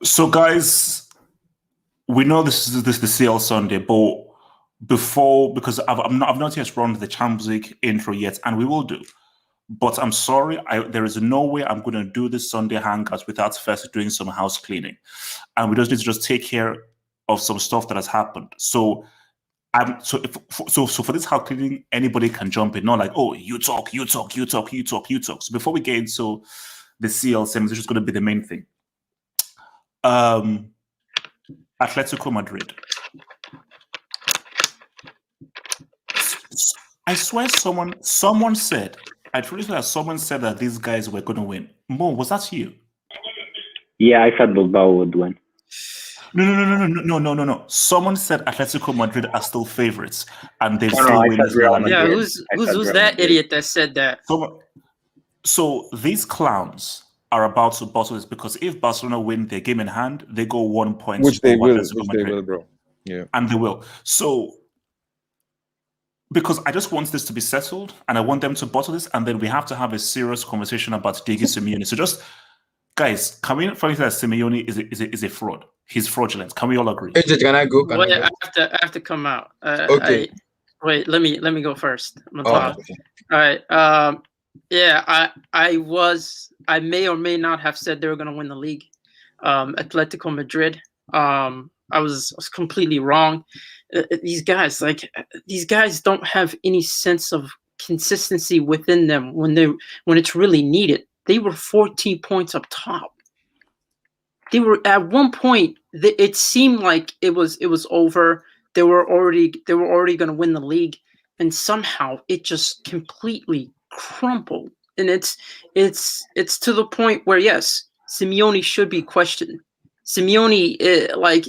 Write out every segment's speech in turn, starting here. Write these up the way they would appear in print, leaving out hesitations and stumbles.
So, guys, we know this is the CL Sunday, but because I've not yet run the Champions League intro yet, and we will do. But I'm sorry, there is no way I'm going to do this Sunday Hangout without first doing some house cleaning, and we just need to take care of some stuff that has happened. So, for this house cleaning, anybody can jump in. Not like, oh, you talk. So before we get into the CL semis, which is going to be the main thing. Atletico Madrid. I swear someone said, I truly swear someone said that these guys were going to win. Mo, was that you? Yeah, I said Bilbao would win. No. Someone said Atletico Madrid are still favorites, and they've still win. Yeah, who's that idiot that said that? So these clowns are about to bottle this, because if Barcelona win their game in hand, they go 1 point. Which they will, bro. Yeah. And they will. So, because I just want this to be settled, and I want them to bottle this, and then we have to have a serious conversation about Diego Simeone. So just, guys, can we finally say that Simeone is a fraud? He's fraudulent. Can we all agree? Can I go? I have to come out. Okay. Wait, let me go first. I'm okay. All right. Yeah, I may or may not have said they were going to win the league. Atletico Madrid. I was completely wrong. These guys don't have any sense of consistency within them when it's really needed. They were 14 points up top. They were at one point. It seemed like it was over. They were already going to win the league, and somehow it just completely crumpled. And it's to the point where, yes, Simeone should be questioned. Simeone,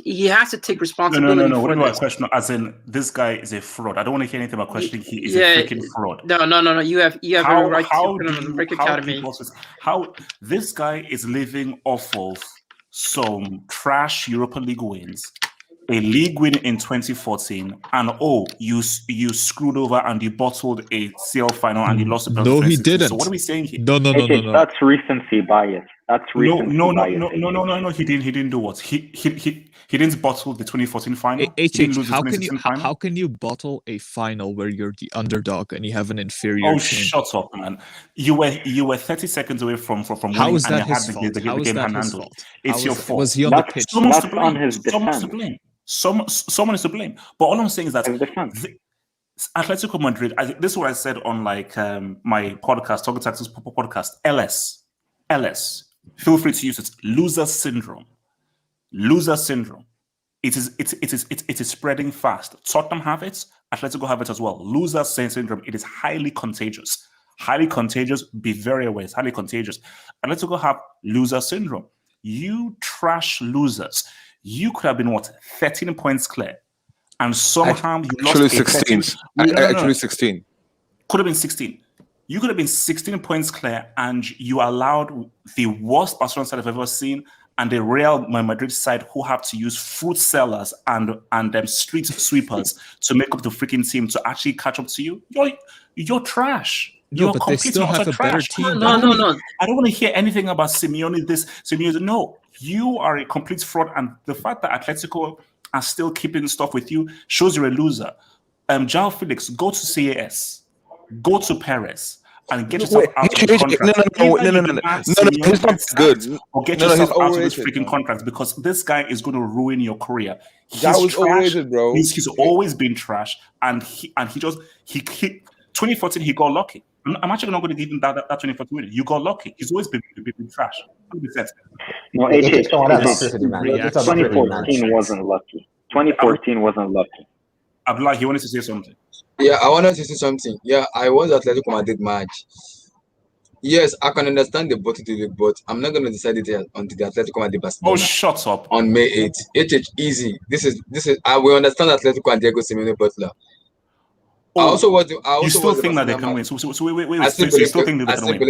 he has to take responsibility. No. What about question? As in, this guy is a fraud. I don't want to hear anything about questioning. He is a freaking fraud. No. You have every right to put him in the Brick Academy. How this guy is living off of some trash Europa League wins, a league win in 2014, and you screwed over and you bottled a CL final and you lost the No, he didn't. So what are we saying here? No. That's recency bias. That's recency bias. No. He didn't do what? He didn't bottle the 2014 final. How can you bottle a final where you're the underdog and you have an inferior team? Shut up, man! You were 30 seconds away from winning. How is that and his fault? The game handled. It's your fault. Was he on the pitch? Someone's to blame. On his defense. To blame. Someone is to blame. But all I'm saying is that Atletico Madrid. This is what I said on my podcast, Talking Tactics podcast. LS. Feel free to use it. Loser syndrome. It is spreading fast. Tottenham have it. Atletico have it as well. Loser syndrome. It is highly contagious. Be very aware. It's highly contagious. Atletico have loser syndrome. You trash losers. You could have been 13 points clear, and somehow you lost. Actually 16. Could have been 16. You could have been 16 points clear, and you allowed the worst Barcelona side I've ever seen, and the Real Madrid side who have to use fruit sellers and them street sweepers to make up the freaking team to actually catch up to you. You're trash. No, but they still have a better team. No. I don't want to hear anything about Simeone. No, you are a complete fraud, and the fact that Atletico are still keeping stuff with you shows you're a loser. João Felix, go to CAS, go to Paris, and get yourself out of the contract. No, he's not good. Or get yourself out of this freaking contract, because this guy is going to ruin your career. That was overrated, bro. He's always been trash, and he 2014 he got lucky. I'm actually not going to give him that 2014 win. You got lucky. He's always been trash. No, 2014 wasn't lucky. 2014 wasn't lucky. Abdullah, he wanted to say something. Yeah, I wanted to say something. Yeah, I was Atletico Madrid match. Yes, I can understand the bottle to the but I'm not going to decide it until the Atletico Madrid Barcelona. Oh, shut up. On May 8th. Easy. This is. I will understand Atletico and Diego Simeone Butler. You still think that they can win? So wait. I still believe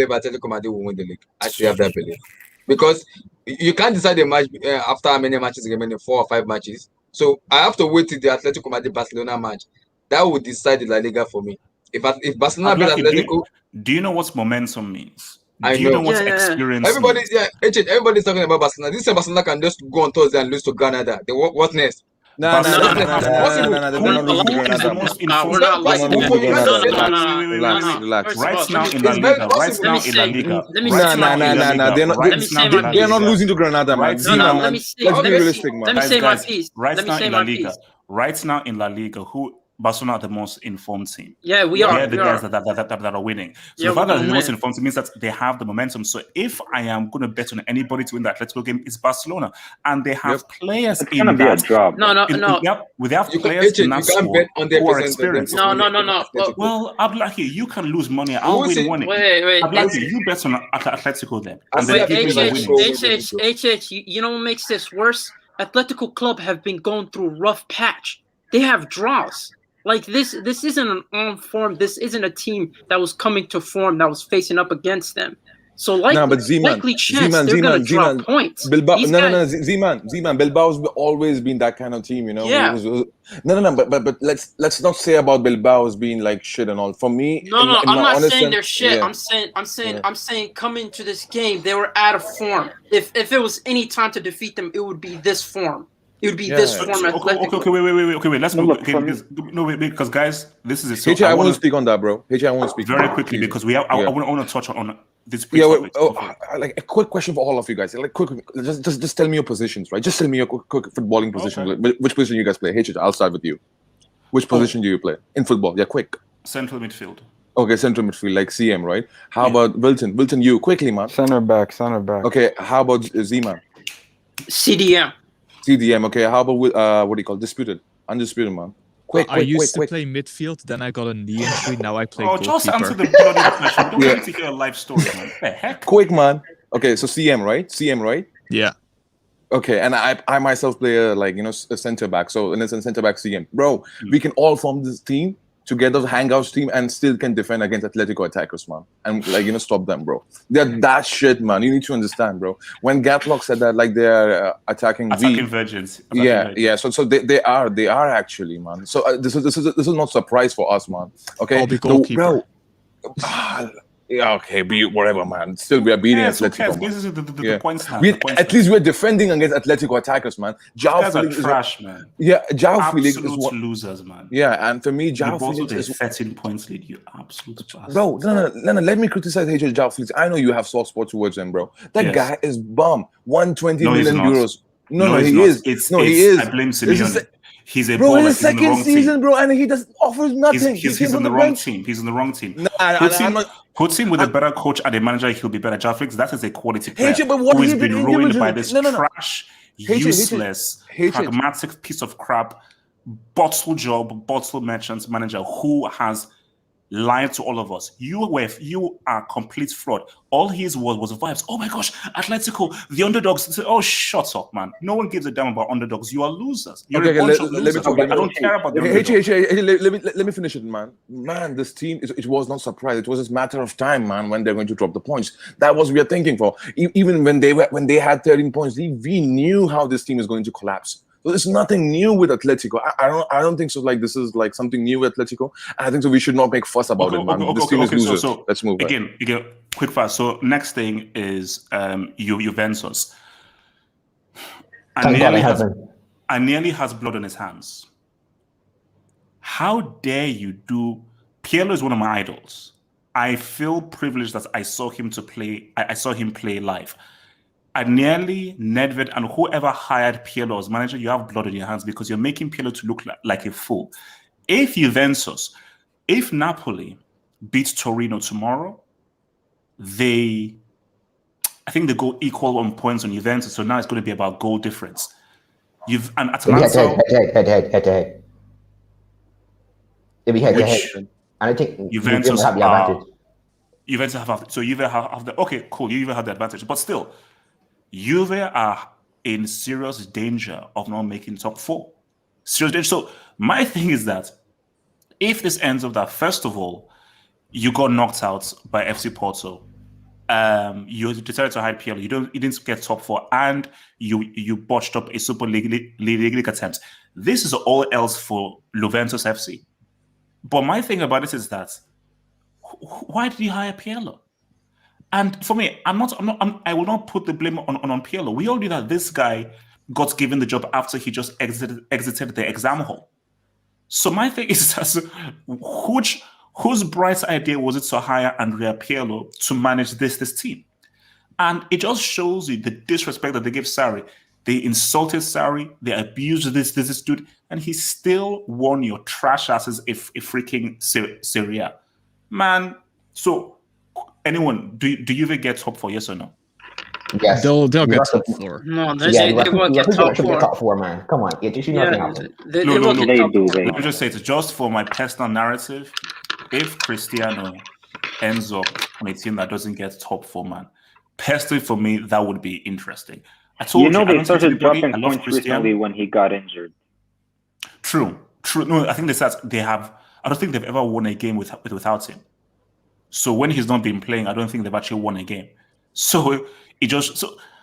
Atletico Madrid will win the league. I still have that belief, because you can't decide the match after how many matches remaining, 4 or 5 matches. So I have to wait till the Atletico Madrid Barcelona match. That would decide the La Liga for me. If Barcelona beat Atletico, do you know what momentum means? I Do you know know. what Yeah, yeah, yeah. experience Everybody, means? yeah, everybody's talking about Barcelona. This Barcelona can just go on Thursday and lose to Granada. Then what next? Nah, No, no, no, It's no, possible. They're not losing to Who is the Granada, man. most we're informed? not It's like very They're not that. losing to possible. You can't Granada, say No, no, that. no, man. no, Relax, no. relax. First of Right all, now let me, in La It's very Liga, right possible. now let me in La say, Liga, let me right say now my in La piece. Nah. Liga, They're not. right Let me now say in my La They're piece. not Liga, losing to Granada, man. right No, Zima, no, now, let man. me say, Let's let be me realistic, see, man. let me say my guys, piece. right Let me now say in La my Liga, piece. right now in La Liga, who Barcelona are the most informed team. Yeah, we They're are. the We guys are. that are winning. So Yeah, the we're fact that they're gonna the most win. informed means that they have the momentum. So if I am going to bet on anybody to win the Atletico game, it's Barcelona, and they have players It's in gonna be a that. draw. No, no, no, They have You can, players in you that can't bet squad who are 100% on them to experienced. no, win no, no, over no. Atletico. Well, Abdullahi, you can lose money. We I'll will win see. money. Wait, Abdullahi, you bet on Atletico then, I and see then wait, give me Atletico your HH, will winnings. win the league, though. You know what makes this worse? Atletico Club have been going through rough patch. They have draws. Like this isn't an on form. This isn't a team that was coming to form that was facing up against them. So Nah, but likely chance they're gonna drop points. Bilbao. These No. guys, Zeman. Bilbao's always been that kind of team, you know. yeah. No. But let's not say about Bilbao's being like shit and all. For me, No, no, in I'm my not honest saying sense, they're shit. yeah. I'm saying coming to this game, they were out of form. If it was any time to defeat them, it would be this form. It would be this Yeah. form. Okay, wait. Let's No, move. look, Okay, for me, because guys, this is it. So HA, I I want won't to speak on that, bro. HA, I won't speak very on that, quickly please. because we have. I Yeah. want to touch on this Yeah, pre-topic. like a quick question for all of you guys. Like, quick, just tell me your positions, right? Just tell me your quick footballing position. Okay. Which position you guys play? HH, I'll start with you. Which position do you play in football? Yeah, quick. Central midfield. Okay, central midfield, like CM, right? How about Wilton? Wilton, you quickly, man. center back. Okay, how about Zima? CDM. CDM. Okay, how about what do you call undisputed, man? I used to play midfield, then I got a knee injury. Now I play goalkeeper. Just answer the bloody question. Don't need to hear a life story, man. What the heck? Quick, man. Okay, so CM, right? Yeah. Okay, and I myself play a center back. So in a center back CM, bro, we can all form this team together, Hangout team, and still can defend against Atletico attackers, man, and stop them, bro. They're that shit, man. You need to understand, bro. When Gatlock said that, like they're attacking virgins. Yeah. So they are actually, man. So this is not surprise for us, man. Okay, I'll be goalkeeper. Bro. Yeah, okay, be whatever, man. Still, we are beating Atletico. This is the points now. At least we're defending against Atletico attackers, man. Guys are trash, man. Yeah, João Felix absolute is losers, man. Yeah, and for me, João Felix is 13 points lead. You absolute bastard. Bro, no. Let me criticize João Felix. I know you have soft spot towards him, bro. That guy is bum. 120 million euros. No, he is. He is. I blame Simeone. He's a bro. baller. His second season, bro, and he just offers nothing. He's in the wrong team. He's in the wrong team. Put him with a better coach and a manager, he'll be better. João Felix, that is a quality player who has been ruined by this trash, useless, pragmatic piece of crap, bottle merchant manager who has lied to all of us. You are complete fraud. All his was vibes. Oh my gosh, Atletico, the underdogs. Oh, shut up, man. No one gives a damn about underdogs. You are losers. You're a bunch of losers. I don't care about the underdogs. Let me finish it, man. Man, this team, it was not surprise. It was just a matter of time, man, when they're going to drop the points. That was what we are thinking for. Even when they had 13 points, we knew how this team is going to collapse. So there's nothing new with Atletico. I don't think so. Like this is like something new with Atletico. And I think so. We should not make fuss about it, man. This team is losers. So let's move. Again, quick fast. So next thing is Juventus. And nearly has blood on his hands. How dare you do? Pirlo is one of my idols. I feel privileged that I saw him play. I saw him play live. Agnelli, Nedved, and whoever hired Pirlo as manager, you have blood on your hands because you're making Pirlo to look like a fool. If Napoli beats Torino tomorrow, I think they go equal on points on Juventus. So now it's going to be about goal difference. And Atalanta head. It'll be head. I don't think Juventus have the advantage. Juventus have the okay, cool. You even have the advantage, but still. Juve are in serious danger of not making top 4. Serious danger. So my thing is that if this ends up that, first of all, you got knocked out by FC Porto, you decided to hide Pirlo, you didn't get top 4, and you botched up a Super League attempt. This is all else for Juventus FC. But my thing about it is that why did you hire Pirlo? And for me, I will not put the blame on Pirlo. We all knew that this guy got given the job after he just exited the exam hall. So my thing is, whose bright idea was it to hire Andrea Pirlo to manage this team? And it just shows you the disrespect that they gave Sarri. They insulted Sarri, they abused this dude, and he still won your trash asses a freaking Serie. Man, so anyone, do you even get top 4, yes or no? Yes. They'll get top 4. No, they won't get top 4. Get top 4, man. Come on, it should nothing happen. They will get top 4. Let me just say it, just for my personal narrative, if Cristiano ends up on a team that doesn't get top 4, man, personally for me, that would be interesting. I told you, they started dropping points recently when he got injured. True. No, I think they said I don't think they've ever won a game without him. So when he's not been playing, I don't think they've actually won a game. So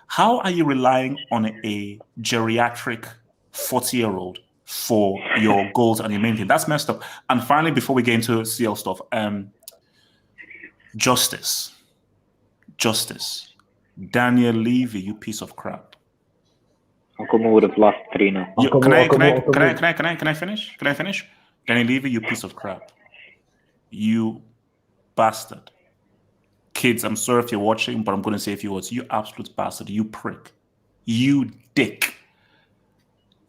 how are you relying on a geriatric 40-year-old for your goals and your main thing? That's messed up. And finally, before we get into CL stuff, justice. Daniel Levy, you piece of crap. Uncle Mo would have lost 3-0. Can I finish? Daniel Levy, you piece of crap. You bastard. Kids, I'm sorry if you're watching, but I'm going to say a few words. You absolute bastard. You prick. You dick.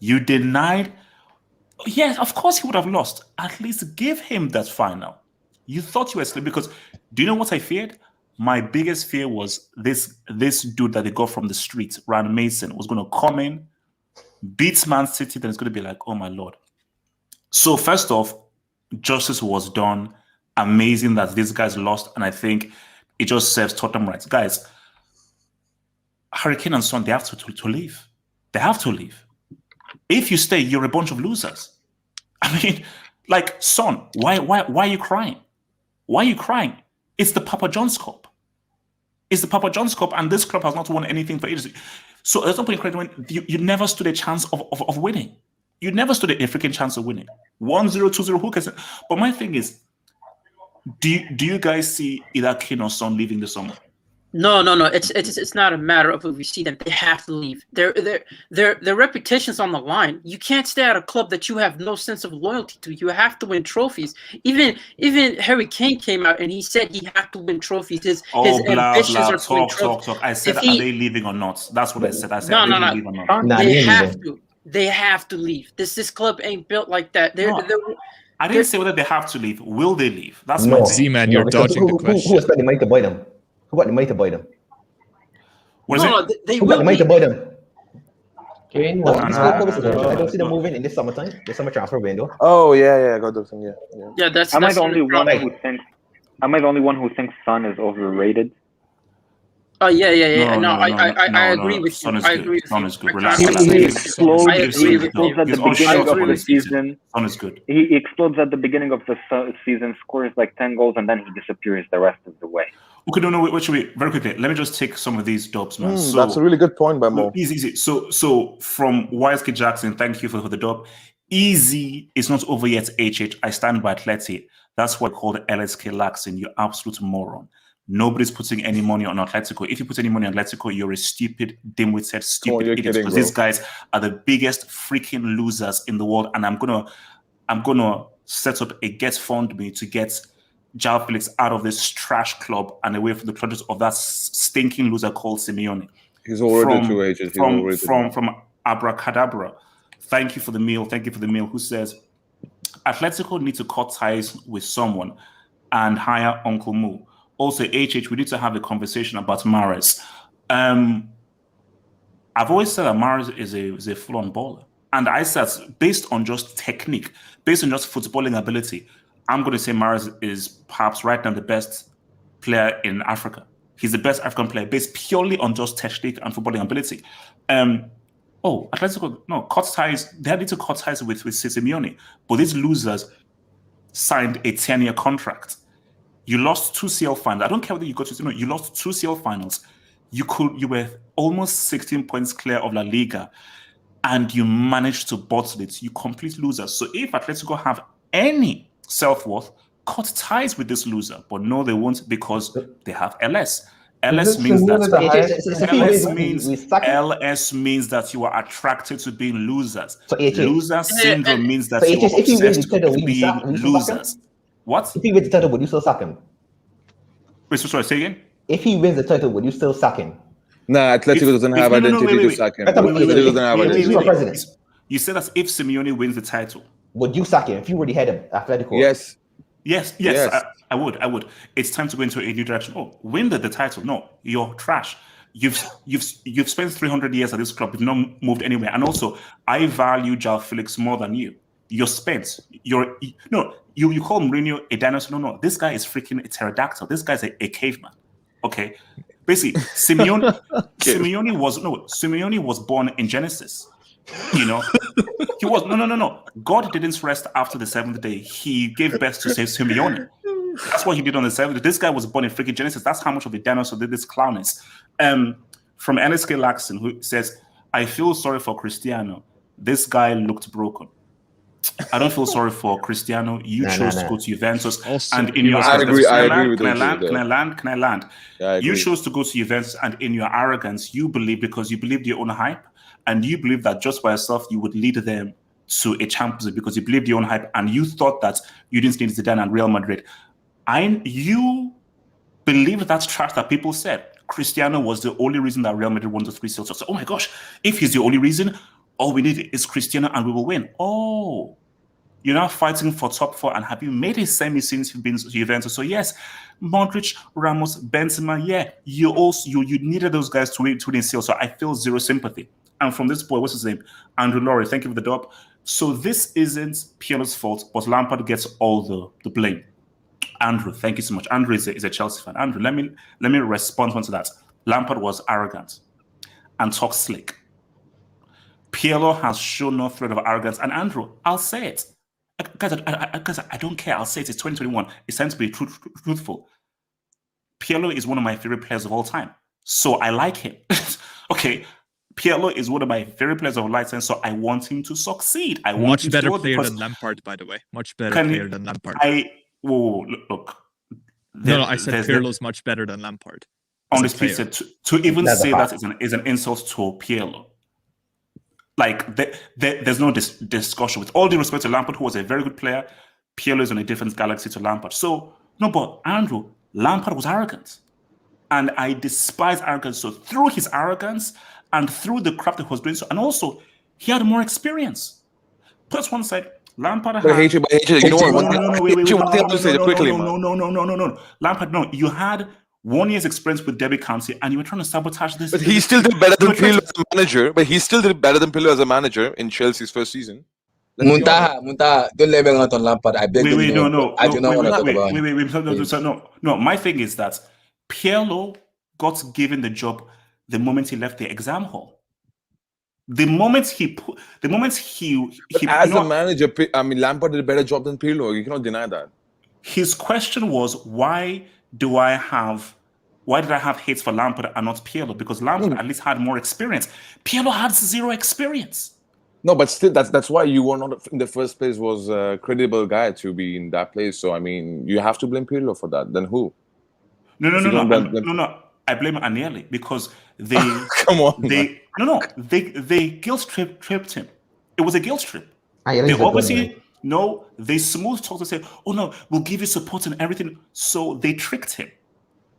You denied. Yes, of course he would have lost. At least give him that final. You thought you were asleep because do you know what I feared? My biggest fear was this dude that they got from the street, Ryan Mason, was going to come in, beats Man City, then it's going to be like, oh my Lord. So first off, justice was done. Amazing that these guys lost, and I think it just serves Tottenham right. Guys, Harry Kane and Son, they have to leave. They have to leave. If you stay, you're a bunch of losers. I mean, like, Son, why are you crying? Why are you crying? It's the Papa John's Cup. It's the Papa John's Cup, and this club has not won anything for ages. So there's no point in crying when you never stood a chance of winning. You never stood a freaking chance of winning. 1-0, 2-0, who cares? But my thing is, do you guys see either Kane or Son leaving this summer? No. It's not a matter of if we see them. They have to leave. Their reputation's on the line. You can't stay at a club that you have no sense of loyalty to. You have to win trophies. Even Harry Kane came out and he said he had to win trophies. His ambitions are to win trophies. Talk. I said, are they leaving or not? That's what I said. I said, no. Leave or not? They have to. They have to leave. This club ain't built like that. I didn't say whether they have to leave. Will they leave? That's no. my Z-Man, you're dodging the question. Who has got the money to buy them? Who got the money to buy them? They will. Who got the money to buy them? Kane. I don't see them moving in this summertime. The summer transfer window. Oh yeah, I got those things. Yeah. That's. Am I the only one who thinks Son is overrated? Oh yeah. No, I agree with you. I agree with you. Son is good. Relax. He explodes at the beginning of the season. Son is good. He explodes at the beginning of the season, scores like 10 goals, and then he disappears the rest of the way. Okay, no, wait, very quickly. Let me just take some of these dubs, man. That's a really good point by Mo. Easy. So from Wisely Jackson, thank you for the dub. Easy, it's not over yet, HH. I stand by Atleti. That's what I call the LSK Laxin. You absolute moron. Nobody's putting any money on Atletico. If you put any money on Atletico, you're a stupid, dim-witted, stupid idiot. Because these guys are the biggest freaking losers in the world. And I'm gonna set up a GetFundMe to get João Felix out of this trash club and away from the clutches of that stinking loser called Simeone. He's already two ages. From Abracadabra. Thank you for the meal. Who says Atletico need to cut ties with someone and hire Uncle Mo. Also, HH, we need to have a conversation about Mahrez. I've always said that Mahrez is a full-on baller. And I said, based on just technique, based on just footballing ability, I'm going to say Mahrez is perhaps right now the best player in Africa. He's the best African player based purely on just technique and footballing ability. Atletico, cut ties. They need to cut ties with Simeone. But these losers signed a 10-year contract. You lost 2 CL finals. I don't care whether you got to, you lost 2 CL finals. You were almost 16 points clear of La Liga, and you managed to bottle it. You complete losers. So if Atletico have any self-worth, cut ties with this loser. But no, they won't, because they have LS. LS means that LS means that you are attracted to being losers. Loser syndrome means that you are obsessed with being losers. What? If he wins the title, would you still sack him? Wait, sorry, say again? If he wins the title, would you still sack him? Nah, Atletico doesn't have identity to sack him. Atletico doesn't have identity. You said that if Simeone wins the title, would you sack him if you were the head of Atletico? Yes. I would. It's time to go into a new direction. Oh, win the title. No, you're trash. You've spent 300 years at this club. You've not moved anywhere. And also, I value João Felix more than you. You're spent. You call Mourinho a dinosaur. No. This guy is freaking a pterodactyl. This guy's a caveman. Okay. Basically, Simeone was born in Genesis. You know, he was no. God didn't rest after the seventh day. He gave birth to Simeone. That's what he did on the seventh day. This guy was born in freaking Genesis. That's how much of a dinosaur this clown is. From NSK Laxon, who says, "I feel sorry for Cristiano. This guy looked broken." I don't feel sorry for Cristiano. You chose to go to Juventus, also, and in your I agree with Can I land? You chose to go to Juventus, and in your arrogance, you believed your own hype, and you believed that just by yourself you would lead them to a Champions League because you believed your own hype, and you thought that you didn't need Zidane and Real Madrid. You believed that trash that people said. Cristiano was the only reason that Real Madrid won the 3 seals. So, oh my gosh, if he's the only reason, all we need is Cristiano and we will win. Oh, you're now fighting for top 4, and have you made a semi since you've been to Juventus? So yes, Modric, Ramos, Benzema, yeah, you needed those guys to win seals. So I feel zero sympathy. And from this boy, what's his name? Andrew Laurie, thank you for the dub. So this isn't Pirlo's fault, but Lampard gets all the blame. Andrew, thank you so much. Andrew is a Chelsea fan. Andrew, let me respond to that. Lampard was arrogant and talk slick. Pirlo has shown no thread of arrogance. And Andrew, I'll say it. Guys, I don't care. I'll say it. It's 2021. It's time to be truthful. Pirlo is one of my favorite players of all time. So I like him. Okay. Pirlo is one of my favorite players of all time. So I want him to succeed. I want much him better to player than Lampard, by the way. Much better player than Lampard. Look. I said Pirlo's much better than Lampard. On this piece, to even say that is an insult to Pirlo. Like, there's no discussion. With all due respect to Lampard, who was a very good player, Pirlo is on a different galaxy to Lampard. So, no, but Andrew, Lampard was arrogant. And I despise arrogance. So through his arrogance and through the crap that he was doing, and also, he had more experience. Put one side, Lampard had... But you know what? No. Lampard, no. You had 1 year's experience with Derby County, and you were trying to sabotage this. But he still did better than Pirlo as a manager. But he still did better than Pirlo as a manager in Chelsea's first season. Muntaha, don't let me out on Lampard. I beg you. No. I do not want to talk about him. No. My thing is that Pirlo got given the job the moment he left the exam hall. The moment he as a manager, I mean, Lampard did a better job than Pirlo. You cannot deny that. His question was, why did I have hate for Lampard and not Pirlo? Because Lampard at least had more experience. Pirlo had zero experience. No, but still, that's why you were not in the first place. Was a credible guy to be in that place. So I mean, you have to blame Pirlo for that. Then who? No. I blame Agnelli because they come on. They guilt tripped him. It was a guilt trip. They smooth talked and said, "Oh no, we'll give you support and everything." So they tricked him.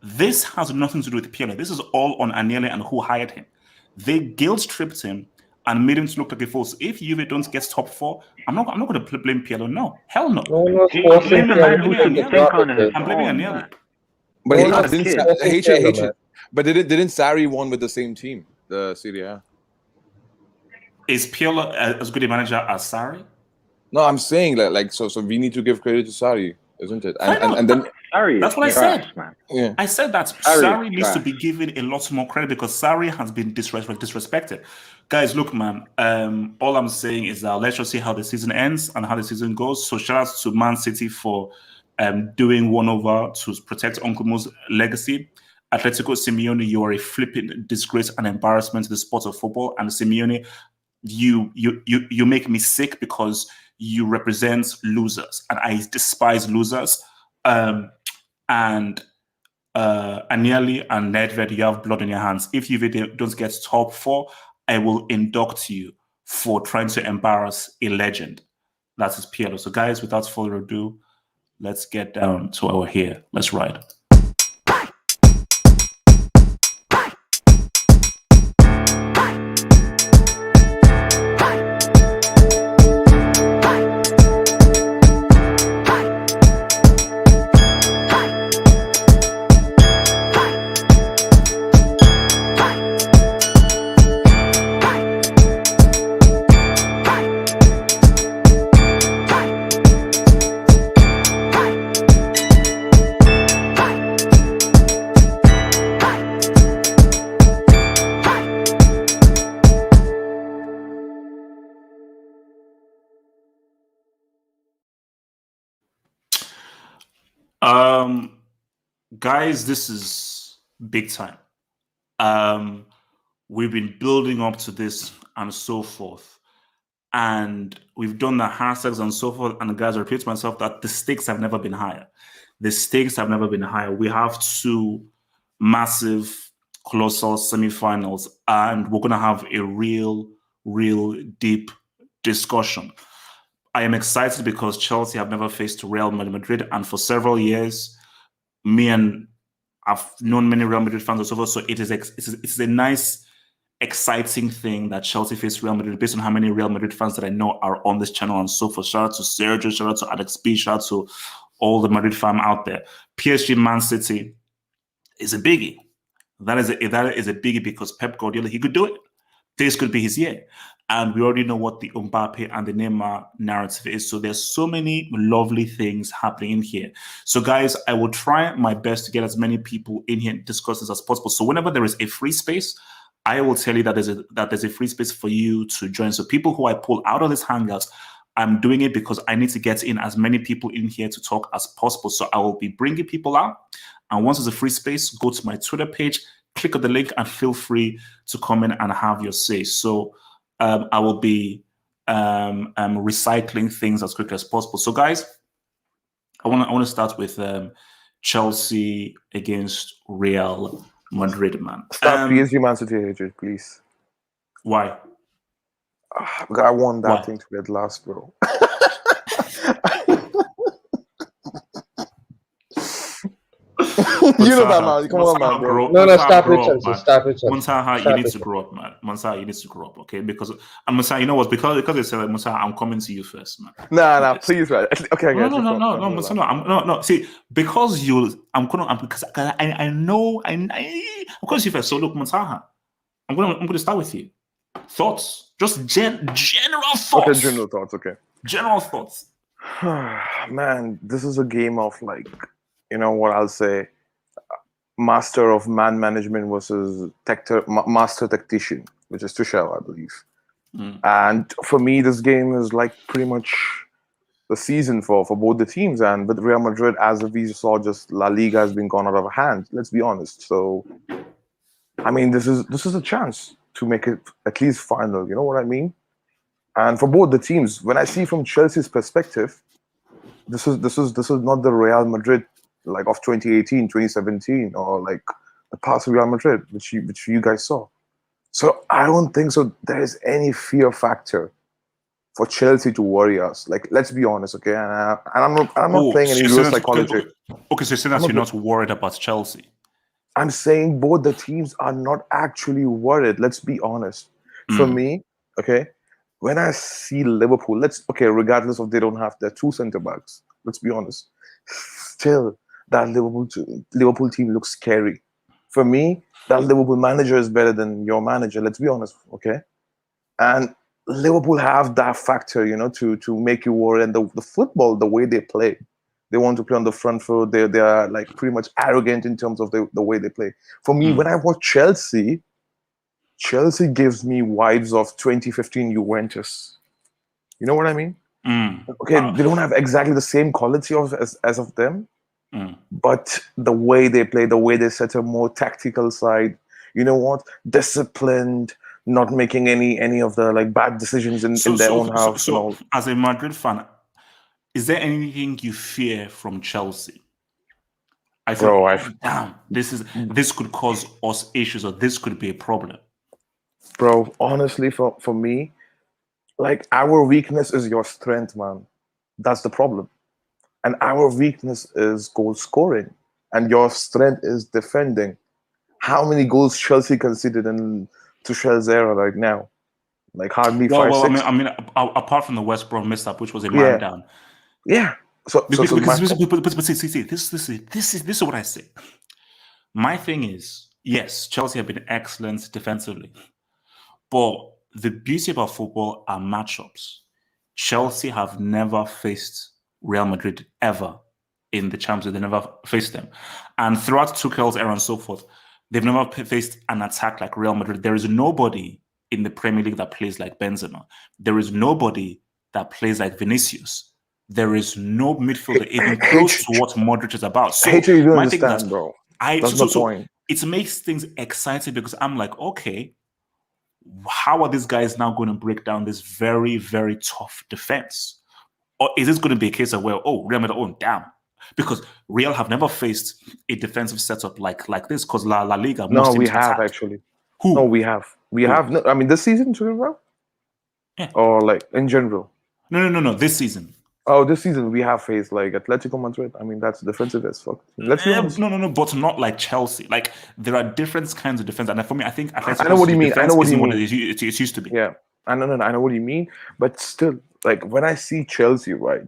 This has nothing to do with Pirlo. This is all on Agnelli and who hired him. They guilt tripped him and made him to look like a fool. So if Juve don't get top 4, I'm not going to blame Pirlo. No, hell no. I'm blaming Agnelli. But didn't Sarri won with the same team, the Serie? Is Pirlo as good a manager as Sarri? No, I'm saying so we need to give credit to Sarri, isn't it? And then Sarri, that's what I said. Yeah. I said that Sarri needs to be given a lot more credit because Sarri has been disrespected. Guys, look, man. All I'm saying is that let's just see how the season ends and how the season goes. So shout out to Man City for doing 1-over to protect Uncle Mo's legacy. Atletico, Simeone, you are a flipping disgrace and embarrassment to the sport of football. And Simeone, you make me sick because you represent losers, and I despise losers. And Agnelli and Nedved, you have blood on your hands. If Juve don't get top 4, I will induct you for trying to embarrass a legend. That is Pirlo. So, guys, without further ado, let's get down to our here. Let's ride. Guys, this is big time. We've been building up to this and so forth. And we've done the hashtags and so forth. And guys, I repeat to myself that the stakes have never been higher. The stakes have never been higher. We have 2 massive, colossal semifinals, and we're going to have a real deep discussion. I am excited because Chelsea have never faced Real Madrid, and for several years, I've known many Real Madrid fans and so forth. So it's a nice, exciting thing that Chelsea faced Real Madrid based on how many Real Madrid fans that I know are on this channel and so forth. Shout out to Sergio, shout out to Alex B, shout out to all the Madrid fans out there. PSG Man City is a biggie. That is a biggie because Pep Guardiola, he could do it. This could be his year. And we already know what the Mbappe and the Neymar narrative is. So there's so many lovely things happening in here. So guys, I will try my best to get as many people in here and discuss this as possible. So whenever there is a free space, I will tell you that there's a free space for you to join. So people who I pull out of this Hangouts, I'm doing it because I need to get in as many people in here to talk as possible. So I will be bringing people out. And once there's a free space, go to my Twitter page, click on the link, and feel free to come in and have your say. So I will be recycling things as quickly as possible. So guys, I want to start with Chelsea against Real Madrid, man. Start PSG Man City, Adrian, please. Why? I want that thing to get last, bro. You know that, man. Come on, man, bro. No, stop it, Chelsea. Stop it, Chelsea. Monsaha, you need to grow up, man. Monsaha, you need to grow up, okay? Because Monsaha, you know what? Because they said, Monsaha, I'm coming to you first, man. Nah, please, right? Okay, no, Monsaha, no. See, because I know, I'm coming to you first. So look, Monsaha, I'm gonna start with you. Thoughts, just general thoughts. Okay, general thoughts. Okay. General thoughts. Man, this is a game of like, you know what I'll say, master of man management versus master tactician, which is Tuchel, I believe. And for me, this game is like pretty much the season for both the teams. And with Real Madrid, as we saw, just La Liga has been gone out of hand. Let's be honest. So, I mean, this is a chance to make it at least final. You know what I mean? And for both the teams, when I see from Chelsea's perspective, this is not the Real Madrid like of 2018, 2017, or like the past Real Madrid, which you guys saw. So I don't think so. There is any fear factor for Chelsea to worry us. Like, let's be honest, okay? And I'm not playing any real psychology. Okay, so you're saying that you're not worried about Chelsea. I'm saying both the teams are not actually worried. Let's be honest. For me, okay, when I see Liverpool, regardless of they don't have their 2 center backs, let's be honest, still that Liverpool team looks scary. For me, that Liverpool manager is better than your manager. Let's be honest, okay? And Liverpool have that factor, you know, to make you worry. And the football, the way they play, they want to play on the front foot. They are like pretty much arrogant in terms of the way they play. For me, when I watch Chelsea gives me vibes of 2015 Juventus. You know what I mean? Okay, they don't have exactly the same quality as of them. But the way they play, the way they set a more tactical side, you know what? Disciplined, not making any of the like bad decisions in their own house. So, as a Madrid fan, is there anything you fear from Chelsea? I thought, damn, this could cause us issues, or this could be a problem. Bro, honestly, for me, like our weakness is your strength, man. That's the problem. And our weakness is goal scoring, and your strength is defending. How many goals Chelsea conceded in Tuchel's era right now? Like hardly five, Well, 6. I mean, apart from the West Brom mishap, which was a man down. Yeah. So but see, this is what I say. My thing is, yes, Chelsea have been excellent defensively, but the beauty about football are matchups. Chelsea have never faced Real Madrid ever in the Champions League. They never faced them. And throughout Tuchel's era and so forth, they've never faced an attack like Real Madrid. There is nobody in the Premier League that plays like Benzema. There is nobody that plays like Vinicius. There is no midfielder even close to what Modric is about. So you don't understand, bro. That's the point. It makes things exciting because I'm like, okay, how are these guys now going to break down this very, very tough defense? Or is this going to be a case of where, Real Madrid, damn. Because Real have never faced a defensive setup like this because La Liga. No, we have actually. Who? No, we have. We have. No, I mean, this season, too, yeah. Or like in general? No. This season. Oh, this season we have faced like Atletico Madrid. I mean, that's defensive as fuck. Let's be honest. No, but not like Chelsea. Like there are different kinds of defense, and for me, I think I know what you mean. I know what you mean. It used to be. Yeah, I know what you mean. But still, like when I see Chelsea, right,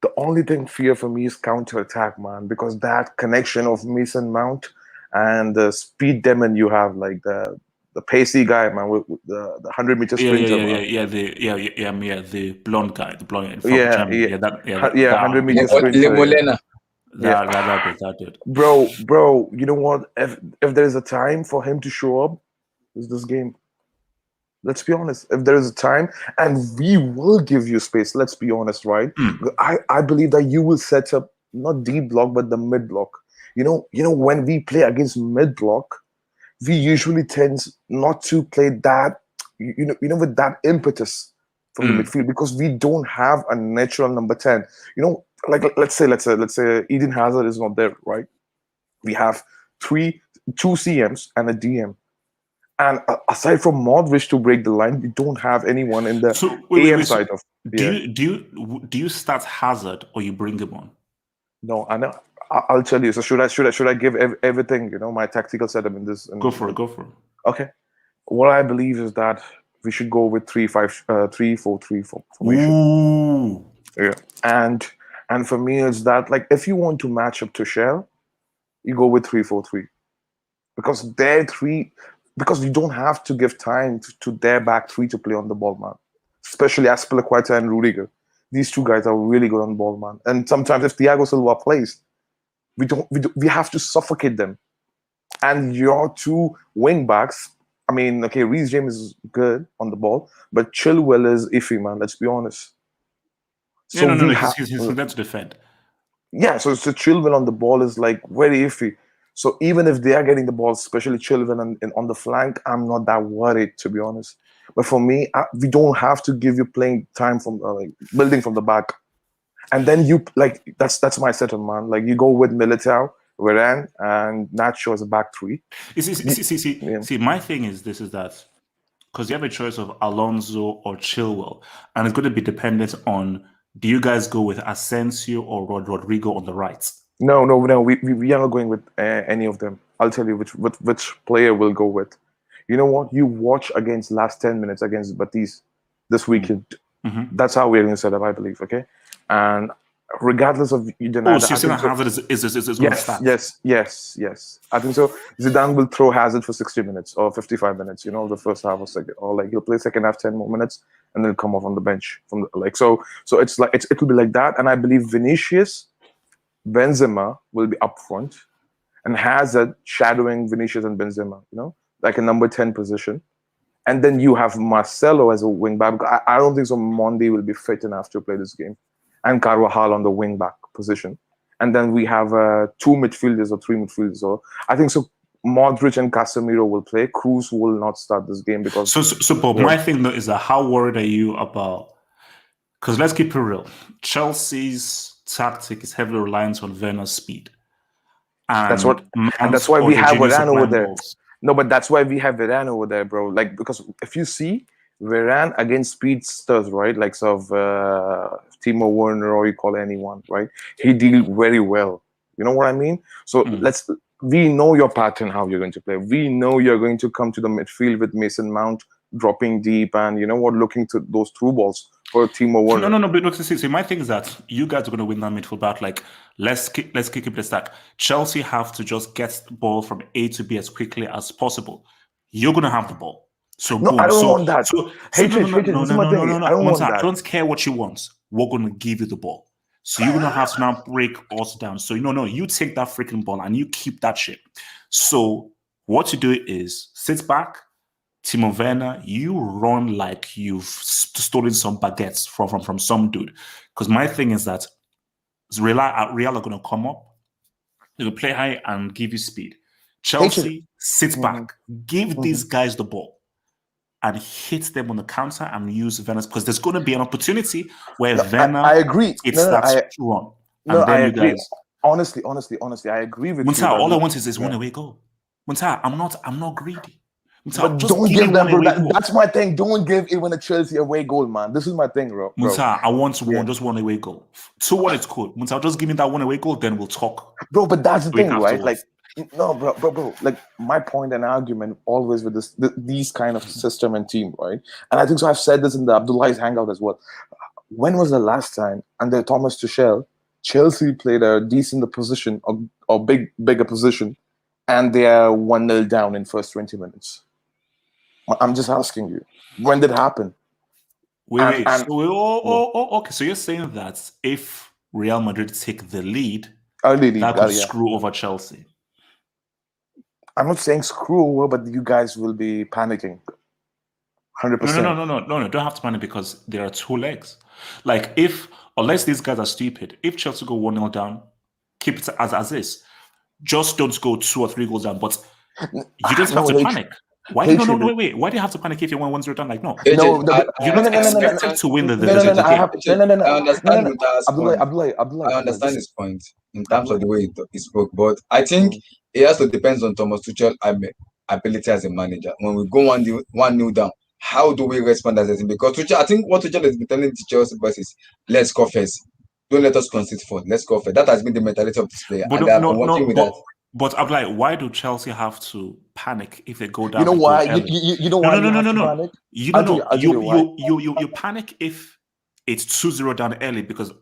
the only thing fear for me is counter attack, man, because that connection of Mason Mount and the speed demon you have, like the pacey guy, man, with the 100-meter sprinter. The blonde guy, the blonde. 100-meter sprinter. That dude. Bro, you know what? If there's a time for him to show up, is this game. Let's be honest. If there is a time, and we will give you space, let's be honest, right? I believe that you will set up not deep block, but the mid block. You know, when we play against mid block, we usually tend not to play that, you know, with that impetus from the midfield because we don't have a natural number 10. You know, like let's say Eden Hazard is not there, right? We have two CMs and a DM. And aside from Modric to break the line, we don't have anyone in the AM side of. Do you start Hazard or you bring him on? No, I know. I'll tell you. So should I give everything, you know, my tactical setup in this? Go for it. Okay. What I believe is that we should go with 3-4-3 formation. Ooh. Yeah. And for me, it's that like if you want to match up Tuchel, you go with 3-4-3 because you don't have to give time to their back three to play on the ball, man. Especially Aspilicueta and Rudiger. These two guys are really good on the ball, man. And sometimes if Thiago Silva plays, we have to suffocate them. And your two wing backs, I mean, okay, Reece James is good on the ball, but Chilwell is iffy, man. Let's be honest. So he's there to defend. Yeah, so Chilwell on the ball is like very iffy. So even if they are getting the ball, especially Chilwell and on the flank, I'm not that worried, to be honest. But for me, we don't have to give you playing time from like building from the back. And then you like that's my setup, man. Like you go with Militao, Varane, and Nacho as a back three. See, my thing is that because you have a choice of Alonso or Chilwell, and it's going to be dependent on do you guys go with Asensio or Rodrigo on the right? No. We are not going with any of them. I'll tell you which player we'll go with. You know what? You watch against last 10 minutes against Betis this weekend. Mm-hmm. That's how we're going to set up, I believe. Okay, and regardless of Eden, so you're saying Hazard is going to start? Yes. I think so. Zidane will throw Hazard for 60 minutes or 55 minutes. You know, the first half or second, or like he'll play second half 10 more minutes and then come off on the bench from so it's like it will be like that. And I believe Vinicius, Benzema will be up front, and Hazard shadowing Vinicius and Benzema. You know, like a number 10 position. And then you have Marcelo as a wing back. I don't think so. Mondi will be fit enough to play this game, and Carvajal on the wing back position. And then we have 2 midfielders or 3 midfielders. So I think so. Modric and Casemiro will play. Cruz will not start this game because. So Bob, my thing though is that how worried are you about? Because let's keep it real. Chelsea's tactic is heavily reliant on Werner's speed. And that's why we have Varane over there. Balls. No, but that's why we have Varane over there, bro. Like, because if you see Varane against speedsters, right? Like sort of Timo Werner, or you call anyone, right? He deal very well. You know what I mean? So we know your pattern, how you're going to play. We know you're going to come to the midfield with Mason Mount dropping deep, and you know what, looking to those through balls for Timo Werner. No. But look, see, my thing is that you guys are going to win that midfield battle. Like, let's kick it a stack. Chelsea have to just get the ball from A to B as quickly as possible. You're going to have the ball. So no, boom. I don't want that. No. I don't care what you want. We're going to give you the ball. So you're going to have to now break us down. So you take that freaking ball and you keep that shit. So what you do is sit back, Timo Werner, you run like you've stolen some baguettes from some dude. Because my thing is that Real are going to come up, they will play high and give you speed. Chelsea, sit back, give these guys the ball and hit them on the counter and use Werner, because there's going to be an opportunity where Werner I agree. Starts to run. No, I agree. Honestly, I agree with Munta, you. all I want is one away goal. Munta, I'm not greedy. But don't give them, bro. That's my thing. Don't give even a Chelsea away goal, man. This is my thing, bro. Munta, I want just one away goal. 2-1 is cool. Munta, just give me that one away goal, then we'll talk. Bro, but that's the thing, right? Like, no, bro. Like, my point and argument always with these kind of system and team, right? And I think so. I've said this in the Abdullah's Hangout as well. When was the last time under Thomas Tuchel, Chelsea played a decent position or bigger position, and they are 1-0 down in first 20 minutes? I'm just asking you, when did it happen? Wait. Okay. So you're saying that if Real Madrid take the lead, that could screw over Chelsea? I'm not saying screw over, but you guys will be panicking. 100%. No. Don't have to panic, because there are two legs. Like, unless these guys are stupid, if Chelsea go 1-0 down, keep it as is. Just don't go 2 or 3 goals down. But you just have to panic. Why? Wait. Why do you have to panic if you're 1-0 down? Like, no. You're not expected to win the game. I understand his point in terms of the way he spoke, but I think it also depends on Thomas Tuchel's ability as a manager. When we go 1-0 down, how do we respond as a team? Because I think what Tuchel has been telling the Chelsea boys is, let's go first. Don't let us concede forward. Let's go first. That has been the mentality of this player. But I'm like, why do Chelsea have to panic if they go down? You know why? You know why? No. You panic if it's 2-0 down early because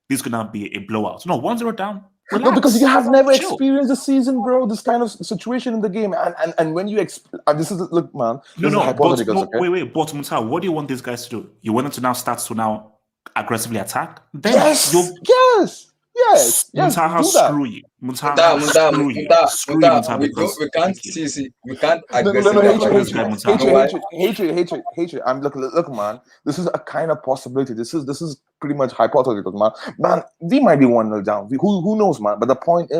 this is gonna be a blowout. No, 1-0 down. Relax. No, because you have never experienced the season, bro. This kind of situation in the game, and when you this is look, man. Wait. But Musa, what do you want these guys to do? You want them to now start to aggressively attack? Then yes. Muntaha, screw you. Screw you. We can't see. We can't aggressively. Hatred. I'm look, man. This is a kind of possibility. This is pretty much hypothetical, man. Man, we might be 1-0 down. Who knows, man? But the point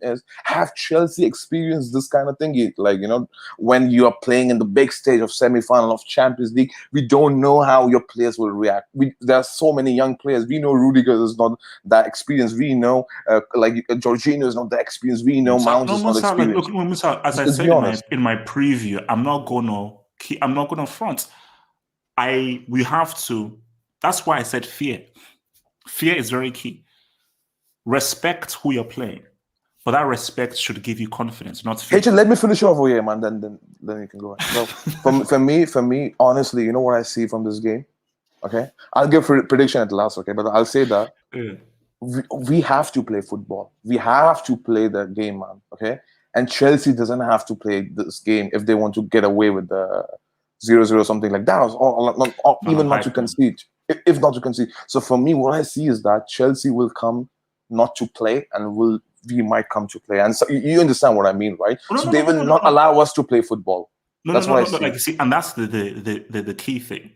is, have Chelsea experienced this kind of thing? Like, when you are playing in the big stage of semi-final of Champions League, we don't know how your players will react. There are so many young players. We know Rudiger is not that experienced. We know, Jorginho is not that experienced. We know Mount is not experienced. Look, as I said in my preview, I'm not gonna front. We have to. That's why I said fear. Fear is very key. Respect who you're playing, but that respect should give you confidence, not fear. Hey, let me finish off over here, man. Then you can go on. So, for me, honestly, you know what I see from this game? Okay, I'll give prediction at last. Okay, but I'll say that we have to play football. We have to play the game, man. Okay, and Chelsea doesn't have to play this game if they want to get away with the 0-0 something like that, or even not to concede. If not to concede. So for me, what I see is that Chelsea will come not to play, and we might come to play. And so you understand what I mean, right? So they will not allow us to play football. That's what I see. Like, you see, and that's the key thing.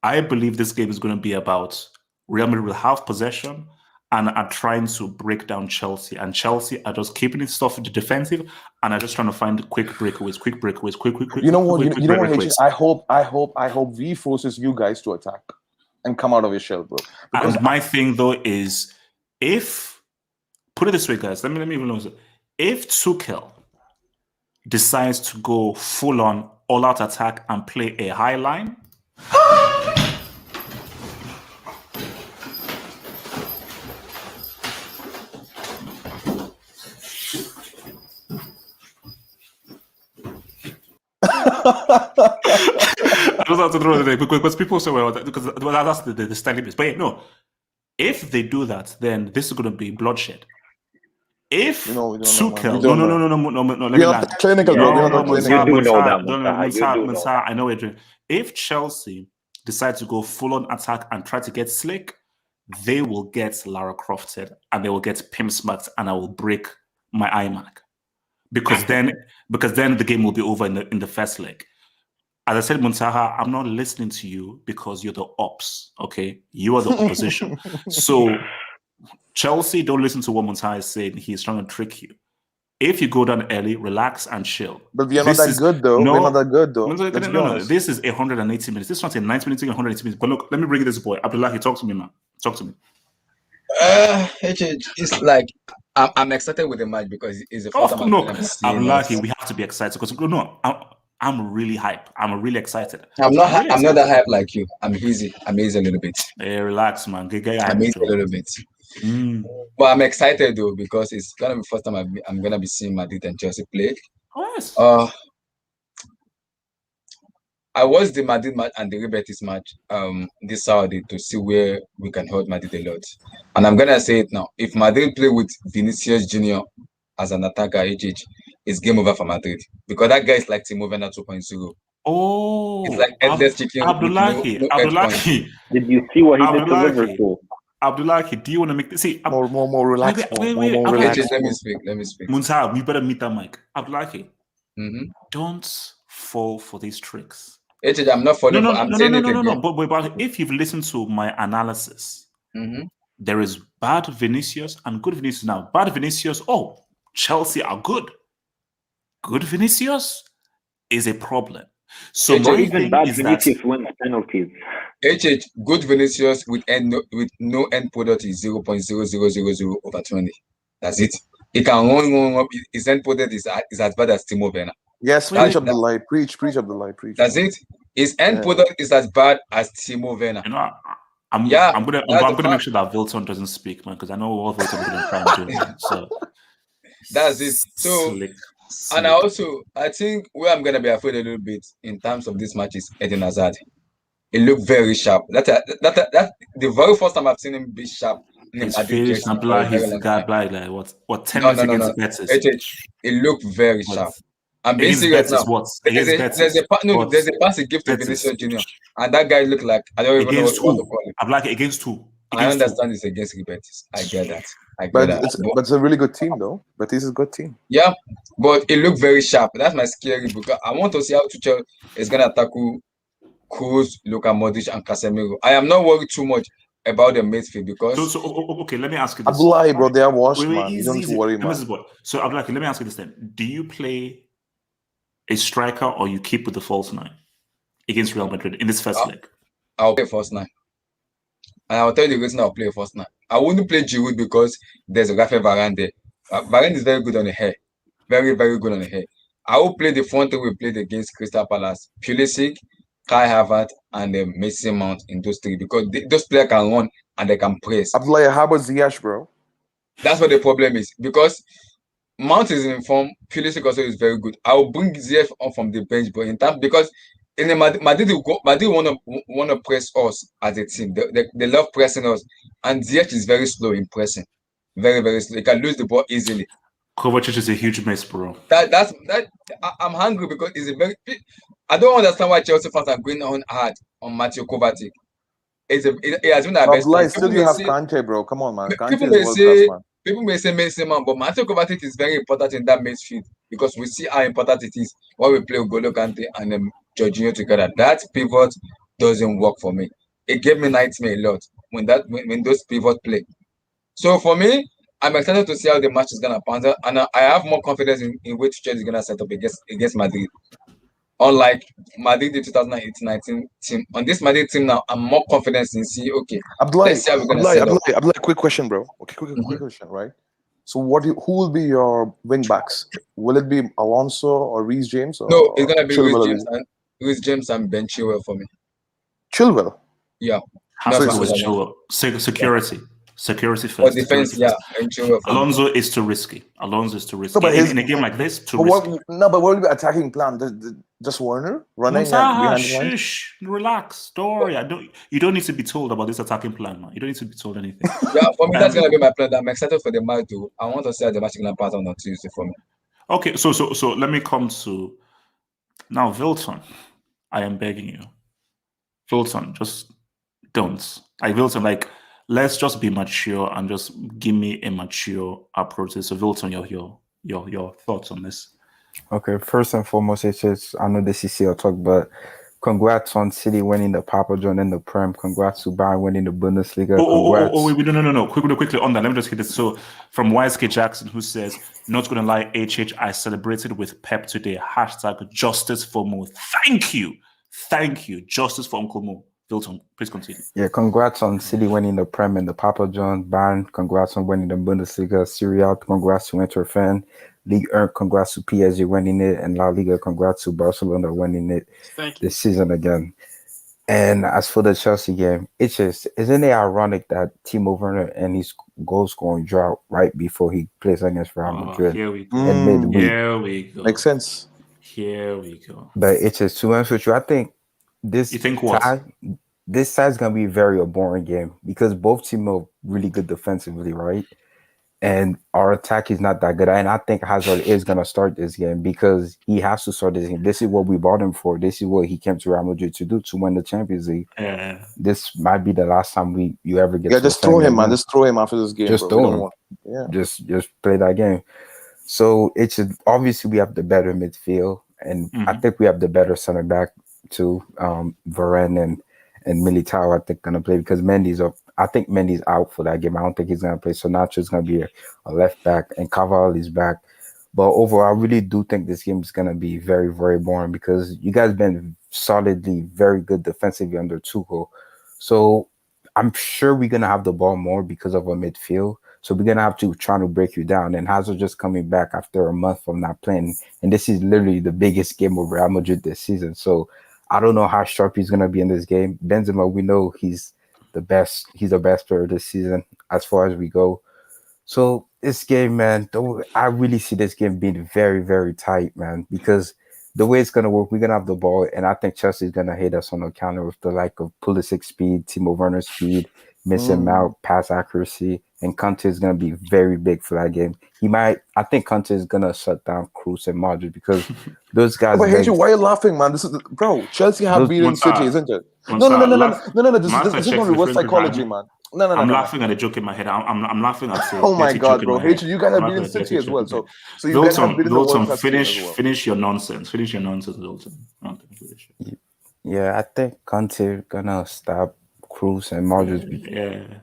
I believe this game is going to be about Real Madrid will have possession and are trying to break down Chelsea. And Chelsea are just keeping it stuff in the defensive and are just trying to find quick breakaways. You know what? I hope we forces you guys to attack and come out of your shell, bro. And my thing though is, put it this way, guys. Let me even know. if Tuchel decides to go full on all out attack and play a high line, I don't have to throw it because people say, well, because that's the standing base. But yeah, no, if they do that, then this is going to be bloodshed. If Tuchel, no, let me land. Clinical, bro. We're not You do know that, Musa. I know what you're doing. If Chelsea decide to go full on attack and try to get slick, they will get Lara Crofted and they will get pimp smacked, and I will break my iMac because then the game will be over in the first leg. As I said, Muntaha, I'm not listening to you because you're the ops. Okay, you are the opposition. So Chelsea, don't listen to what Muntaha is saying. He's trying to trick you. If you go down early, relax and chill. But we are not that good, though. We're not that good, though. No. This is 180 minutes. This is not a 90 minutes, 180 minutes. But look, let me bring this boy. Abdullahi, talk to me, man. Talk to me. It's like I'm excited with the match because it's the first time Abdullahi, we have to be excited because I'm really hyped. I'm really excited. I'm not that hyped like you. I'm easy a little bit. Hey, relax, man. I'm easy a little bit. But I'm excited though because it's gonna be the first time I'm gonna be seeing Madrid and Chelsea play. Oh, yes. I watched the Madrid match and the Real Betis match this Saturday to see where we can hurt Madrid a lot. And I'm gonna say it now. If Madrid play with Vinicius Jr. as an attacker, it's game over for Madrid because that guy is like Timo Werner 2.0. Oh, it's like endless chicken. Abdullahi. Did you see what he did to Liverpool? Abdullahi, do you want to make this? See, more relaxed. Wait. Let me speak. Munsa, we better meet that mic. Abdullahi, don't fall for these tricks. I'm not falling for. I'm saying No. But if you've listened to my analysis, there is bad Vinicius and good Vinicius. Now, bad Vinicius. Oh, Chelsea are good. Good Vinicius is a problem. So even bad Vinicius wins penalties. Good Vinicius with no end product is 0.0000 over 20. That's it. It can run. His end product is as bad as Timo Werner. Yes, preach up the light. Preach up the light. Preach. That's it. His end product is as bad as Timo Werner. You know, I'm gonna make sure that Wilton doesn't speak, man, because I know what Wilton gonna try and do. So that's it. So slick. And I think where I'm gonna be afraid a little bit in terms of this match is Eden Hazard. It looked very sharp. That's the very first time I've seen him be sharp. His face and his guy like what 10 minutes against Betis. It looked very sharp. I'm being serious now. There's a pass he gave to Vinicius Jr. And that guy looked like I don't even know what to call it. I'm like against who? I understand it's against Betis. I get that. But it's a really good team though. Betis is a good team. Yeah, but it looked very sharp. That's my scary because I want to see how Tuchel is gonna tackle Kroos, Luka Modric, and Casemiro. I am not worried too much about the midfield because. So okay, let me ask you this. Abdullahi, bro, they are washed, man. You don't need to worry, man. So Abdullahi, let me ask you this then: do you play a striker or you keep with the false nine against Real Madrid in this first leg? I'll play false nine. And I'll tell you the reason I'll play first nine. I wouldn't play Giroud because there's a Rafael Varane there. Varane is very good on the hair. Very, very good on the hair. I will play the front three we played against Crystal Palace. Pulisic, Kai Havertz, and Mason Mount in those three because those players can run and they can press. Abdullahi, how about Ziyech, bro? That's what the problem is because Mount is in form. Pulisic also is very good. I will bring Ziyech on from the bench, but in time because in the Madrid want to press us as a team. They love pressing us, and Ziyech is very slow in pressing, very very slow. He can lose the ball easily. Kovacic is a huge mess, bro. I'm hungry because it's a very. I don't understand why Chelsea fans are going on hard on Mateo Kovacic. It has been our best. Still you have Kante, bro. Come on, man. Kante is world-class, man. People may say Mason Mount, but Mateo Kovacic is very important in that midfield because we see how important it is when we play N'Golo Kante and Jorginho together. That pivot doesn't work for me. It gave me nightmare a lot when those pivot play. So for me, I'm excited to see how the match is gonna pan out, and I have more confidence in which Chelsea is gonna set up against Madrid. Unlike Madrid the 2018-19 team, on this Madrid team now, I'm more confident in seeing. Okay, Abdullahi, quick question, bro. Okay, quick question, right? So who will be your wing backs? Will it be Alonso or Reece James? Or No, it's gonna be Chilwell? Reece James and Ben Chilwell for me. Chilwell. Yeah. Has to with Chilwell. Security. Security first. For defense, yeah. And Chilwell for Alonso is too risky. Alonso is too risky. No, but in a game like this, too risky. But what will be attacking plan? Just Werner running behind the line? Shush, relax. Don't worry. You don't need to be told about this attacking plan, man. You don't need to be told anything. Yeah, for me, that's gonna be my plan. I'm excited for the match, though. I want to see how the match is gonna pass on Tuesday for me. Okay, so let me come to now, Wilton. I am begging you, Wilton, just don't. Wilton, let's just be mature and just give me a mature approach. So, Wilton, your thoughts on this? Okay, first and foremost, it's just, I know this is your talk, but congrats on City winning the Papa John and the Prem. Congrats to Bayern winning the Bundesliga. Wait, no. Quickly on that. Let me just hit this. So, from YSK Jackson, who says, not going to lie, I celebrated with Pep today. # justice for Mo. Thank you. Justice for Uncle Mo. Wilton, please continue. Yeah, congrats on City winning the Prem and the Papa John. Bayern, congrats on winning the Bundesliga. Serie, congrats to Inter fan. Liga, congrats to PSG winning it. And La Liga, congrats to Barcelona winning it this season again. And as for the Chelsea game, it's just, isn't it ironic that Timo Werner and his goal scoring drought right before he plays against Real Madrid? Here we go. Here we go. Makes sense. Here we go. But it's just, to be honest with you, I think this side's gonna be a very boring game because both teams are really good defensively, right? And our attack is not that good. And I think Hazard is gonna start this game because he has to start this game. This is what we bought him for. This is what he came to Real Madrid to do, to win the Champions League. Yeah. This might be the last time you ever get. Yeah, just throw him, man. Just throw him after this game. Just throw him. Yeah. Just play that game. So it's just, obviously we have the better midfield, and I think we have the better center back too. Varane and Militao, I think, gonna play because Mendy's up. I think Mendy's out for that game. I don't think he's gonna play. So Nacho's gonna be a left back, and Carvalho is back. But overall, I really do think this game is gonna be very, very boring because you guys been solidly very good defensively under Tuchel. So I'm sure we're gonna have the ball more because of our midfield. So we're gonna have to try to break you down. And Hazard just coming back after a month from not playing, and this is literally the biggest game of Real Madrid this season. So I don't know how sharp he's gonna be in this game. Benzema, we know he's the best. He's the best player this season as far as we go. So this game, man, I really see this game being very, very tight, man, because the way it's gonna work, we're gonna have the ball, and I think Chelsea's gonna hit us on the counter with the like of Pulisic speed, Timo Werner speed, missing out, pass accuracy, and Conte is gonna be very big for that game. I think Conte is gonna shut down Kroos and Madrid because those guys. But Hazel, why are you laughing, man? Bro, Chelsea have beaten City, isn't it? No. This is not reverse psychology, man. No. I'm laughing at a joke in my head. I'm laughing at. Oh my god, bro! Hazel, you guys have beaten City as well. So you guys have beaten Wilton, finish your nonsense. Finish your nonsense, Wilton. Yeah, I think Conte gonna stop Kroos and Madrid. Yeah.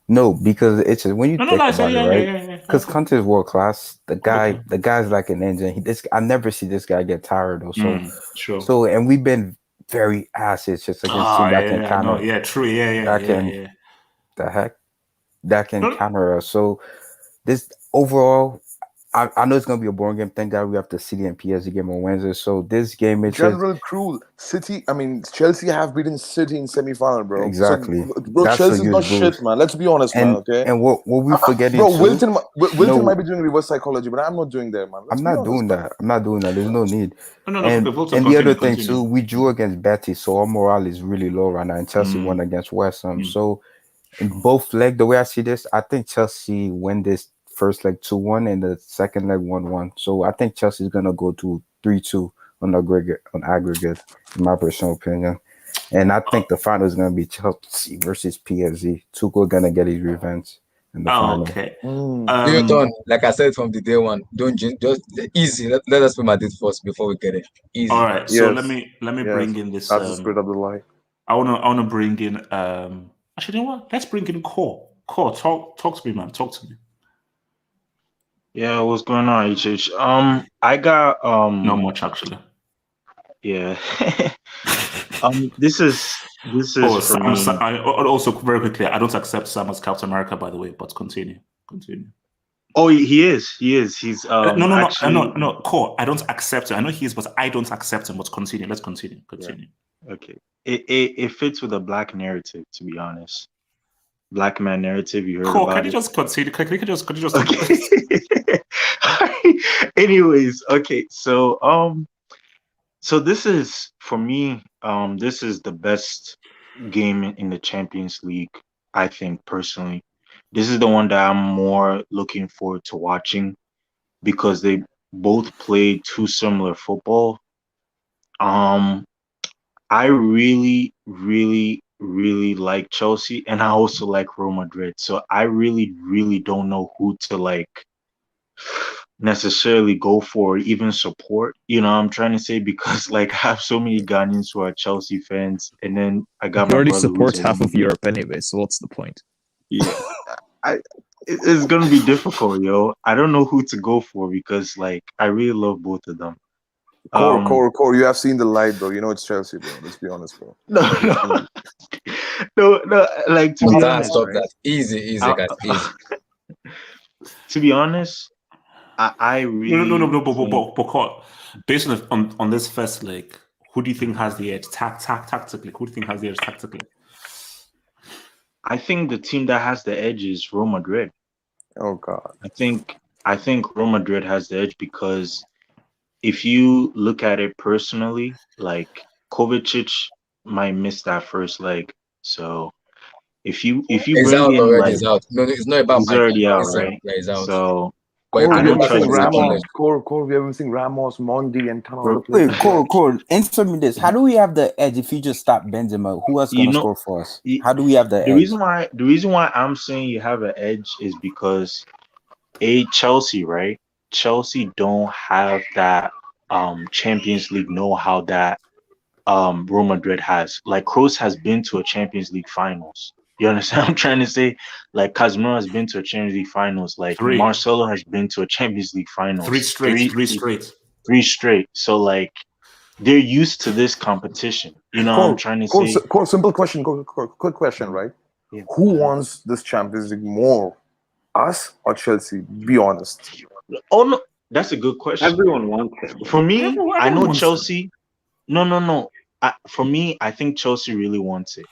No, because it's just when you think about it, right? Because Conte is world class. The guy's like an engine. I never see this guy get tired or so. Sure. So, and we've been very assets just against team that can counter. True. The heck, that can counter us. So, this overall, I know it's gonna be a boring game. Thank God we have the City and PSG game on Wednesday. So this game is General Cruel. Chelsea have beaten City in semi-final, bro. Exactly. So, bro, Chelsea's not shit, man. Let's be honest, man. Okay. And what we forgetting, bro, Wilton might be doing reverse psychology, but I'm not doing that, man. I'm not doing that. There's no need. And the other thing too, we drew against Betis, so our morale is really low right now. And Chelsea won against West Ham. So in both legs, the way I see this, I think Chelsea win this first leg 2-1 and the second leg 1-1. So I think Chelsea's gonna go to 3-2 on aggregate, in my personal opinion. And I think the final is gonna be Chelsea versus PSG. Tuchel gonna get his revenge in the final. Okay. You're done. Like I said from the day one, don't just easy. Let us put Madrid first before we get it. Easy. All right. So let me bring in this. That's the spirit of the lie. I wanna bring in actually, you know what? Let's bring in Core. Core, talk to me, man. Talk to me. Yeah, what's going on, HH? I got not much actually. Yeah. This is for me. Also very quickly, I don't accept Sam as Captain America, by the way, but continue. Oh, he is. He's no. Core. I don't accept it. I know he is, but I don't accept him. But continue. Let's continue. Continue. Yeah. Okay. It fits with the black narrative, to be honest. Black man narrative. You heard Core, about can you it. Just continue? Can you just Okay. Anyways, okay. So this is for me. This is the best game in the Champions League. I think personally, this is the one that I'm more looking forward to watching because they both play too similar football. I really, really, really like Chelsea, and I also like Real Madrid. So I really, really don't know who to like necessarily go for or even support. You know what I'm trying to say? Because like I have so many Ghanaians who are Chelsea fans, and then I got He my already brother supports who's a half of Liverpool. Europe anyway, so what's the point? Yeah, it's gonna be difficult, yo. I don't know who to go for because like I really love both of them. Core, you have seen the light, bro. You know it's Chelsea, bro. Let's be honest, bro. No. Like to be honest, stop right? that. Easy, guys. Easy. To be honest, I really no. But Core, based on this first leg, who do you think has the edge? Tactically, who do you think has the edge tactically? I think the team that has the edge is Real Madrid. Oh God. I think Real Madrid has the edge because if you look at it personally, like Kovacic might miss that first leg. So if you He's bring out in already. like He's out. No, it's not about he's Mike. already out, He's right? Yeah, he's out. So Core, I we don't haven't trust seen this team. Ramos. Core, we haven't seen Ramos, Mondi, and ton of Wait, Core, answer me this. How do we have the edge if you just stop Benzema? Who else gonna score for us? How do we have the edge? The reason why I'm saying you have an edge is because Chelsea, right? Chelsea don't have that Champions League know-how that Real Madrid has. Like Kroos has been to a Champions League finals. You understand what I'm trying to say? Like Casemiro has been to a Champions League finals. Like Marcelo has been to a Champions League finals. Three straight. So like they're used to this competition. You know what I'm trying to say? Core, simple question. Quick question, right? Yeah. Who wants this Champions League more, us or Chelsea? Be honest. Oh no, that's a good question. Everyone wants it. For me, I know Chelsea. No. For me, I think Chelsea really wants it.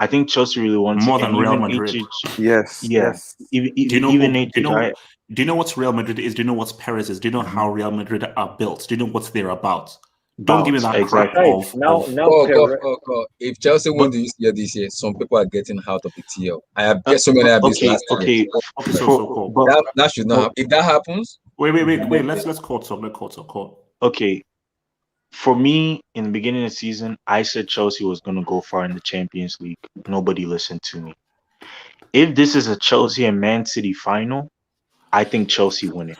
I think Chelsea really wants more it. than Real Madrid. Yes. Even do you know what Real Madrid is? Do you know what Perez is? Do you know how Real Madrid are built? Do you know what they're about? Don't give me that crap of if Chelsea won the UCL this year, some people are getting out of the TL. I have get so many abuse last year. That should not happen. If that happens, wait. Let's call talk. Okay. For me, in the beginning of the season, I said Chelsea was going to go far in the Champions League. Nobody listened to me. If this is a Chelsea and Man City final, I think Chelsea win it.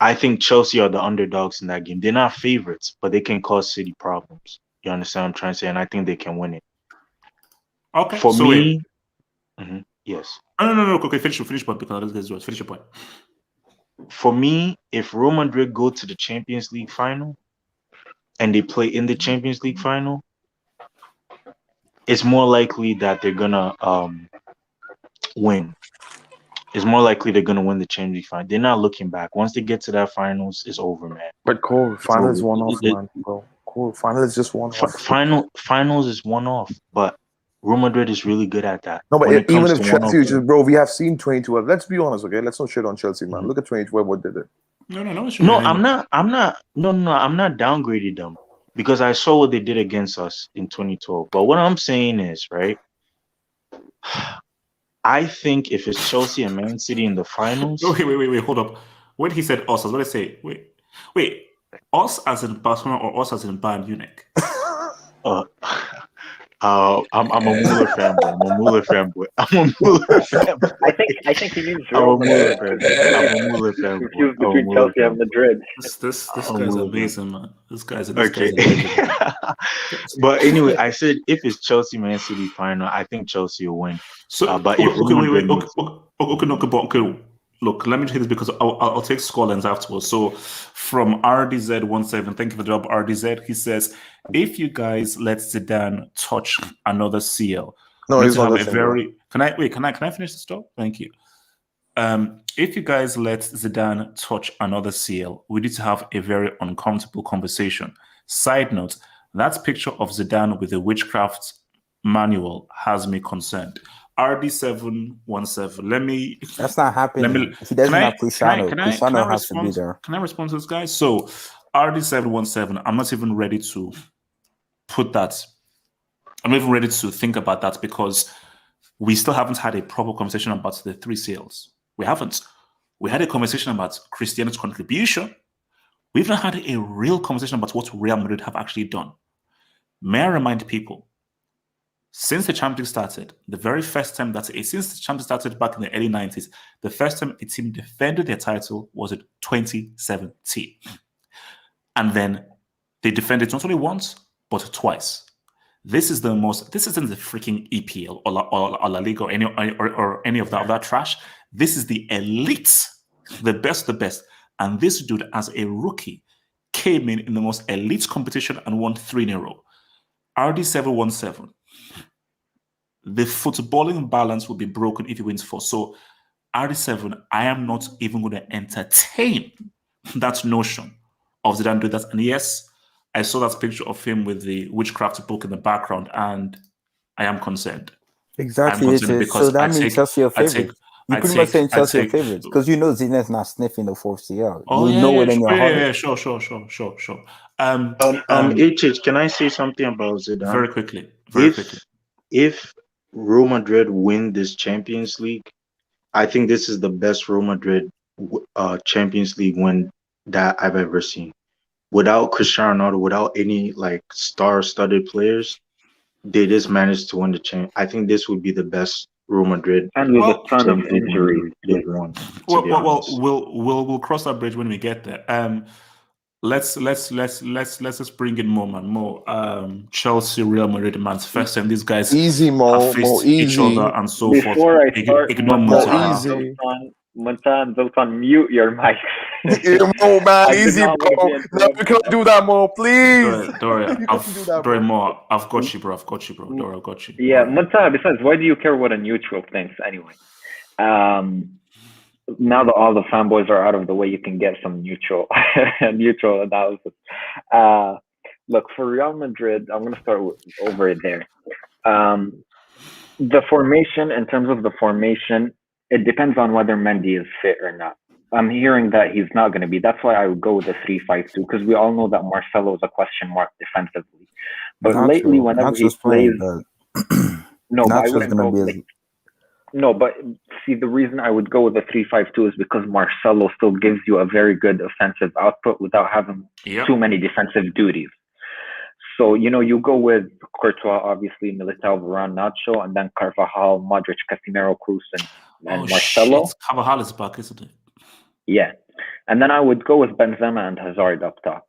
I think Chelsea are the underdogs in that game. They're not favorites, but they can cause City problems. You understand what I'm trying to say? And I think they can win it. Okay. For me, yes. No. Okay, finish point because finish your point. For me, if Real Madrid go to the Champions League final and they play in the Champions League final, it's more likely that they're gonna win. It's more likely they're gonna win the Champions League final. They're not looking back. Once they get to that finals, it's over, man. But Core, final is one off, man. Bro, Core, final is just one off. Finals is one off, but Real Madrid is really good at that. No, but even if Chelsea, bro, we have seen 2012. Let's be honest, okay? Let's not shit on Chelsea, man. Look at 2012, what did it? No, I'm not downgrading them because I saw what they did against us in 2012. But what I'm saying is, right, I think if it's Chelsea and Man City in the finals... Wait, hold up. When he said us, I was going to say, wait, us as in Barcelona or us as in Bayern Munich? I'm a Muller fanboy. I think he means Real Madrid. I'm a Muller fanboy. Confused between Chelsea and Madrid. This guy's amazing, man. This guy's okay. But anyway, I said if it's Chelsea Man City final, I think Chelsea will win. So, but okay. Look, let me say this because I'll take scorelines afterwards. So from RDZ17, thank you for the job, RDZ. He says, if you guys let Zidane touch another CL, no, he's not Can I finish the stop? Thank you. If you guys let Zidane touch another CL, we need to have a very uncomfortable conversation. Side note, that picture of Zidane with the witchcraft manual has me concerned. RD717. Let me. That's not happening. He doesn't have Cristiano. Cristiano has to be there. Can I respond to this, guys? So, RD717. I'm not even ready to put that. I'm not even ready to think about that because we still haven't had a proper conversation about the 3 CLs. We haven't. We had a conversation about Cristiano's contribution. We've not had a real conversation about what Real Madrid have actually done. May I remind people, since the Champions League started, the very first time since the Champions started back in the early 90s, the first time a team defended their title was in 2017. And then they defended not only once, but twice. This isn't the freaking EPL or La Liga or any of that trash. This is the elite, the best. And this dude, as a rookie, came in the most elite competition and won 3 in a row. RD717. The footballing balance will be broken if he wins 4. So, RD7, I am not even going to entertain that notion of Zidane doing that. And yes, I saw that picture of him with the witchcraft book in the background, and I am concerned. Exactly. So that means Chelsea are favorites. You pretty much saying Chelsea are favorites because you know Zidane's not sniffing the 4th CL. You know it in your heart. Yeah, sure. HH, can I say something about Zidane? Very quickly. If Real Madrid win this Champions League, I think this is the best Real Madrid Champions League win that I've ever seen. Without Cristiano Ronaldo, without any like star-studded players, they just managed to win the champ. I think this would be the best Real Madrid. And with a ton of injuries. We'll cross that bridge when we get there. Let's just bring in more Chelsea, Real Madrid, man's first time these guys easy have faced each other and so forth. Before I start, easy. Montan, Zoltan, mute your mic. Mo, man, easy, bro. No, we cannot do that, Mo, please. Doria, I've got you, bro. Doria, I've got you. Yeah, Montan, besides, why do you care what a neutral thinks anyway? Now that all the fanboys are out of the way, you can get some neutral analysis. Look, for Real Madrid, I'm going to start over there. The formation, in terms of the formation, it depends on whether Mendy is fit or not. I'm hearing that he's not going to be. That's why I would go with a 3-5-2 because we all know that Marcelo is a question mark defensively. But not lately, true. whenever he plays, but see, the reason I would go with a 3-5-2 is because Marcelo still gives you a very good offensive output without having too many defensive duties. So, you go with Courtois, obviously, Militao, Varane, Nacho, and then Carvajal, Modric, Casemiro, Kroos, and Marcelo. Carvajal is back, isn't it? Yeah. And then I would go with Benzema and Hazard up top.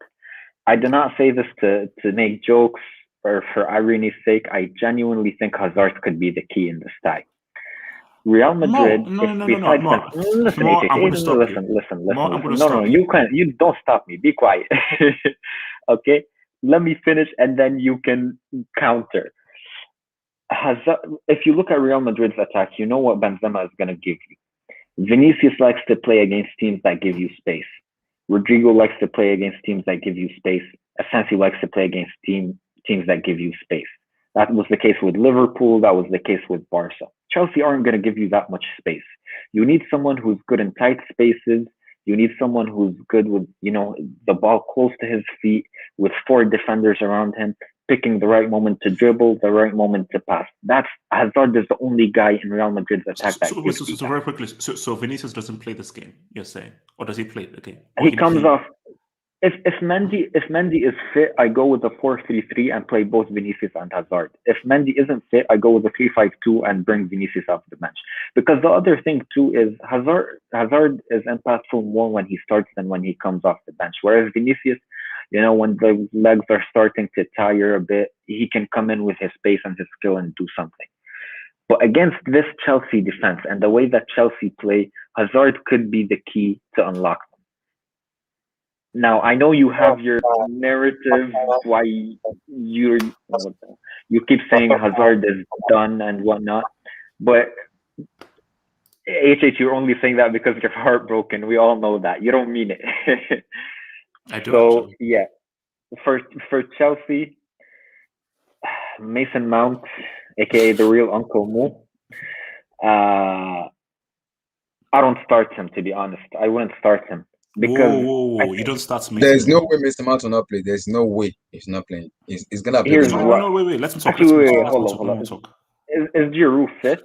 I do not say this to make jokes or for irony's sake. I genuinely think Hazard could be the key in this tie. Real Madrid. Listen. You don't stop me. Be quiet. Okay. Let me finish and then you can counter. Hazard, if you look at Real Madrid's attack, you know what Benzema is going to give you. Vinicius likes to play against teams that give you space. Rodrigo likes to play against teams that give you space. Asensio likes to play against teams that give you space. That was the case with Liverpool. That was the case with Barca. Chelsea aren't going to give you that much space. You need someone who's good in tight spaces. You need someone who's good with, the ball close to his feet with 4 defenders around him, picking the right moment to dribble, the right moment to pass. Hazard is the only guy in Real Madrid's attack So very quickly, so Vinicius doesn't play this game, you're saying? Or does he play the game? He comes off. If Mendy is fit, I go with a 4-3-3 and play both Vinicius and Hazard. If Mendy isn't fit, I go with a 3-5-2 and bring Vinicius off the bench. Because the other thing too is Hazard is impactful more when he starts than when he comes off the bench. Whereas Vinicius, when the legs are starting to tire a bit, he can come in with his pace and his skill and do something. But against this Chelsea defense and the way that Chelsea play, Hazard could be the key to unlock them. Now, I know you have your narrative why you keep saying Hazard is done and whatnot, but you're only saying that because you're heartbroken. We all know that. You don't mean it. I do. So Actually. yeah, for Chelsea, Mason Mount, aka the real Uncle Mo. I don't start him, to be honest. I wouldn't start him because whoa. You don't start Mason. There's no way Mr. Mount will not play. There's no way he's not playing. He's gonna play. Here's what. No, wait. Let's talk. Actually, Let's hold on. Is Giroud fit?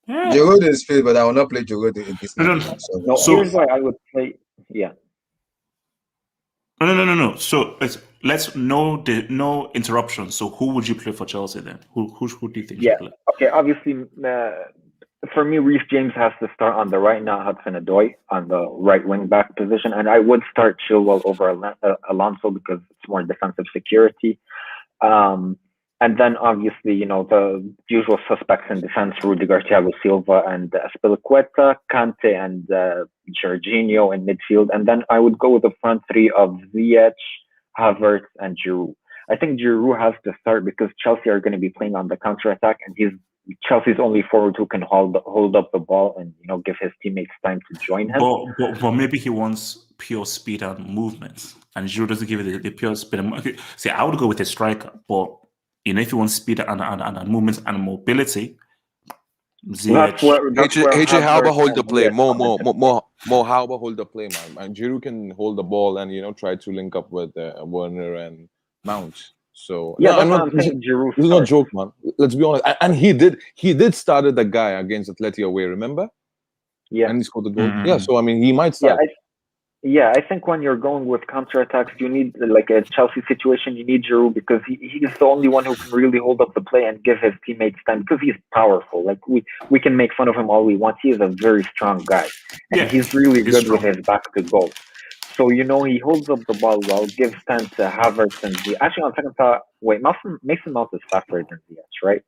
Yeah. Giroud is fit, but I will not play Giroud in this match. No, here's why I would play. Yeah. No. So let's no interruption. So who would you play for Chelsea then? Who do you think should play? Okay, obviously, for me, Reece James has to start on the right, not Hudson-Odoi on the right wing back position, and I would start Chilwell over Alonso because it's more defensive security. And then obviously, the usual suspects in defense: Rudiger, Thiago Silva, and Azpilicueta, Kante, and Jorginho in midfield. And then I would go with the front three of Ziyech, Havertz, and Giroud. I think Giroud has to start because Chelsea are going to be playing on the counter attack, and he's Chelsea's only forward who can hold up the ball and give his teammates time to join him. But maybe he wants pure speed and movement, and Giroud doesn't give it the pure speed. See, I would go with a striker, but if you want speed and movement and mobility, HJ, how about hold the play? More how about hold the play, man? And Giroud can hold the ball and try to link up with Werner and Mount. So this is not a joke, man. Let's be honest. And he did started the guy against Atletico away, remember? Yeah. And he scored the goal. Yeah, so I mean he might start. I think when you're going with counterattacks, you need, like a Chelsea situation, you need Giroud because he's the only one who can really hold up the play and give his teammates time because he's powerful. Like we can make fun of him all we want. He is a very strong guy. And he's really good with his back to goal. So, he holds up the ball well, gives time to Havertz and Ziyech. Actually, on second thought, Mason Mount is faster than Ziyech, right?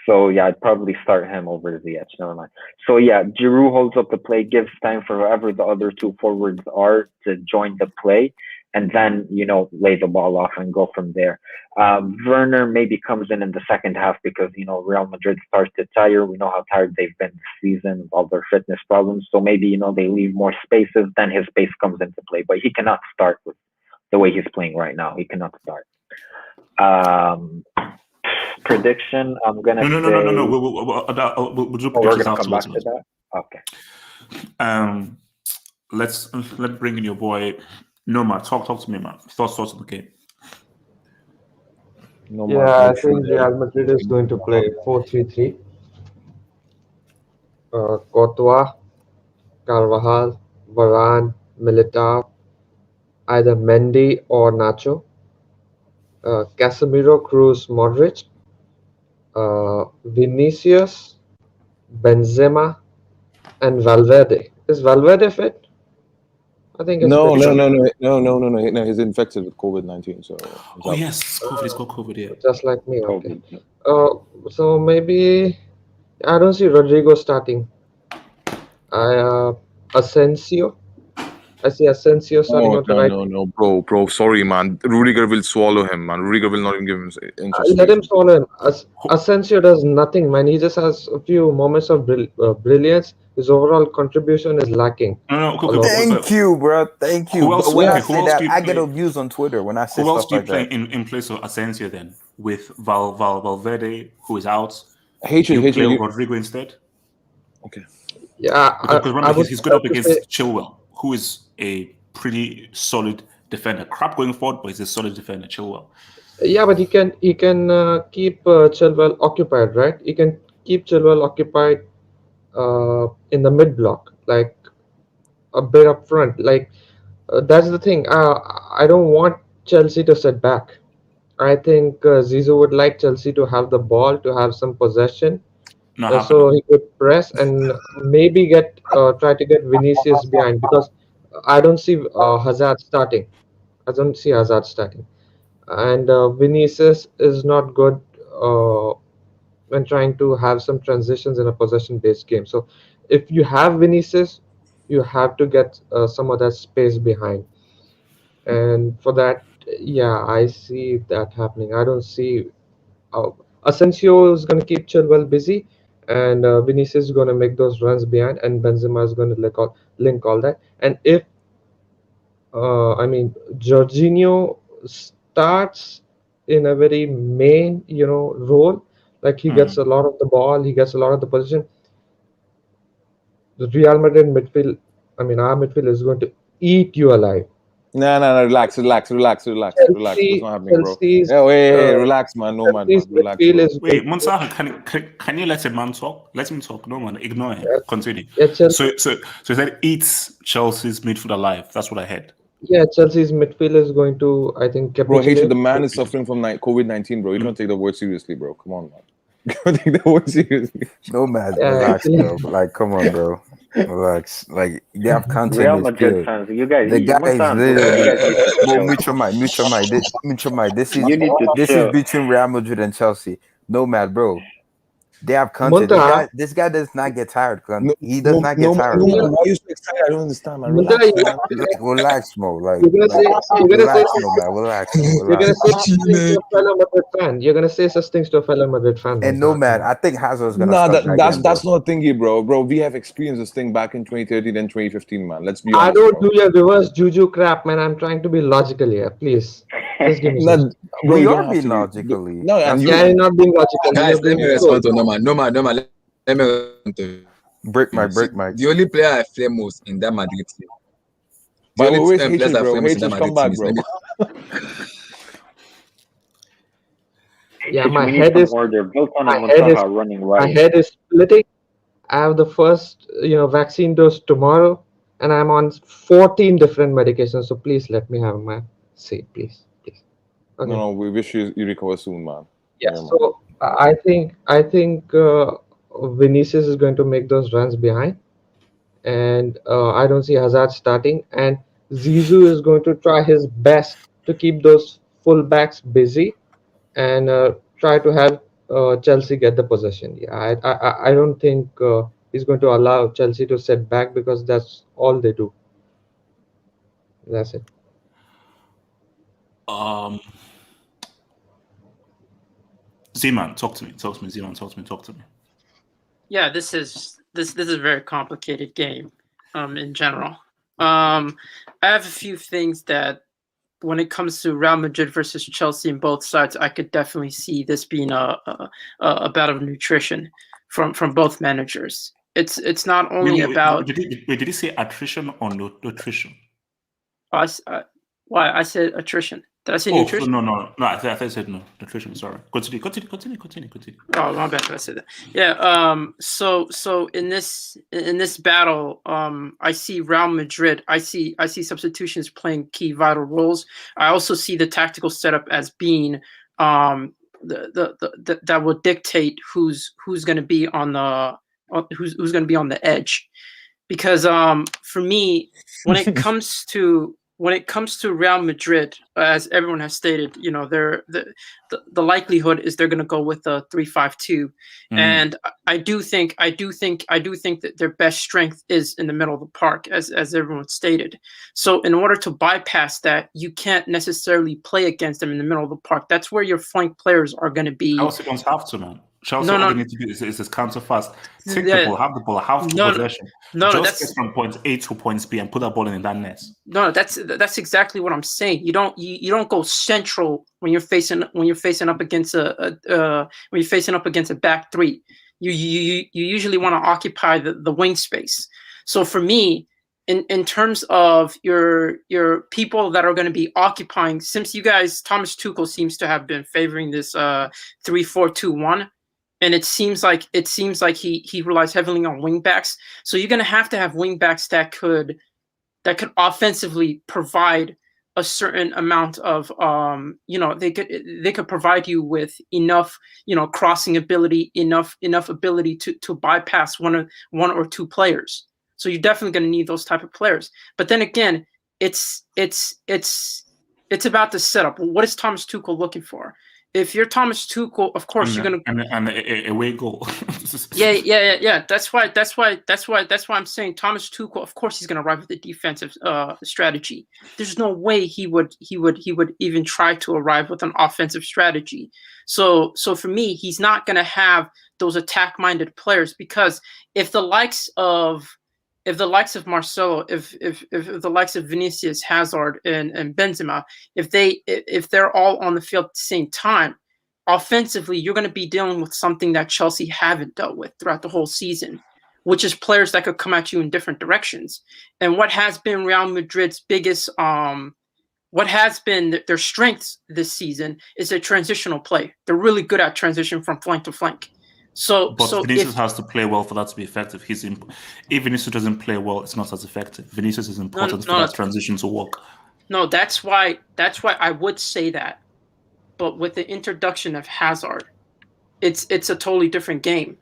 So, yeah, I'd probably start him over Ziyech. Never mind. So, yeah, Giroud holds up the play, gives time for whoever the other two forwards are to join the play, and then, lay the ball off and go from there. Werner maybe comes in the second half because, Real Madrid starts to tire. We know how tired they've been this season with all their fitness problems. So maybe, they leave more spaces, then his space comes into play. But he cannot start with the way he's playing right now. He cannot start. Prediction, I'm going to say... No. We'll do we're going to come back to that? Okay. Let's bring in your boy... No, man, talk to me, man. Thoughts on the game. I think Real Madrid is going to play 4-3-3. Courtois, Carvajal, Varane, Militao, either Mendy or Nacho. Casemiro, Cruz, Modric, Vinicius, Benzema, and Valverde. Is Valverde fit? I think it's no. He's infected with COVID-19. So yes, COVID. He's got COVID. Yeah, just like me. Okay. So maybe I don't see Rodrigo starting. Asensio. I see Asensio starting on the right. No, bro. Sorry, man. Rudiger will swallow him, man. Rudiger will not even give him inches. Let him swallow him. Asensio does nothing, man. He just has a few moments of brilliance. His overall contribution is lacking. Thank you, bro. Thank you. But when I say that, I get abused on Twitter when I say stuff like that. Who else do you play in place of Asensio then? With Valverde, who is out? You play Rodrigo instead? Okay. Yeah. Because remember, he's good up against Chilwell, who is a pretty solid defender. Crap going forward, but he's a solid defender, Chilwell. Yeah, but he can keep Chilwell occupied, right? He can keep Chilwell occupied in the mid block, like a bit up front. Like that's the thing. I don't want Chelsea to sit back. I think Zizou would like Chelsea to have the ball, to have some possession, so he could press and maybe try to get Vinicius behind, because I don't see Hazard starting. And Vinicius is not good when trying to have some transitions in a possession-based game. So if you have Vinicius, you have to get some of that space behind. And for that, I see that happening. I don't see Asensio is going to keep Chilwell busy, and Vinicius is going to make those runs behind, and Benzema is going to link all that. And if I mean, Jorginho starts in a very main, role. Like he gets a lot of the ball, he gets a lot of the position. The Real Madrid midfield, I mean, our midfield is going to eat you alive. No, relax. That's not happening, bro. Chelsea's, Hey, relax, man. No, man. Relax, bro. Wait, Monsaha, can you let a man talk? Let him talk. No, man, ignore him. Yeah. Continue. Yeah, Chelsea, So that eats Chelsea's midfield alive. That's what I heard. yeah, Chelsea's midfield is going to, I think, Bro, capitulate. Hatred, the man is suffering from COVID-19, bro. You don't take the word seriously, bro. Come on, man. Don't take the word seriously. No, man. Yeah, Relax, actually. bro. Like, come on, bro. Relax. Like, they have content. Real in Madrid field. fans, you guys, The guy is Monsan, literally. you guys need to Well, chill. mute your mic. Mute your mic. This You need to is chill. between Real Madrid and Chelsea. No, man, bro. They have content. Munta, This guy does not get tired. He No, does not get tired. man. Bro. Why are you so excited? I don't understand, man. Munta, Relax, man. Like, relax, Mo. Like, you're gonna say, relax, Mo, man. Relax, Mo. you're gonna Relax. say such things to a fellow Madrid fan. You're gonna say such things to a fellow Madrid fan. And no, man, I think Hazard's gonna Nah, start that's not a thingy, bro. Bro, we have experienced this thing back in 2013 and 2015, man. Let's be honest. I don't bro. do your reverse juju crap, man. I'm trying to be logical here. Please, just give me Nah, some. bro, We you are don't have being to be- logically. No, and you. Yeah, you're not being logical. Guys, You're let me being respond slow. to Norman. Let me respond to Break my. the only player I fear most in that Madrid team. The But only always players hatred, I bro. fear most in that Hatred, Madrid come team back, is bro. Yeah, my We need head some is order. Built on a my head is Monsaha running my right. head is splitting. I have the first, vaccine dose tomorrow, and I'm on 14 different medications. So please let me have my say, please. Okay. No, we wish you recover soon, man. Yeah. Yeah, man. So I think Vinicius is going to make those runs behind, and I don't see Hazard starting, and Zizou is going to try his best to keep those fullbacks busy and try to have Chelsea get the possession. Yeah, I don't think he's going to allow Chelsea to set back because that's all they do. That's it. Z-Man, talk to me. Z-Man, talk to me. Yeah, this is a very complicated game in general. I have a few things that when it comes to Real Madrid versus Chelsea in both sides, I could definitely see this being a battle of nutrition from both managers. It's not only about. Did you say attrition or nutrition? Why I said attrition? Did I say nutrition? No. I thought I said no nutrition. Sorry. Continue. Oh, my bad. I said that. Yeah. So in this battle, I see Real Madrid. I see substitutions playing key vital roles. I also see the tactical setup as being that will dictate who's going to be on the who's going to be on the edge, because for me, when it comes to Real Madrid, as everyone has stated, the likelihood is they're going to go with a 3-5-2, and I do think that their best strength is in the middle of the park, as everyone stated. So in order to bypass that, you can't necessarily play against them in the middle of the park. That's where your flank players are going to be. Chelsea don't have to, man. Chelsea all they need to do is this counter fast. Take the ball, have the ball, have the possession. Just get from point A to point B and put that ball in that net. No, that's exactly what I'm saying. You don't go central when you're facing up against a back three. You usually want to occupy the wing space. So for me, in terms of your people that are going to be occupying, since you guys, Thomas Tuchel seems to have been favoring this 3-4-2-1. And it seems like he relies heavily on wingbacks. So you're going to have wingbacks that could offensively provide a certain amount of they could provide you with enough crossing ability, enough ability to bypass one or two players. So you're definitely going to need those type of players. But then again, it's about the setup. What is Thomas Tuchel looking for? if you're Thomas Tuchel, of course you're gonna and a away goal. yeah. That's why I'm saying Thomas Tuchel. Of course he's gonna arrive with a defensive strategy. There's no way he would even try to arrive with an offensive strategy. So for me, he's not gonna have those attack-minded players, because if the likes of Marcelo, if the likes of Vinicius, Hazard, and Benzema, if they're all on the field at the same time, offensively, you're going to be dealing with something that Chelsea haven't dealt with throughout the whole season, which is players that could come at you in different directions. And what has been Real Madrid's biggest, what has been their strengths this season is a transitional play. They're really good at transition from flank to flank. But Vinicius has to play well for that to be effective. If Vinicius doesn't play well, it's not as effective. Vinicius is important for that transition to work. No, that's why I would say that. But with the introduction of Hazard, it's a totally different game.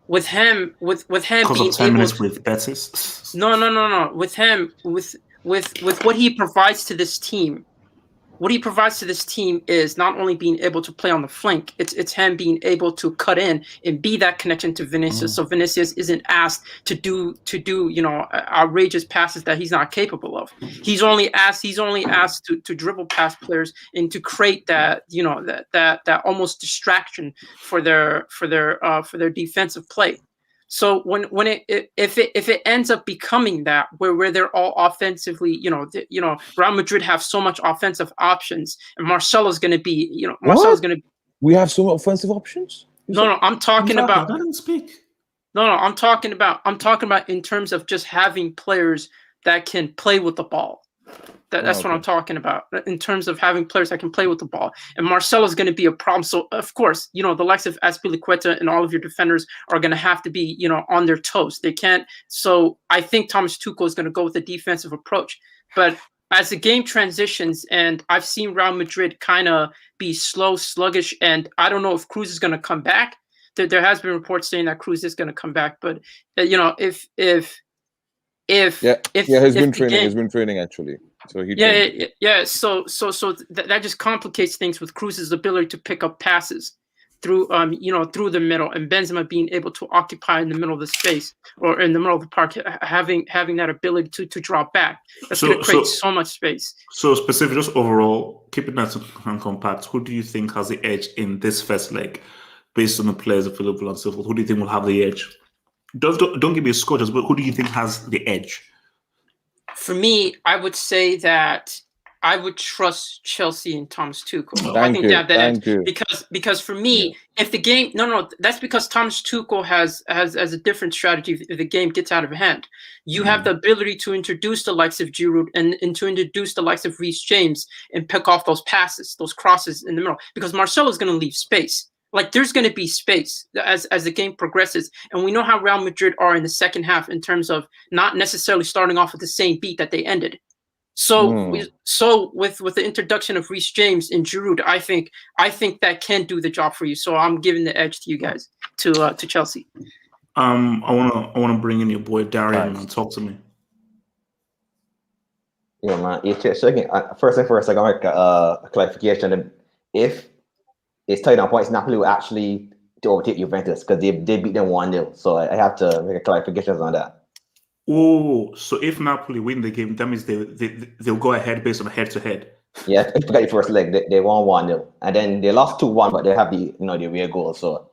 With him because being of 10 minutes with Betis. No. With him, with what he provides to this team. What he provides to this team is not only being able to play on the flank, it's him being able to cut in and be that connection to Vinicius. So Vinicius isn't asked to do outrageous passes that he's not capable of. He's only asked to dribble past players and to create that that almost distraction for their defensive play. So if it ends up becoming that where they're all offensively, Real Madrid have so much offensive options, and Marcelo's going to be, Marcelo's going to. We have so many offensive options. No, I'm talking about. Let him speak. No, I'm talking about in terms of just having players that can play with the ball. That's what I'm talking about in terms of having players that can play with the ball. And Marcelo's going to be a problem. So, of course, the likes of Azpilicueta and all of your defenders are going to have to be, on their toes. They can't. So I think Thomas Tuchel is going to go with a defensive approach. But as the game transitions, and I've seen Real Madrid kind of be slow, sluggish, and I don't know if Cruz is going to come back. There has been reports saying that Cruz is going to come back. But, he's been training actually. So he So that just complicates things with Cruz's ability to pick up passes through through the middle, and Benzema being able to occupy in the middle of the space or in the middle of the park, having that ability to drop back. That's going to create so much space. So specifically, just overall, keeping that compact, who do you think has the edge in this first leg, based on the players available and so forth? Who do you think will have the edge? Don't give me a score, but who do you think has the edge? For me, I would say that I would trust Chelsea and Thomas Tuchel. I think they have that edge because for me, if the game that's because Thomas Tuchel has a different strategy if the game gets out of hand. You have the ability to introduce the likes of Giroud and to introduce the likes of Reece James and pick off those passes, those crosses in the middle, because Marcelo is going to leave space. Like, there's going to be space as the game progresses. And we know how Real Madrid are in the second half in terms of not necessarily starting off with the same beat that they ended. So with the introduction of Reece James and Giroud, I think that can do the job for you. So I'm giving the edge to you guys, to Chelsea. I wanna bring in your boy Darian and talk to me. Yeah, man. First and first, I got to make a clarification. If it's tied on points, Napoli will actually overtake Juventus because they beat them 1-0. So I have to make a clarification on that. Oh, so if Napoli win the game, that means they'll go ahead based on head-to-head. Yeah, I forgot the first leg. They won 1-0. And then they lost 2-1, but they have the rear goal. So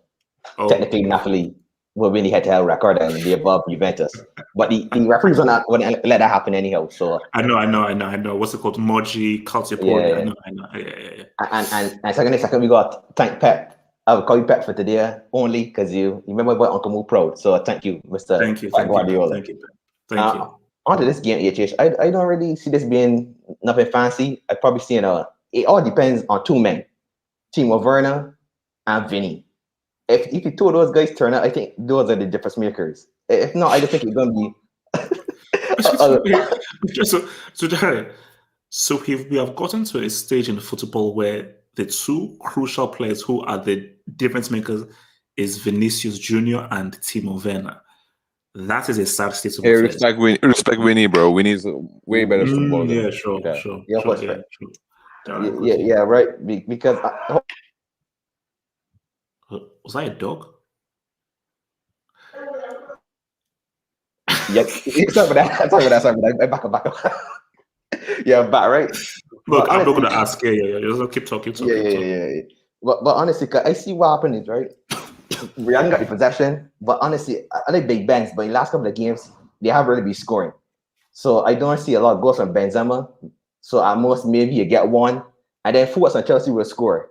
technically Napoli will win the head-to-head record and be above Juventus. But the referees wouldn't let that happen anyhow. So I know. What's it called? Moji, Calciopoli. Yeah. I know. Yeah. And second, we got thank Pep. I will call you Pep for today only because you remember what Uncle Mo proud. So thank you, Mr. Thank you. Guardiola. Thank you. Onto this game, HH. I don't really see this being nothing fancy. I probably see it all depends on two men, Timo Werner and Vinny. If the two of those guys turn out, I think those are the difference makers. If not, I just think it's going to be. So we have gotten to a stage in football where the two crucial players who are the difference makers is Vinicius Jr. and Timo Werner. That is a sad state of affairs. Respect Winnie, bro. Winnie's way better footballer. Yeah, sure. Yeah, right. Because Was I a dog? Yeah, sorry for that. Back up. Yeah, back, right? Look, But I'm not honestly, going to ask. Yeah. Just keep talking. yeah. But honestly, 'cause I see what happened is, right? We haven't got the possession, but honestly, I like Big Ben's, but in the last couple of games, they have really been scoring. So I don't see a lot of goals from Benzema. So at most, maybe you get one, and then forwards on Chelsea will score.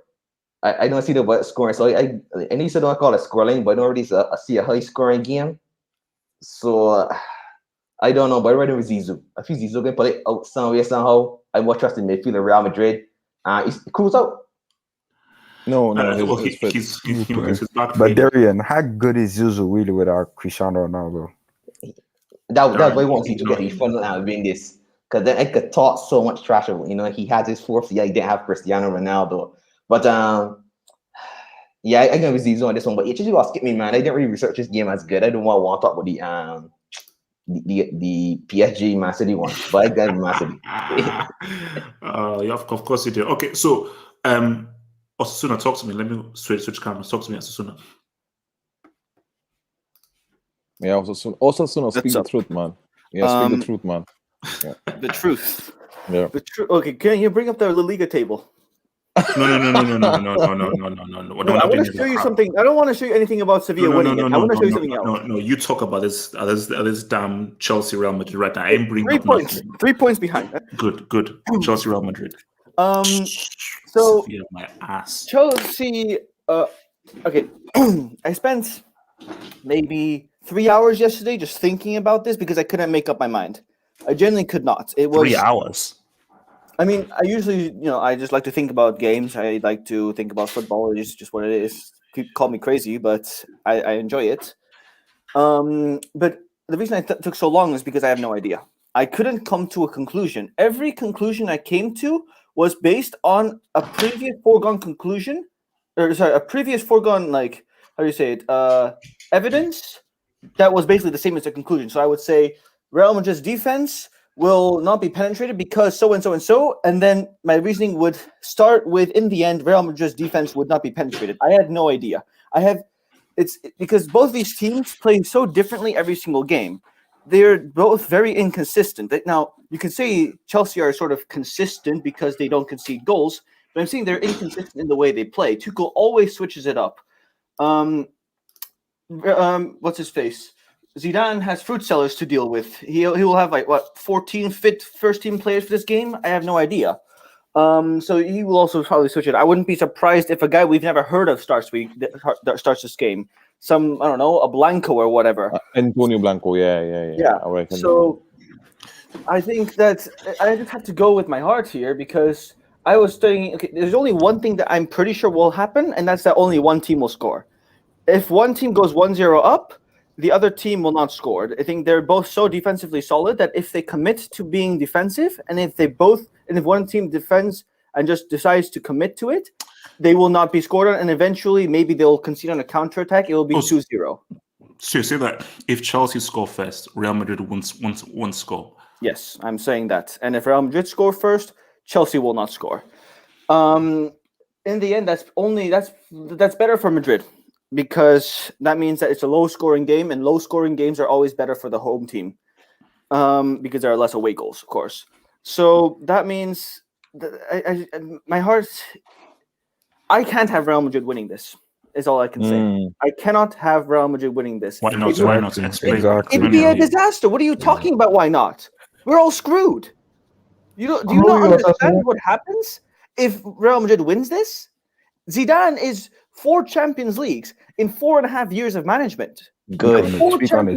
I don't see the scoring. So I at least I don't call it scoring, but I don't really see a high scoring game. So I don't know, but I'm ready with Zizou. I feel Zizou can play out somewhere somehow. I more trust in midfield in Real Madrid. He's cruise out. No, he's back. But Darian, how good is Zuzu really without Cristiano Ronaldo? That's why I want you to get his fun and win this. Because then I could talk so much trash. He has his fourth. Yeah, he didn't have Cristiano Ronaldo. But yeah, I can with Zizou on this one. But it just skip me, man. I didn't really research this game as good. I don't want to talk about the PSG Man City one, but I got Man City. Yeah, of course you do. Okay, so Osasuna, talk to me. Let me switch cameras. Talk to me, Osasuna. Yeah, Osasuna, speak the truth, man. Yeah, speak the truth, man. Yeah. The truth. Yeah. The truth. Okay, can you bring up the La Liga table? No. I want to show you something. I don't want to show you anything about Sevilla winning it. I want to show you something else. No, you talk about this damn Chelsea Real Madrid right now. I ain't bringing 3 points. Nothing. 3 points behind. Good. Chelsea Real Madrid. So my ass. Chelsea. Okay, I spent maybe 3 hours yesterday just thinking about this because I couldn't make up my mind. I genuinely could not. It was 3 hours. I mean, I usually, I just like to think about games. I like to think about football. It's just what it is. People call me crazy, but I enjoy it. But the reason I took so long is because I have no idea. I couldn't come to a conclusion. Every conclusion I came to was based on a previous foregone conclusion, a previous foregone, like, how do you say it? Evidence that was basically the same as the conclusion. So I would say Real Madrid's defense will not be penetrated because so and so and so, and then my reasoning would start with, in the end, Real Madrid's defense would not be penetrated. I had no idea. It's because both these teams play so differently every single game. They're both very inconsistent. Now, you can say Chelsea are sort of consistent because they don't concede goals, but I'm saying they're inconsistent in the way they play. Tuchel always switches it up. What's his face? Zidane has fruit sellers to deal with. He will have 14 fit first team players for this game. I have no idea. So he will also probably switch it. I wouldn't be surprised if a guy we've never heard of starts this game. Some, I don't know, a Blanco or whatever. Antonio Blanco, yeah. So I think that I just have to go with my heart here because I was studying. Okay, there's only one thing that I'm pretty sure will happen, and that's that only one team will score. If one team goes 1-0 up, the other team will not score. I think they're both so defensively solid that if they commit to being defensive, and if one team defends and just decides to commit to it, they will not be scored on, and eventually maybe they'll concede on a counterattack. It will be 2-0. So you say that if Chelsea score first, Real Madrid won't score? Yes, I'm saying that. And if Real Madrid score first, Chelsea will not score. In the end, that's better for Madrid, because that means that it's a low-scoring game, and low-scoring games are always better for the home team because there are less away goals, of course. So that means that my heart, I can't have Real Madrid winning this, is all I can say. I cannot have Real Madrid winning this. Why not? Why not? It'd be a disaster. What are you talking about? Why not? We're all screwed. Do you not understand what happens if Real Madrid wins this? Zidane is 4 Champions Leagues in 4.5 years of management. Good. Speak on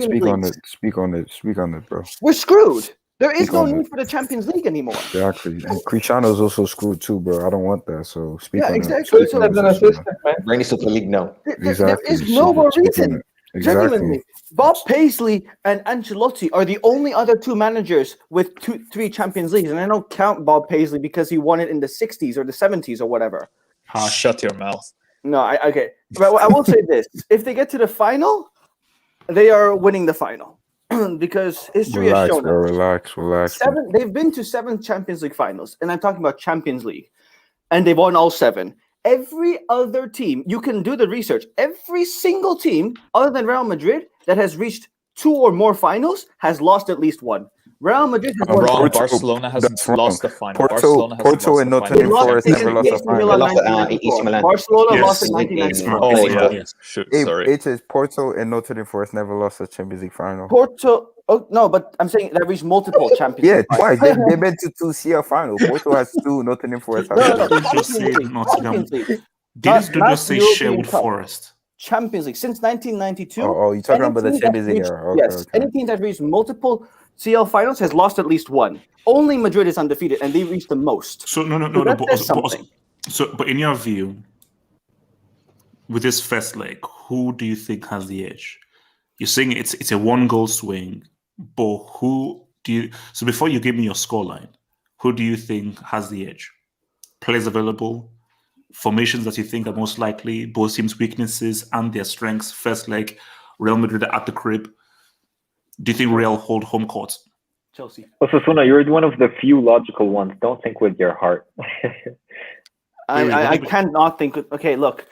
it, bro. We're screwed. There is no need for the Champions League anymore. Exactly. And Cristiano's also screwed too, bro. I don't want that. So speak on exactly. it. Bring this to the league now. There is no more reason. Exactly. Genuinely. Bob Paisley and Ancelotti are the only other 2 managers with 3 Champions Leagues. And I don't count Bob Paisley because he won it in the 60s or the 70s or whatever. Shut your mouth. No, okay. But I will say this. If they get to the final, they are winning the final. Because history has shown them. Relax. They've been to 7 Champions League finals. And I'm talking about Champions League. And they've won all 7. Every other team, you can do the research. Every single team other than Real Madrid that has reached 2 or more finals has lost at least one. Real Madrid has won. Wrong. Barcelona hasn't That's wrong. lost the final. Porto, Barcelona hasn't Porto lost and the Nottingham final. Forest They never lost a lost final. Milan They lost, 1994. AC Milan. Barcelona Yes. lost in In- 1994. Oh Yes, yeah. yes. Shoot, It, sorry. it is Porto and Nottingham Forest never lost a Champions League final. Porto. Oh no, but I'm saying that reached multiple Champions Yeah, League twice. finals. They've been to 2 CL final. Porto has 2, Nottingham Forest has No, 2. Just say Champions League. Nottingham. Champions League. Didn't Not just say European Sherwood Cup. Forest? Champions League since 1992. Oh, you're talking any about the team that's Champions League reached- era. Okay, yes, okay. any team that reached multiple CL finals has lost at least one. Only Madrid is undefeated, and they reached the most. So no. that But, says something. but in your view, with this first leg, who do you think has the edge? You're saying it's a 1-goal swing, but who do you? So before you give me your scoreline, who do you think has the edge? Players available, formations that you think are most likely, both teams' weaknesses and their strengths. First leg, Real Madrid at the crib. Do you think Real hold home court? Chelsea. Osasuna, you're one of the few logical ones. Don't think with your heart. I cannot think. Okay, look,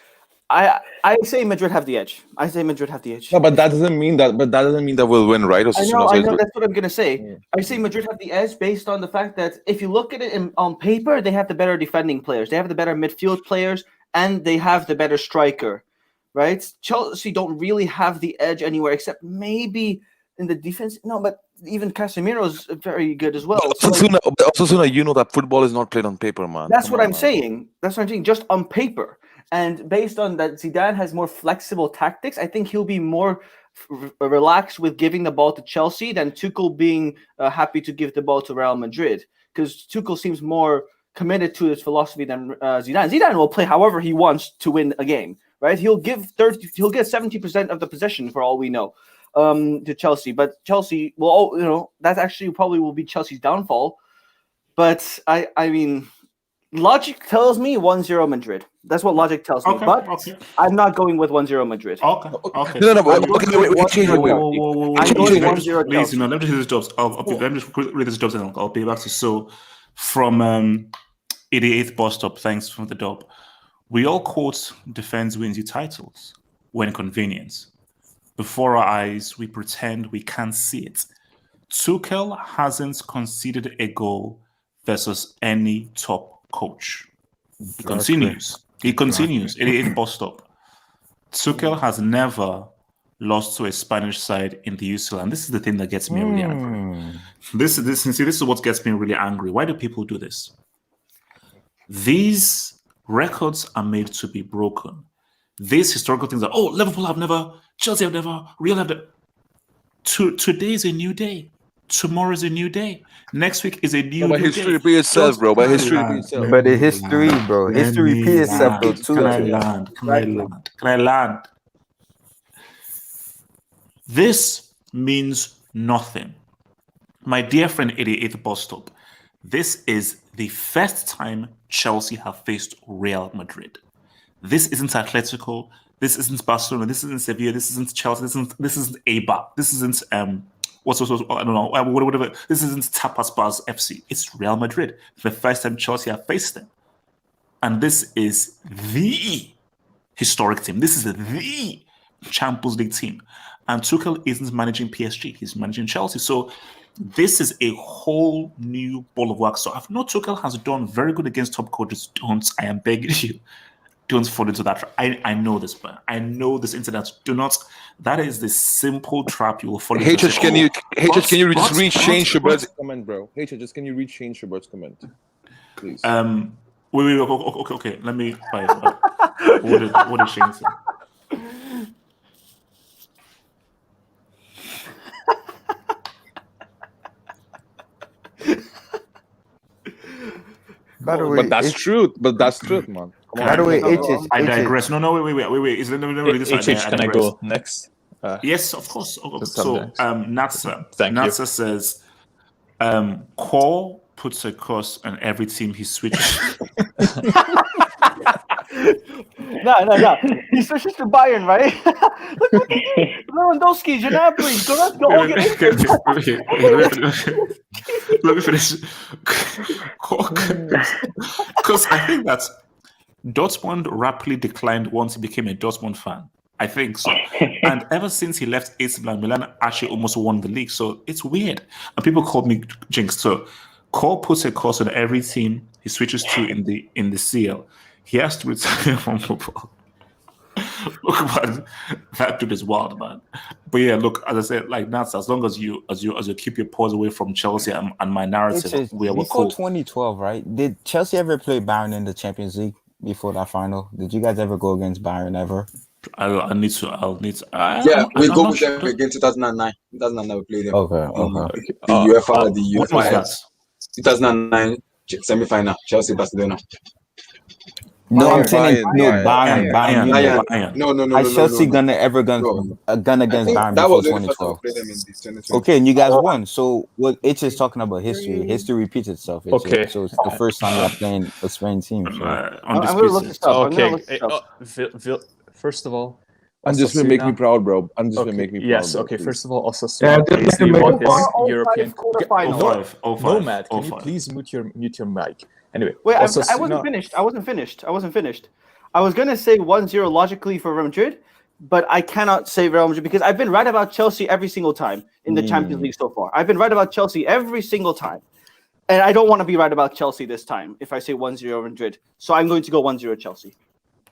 I say Madrid have the edge. I say Madrid have the edge. No, but that doesn't mean that. But that doesn't mean that we'll win, right? I Osasuna, know. That's what I'm gonna say. I say Madrid have the edge based on the fact that if you look at it on paper, they have the better defending players, they have the better midfield players, and they have the better striker, right? Chelsea don't really have the edge anywhere except maybe in the defense. No, but even Casemiro is very good as well. So, like, Osasuna, you know that football is not played on paper, man. that's Come what on, I'm man. saying. That's what I'm saying. Just on paper, and based on that, Zidane has more flexible tactics. I think he'll be more relaxed with giving the ball to Chelsea than Tuchel being happy to give the ball to Real Madrid, because Tuchel seems more committed to his philosophy than Zidane. Zidane will play however he wants to win a game, right? He'll get 70% of the possession for all we know to Chelsea, but Chelsea will, that actually probably will be Chelsea's downfall. But I mean, logic tells me 1-0 Madrid. That's what logic tells me. But I'm not going with 1-0 Madrid. Okay. No, but wait. I'm going 1-0 Please, Chelsea. let me just read this jobs. Let me just read this jobs and I'll pay back to. So, from 88th bus stop, thanks for the dub. We all quote defense wins you titles when convenient. Before our eyes, we pretend we can't see it. Tuchel hasn't conceded a goal versus any top coach. He continues. 88th bus stop. Tuchel has never lost to a Spanish side in the UCL, and this is the thing that gets me really angry. This is what gets me really angry. Why do people do this? These records are made to be broken. These historical things are, Liverpool have never, Chelsea have never, Real have never. Today is a new day. Tomorrow is a new day. Next week is a new day. But history repeats itself, bro. But history repeats itself. But the history, bro. History repeats itself though too. Can I land? This means nothing. My dear friend 88th bus stop, this is the first time Chelsea have faced Real Madrid. This isn't Atletico. This isn't Barcelona. This isn't Sevilla. This isn't Chelsea. This isn't Eibar. This isn't I don't know, whatever. This isn't Tapas Bars FC. It's Real Madrid. The first time Chelsea have faced them. And this is the historic team. This is the Champions League team. And Tuchel isn't managing PSG. He's managing Chelsea. So this is a whole new ball of wax. So I've known Tuchel has done very good against top coaches. I am begging you, don't fall into that. I know this, but I know this internet. Do not. That is the simple trap you will fall into. HH, can you just change Shubert's comment, bro? HH, can you change Shubert's comment, please? Wait. Okay. Let me. What did Shane say? By the way, but that's truth. But that's truth, man. By the way, I digress. No, wait. Is there can I go next? Yes, of course. So, Natsa says, Cole puts a cross on every team he switches. No. He switches to Bayern, right? Lewandowski, Gnabry, Let me finish. Because I think that Dortmund rapidly declined once he became a Dortmund fan. I think so. And ever since he left AC Milan actually almost won the league. So it's weird. And people called me jinx. So Cole puts a course on every team he switches to in the CL. He has to retire from football. Look, man, that dude is wild, man. But yeah, look, as I said, like Nats, as long as you keep your paws away from Chelsea and my narrative, we're before cool. 2012, right? Did Chelsea ever play Bayern in the Champions League before that final? Did you guys ever go against Bayern ever? I'll need to. Yeah, we go with them again 2009. 2009 we played them. Okay. The UEFA, the what was that? 2009 semi-final, Chelsea Barcelona. No, I'm saying Bayern. No. Has Chelsea gonna ever gun against Bayern before 2012? Okay, and you guys won. So what H is talking about history. History repeats itself. Okay. So it's the first time you're playing a Spain team. So. I'm gonna look this up. Okay. First of all, I'm just gonna make me proud, bro. I'm just gonna make me proud. Yes. Bro, okay. please. First of all, Osasuna Paisley won his European quarterfinal. Nomad, can you please mute your mic? Anyway, wait, I wasn't finished. I wasn't finished. I was gonna say 1-0 logically for Real Madrid, but I cannot say Real Madrid because I've been right about Chelsea every single time in the Champions League so far. I've been right about Chelsea every single time, and I don't want to be right about Chelsea this time if I say 1-0 Madrid. So I'm going to go 1-0 Chelsea.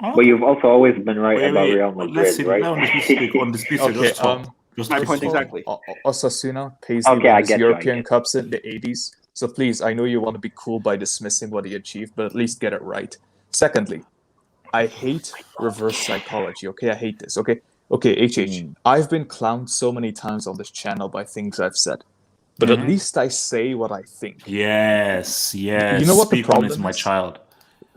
But you've also always been right about Real Madrid, right? On the speech, okay, just my point exactly. Osasuna Paisley won his European Cups in the 80s. So please, I know you want to be cool by dismissing what he achieved, but at least get it right. Secondly, I hate reverse psychology, okay? I hate this, okay? Okay, HH, I've been clowned so many times on this channel by things I've said, but at least I say what I think. Yes. You know what the problem is? My child.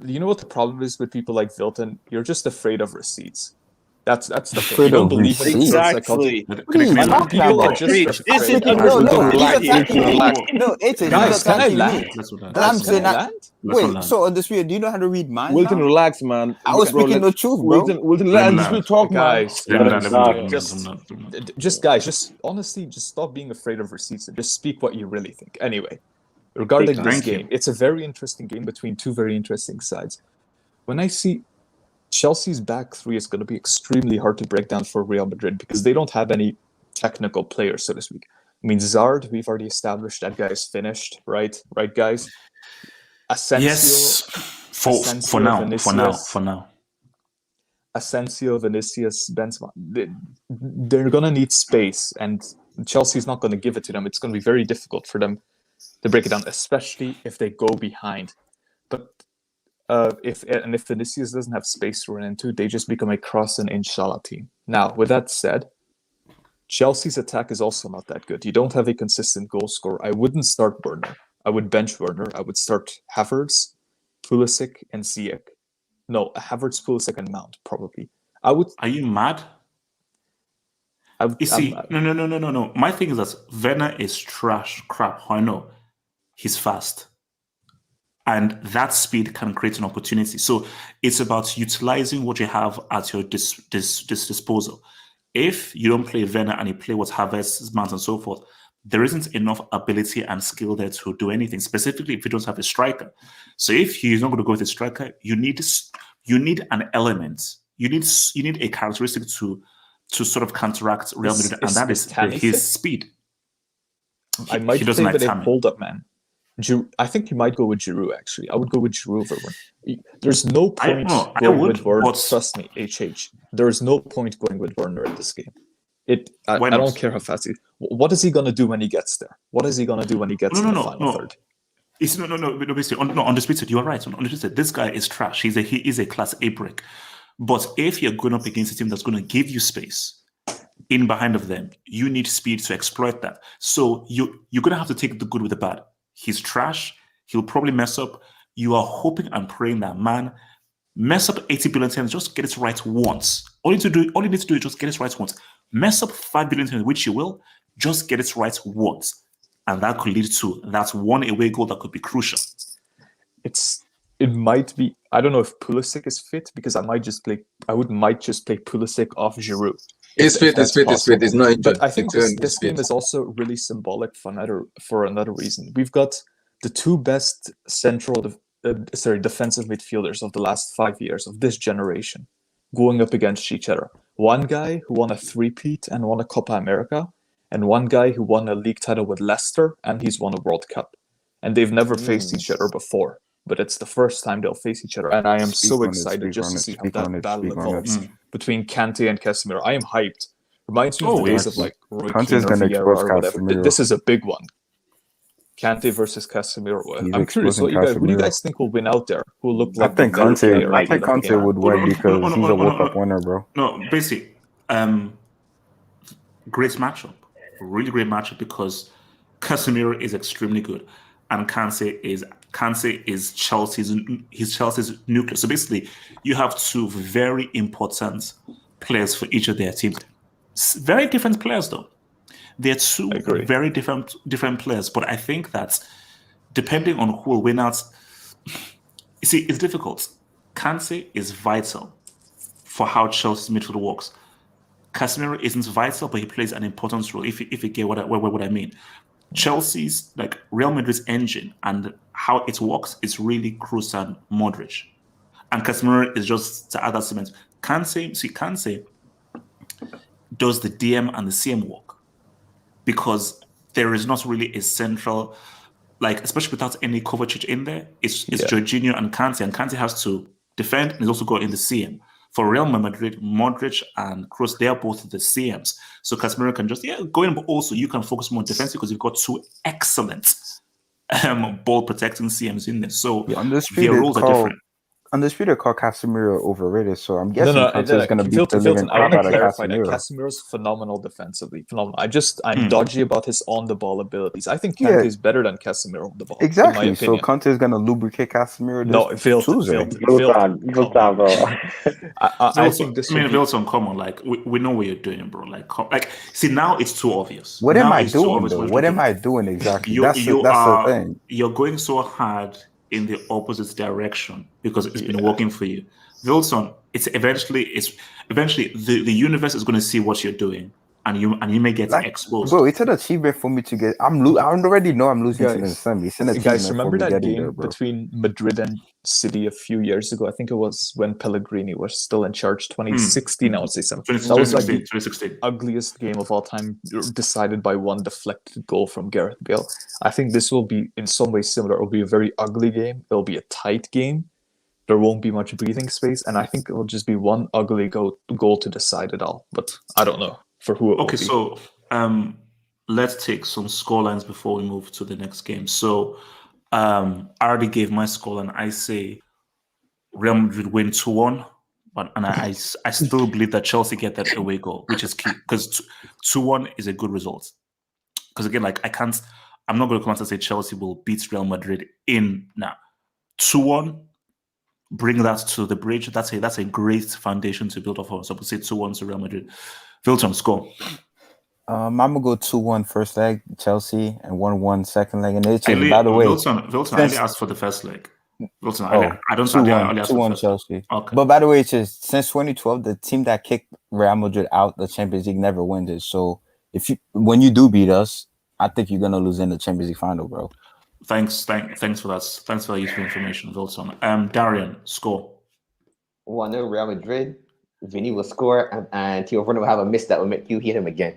You know what the problem is with people like Vilton? You're just afraid of receipts. That's the thing. Afraid You don't of believe in receipts. Exactly. People are just This is No, it's guys, can I land? I'm saying that. Wait, so on this video, do you know how to read minds? Wilton, relax, man. I was speaking the truth, bro. Wilton, let us talk, guys. man. Just honestly, just stop being afraid of receipts and just speak what you really think. Anyway, regarding this game, it's a very interesting game between two very interesting sides. When I see Chelsea's back three is going to be extremely hard to break down for Real Madrid because they don't have any technical players, so to speak. I mean, Zard, we've already established that guy is finished, right? Right, guys? Asensio, yes, for now. Asensio, Vinicius, Benzema. They're going to need space, and Chelsea's not going to give it to them. It's going to be very difficult for them to break it down, especially if they go behind. But if Vinicius doesn't have space to run into, they just become a cross and inshallah team. Now, with that said, Chelsea's attack is also not that good. You don't have a consistent goal scorer. I wouldn't start Werner. I would bench Werner. I would start Havertz, Pulisic, and Ziyech. No, Havertz, Pulisic, and Mount, probably. I would. Are you mad? No. My thing is that Werner is trash crap. I know. He's fast. And that speed can create an opportunity. So it's about utilizing what you have at your disposal. If you don't play Werner and you play what Havertz, Mount, and so forth, there isn't enough ability and skill there to do anything, specifically if you don't have a striker. So if you're not going to go with a striker, you need an element. You need a characteristic to sort of counteract Real Madrid, and that is his speed. I might say that they hold up, man. I think you might go with Giroud, actually. I would go with Giroud over Werner. There's no point going with Werner. Trust me, HH. There is no point going with Werner in this game. I don't care how fast he... What is he going to do when he gets there? What is he going to do when he gets in the final third? It's basically, on the speed, you are right. On the speed, this guy is trash. He is a class A brick. But if you're going up against a team that's going to give you space in behind of them, you need speed to exploit that. So you're going to have to take the good with the bad. He's trash. He'll probably mess up. You are hoping and praying that man mess up 80 billion times, just get it right once. All you need to do is just get it right once. Mess up 5 billion times, which you will, just get it right once. And that could lead to that one away goal that could be crucial. It might be, I don't know if Pulisic is fit, because I might just play Pulisic off Giroud. It's fit. It's not injured. But I think this game is also really symbolic for another reason. We've got the two best central defensive midfielders of the last 5 years of this generation going up against each other. One guy who won a three-peat and won a Copa America, and one guy who won a league title with Leicester, and he's won a World Cup. And they've never faced each other before, but it's the first time they'll face each other. And I am so excited just to see how that battle evolves between Kante and Casemiro. I am hyped. Reminds me of the days of like Roy Keane or Vieira or whatever. This is a big one. Kante versus Casemiro. I'm curious, who do you guys think will win out there? Who look like I think Kante would win because he's a World Cup winner, bro. No, basically, great matchup, really great matchup because Casemiro is extremely good, and Kante is Chelsea's nucleus. So basically, you have two very important players for each of their teams. Very different players, though. They're two very different players, but I think that depending on who will win out, you see, it's difficult. Kante is vital for how Chelsea's midfield works. Casemiro isn't vital, but he plays an important role. If you get what I mean, Chelsea's like Real Madrid's engine and how it works is really Kroos and Modric, and Casemiro is just to add that cement. Kante does the DM and the CM work because there is not really a central, like especially without any Kovacic in there. It's Jorginho and Kante has to defend and he's also got in the CM. For Real Madrid, Modric and Kroos, they are both the CMs. So Casemiro can just go in, but also you can focus more on defense because you've got two excellent ball protecting CMs in there. So their roles are different. Undisputed call Casemiro overrated, so I'm guessing Kante is going to beat the living crap out of Casemiro. Casemiro's phenomenal defensively. Phenomenal. I'm dodgy about his on-the-ball abilities. I think Kante is better than Casemiro on the ball. Exactly. So Kante is going to lubricate Casemiro. No, it failed. I think this. Wilson, come on, like we know what you're doing, bro. Like, see, now it's too obvious. What am I doing, though? What am I doing exactly? That's the thing. You're going so hard in the opposite direction because it's been working for you. Wilson, eventually the universe is going to see what you're doing, and you may get exposed. Bro, it's an achievement for me to get. I already know I'm losing to the semi. Guys, remember that game between Madrid and City a few years ago? I think it was when Pellegrini was still in charge. 2016, I would say something. That was like the ugliest game of all time, decided by one deflected goal from Gareth Bale. I think this will be in some way similar. It will be a very ugly game. It'll be a tight game. There won't be much breathing space, and I think it will just be one ugly goal to decide it all. But I don't know for who it will be. Okay, so let's take some scorelines before we move to the next game. So I already gave my scoreline. I say Real Madrid win 2-1, and I still believe that Chelsea get that away goal, which is key because 2-1 is a good result. Because again, like I'm not going to come out and say Chelsea will beat Real Madrid in now. 2-1, bring that to the bridge. That's a great foundation to build off of. So we'll say 2-1 to Real Madrid. Wilton, score. I'm gonna go 2-1 first leg, Chelsea, and 1-1 second leg. And it's by the way, Wilton, I only asked for the first leg. Wilton, I don't 2-1 Chelsea. Okay. But by the way, it's just since 2012, the team that kicked Real Madrid out the Champions League never wins it. So when you do beat us, I think you're gonna lose in the Champions League final, bro. Thanks for that. Thanks for that useful information, Wilton. Darian, score. 1-0 Real Madrid. Vinny will score, and Tio Werner will have a miss that will make you hit him again.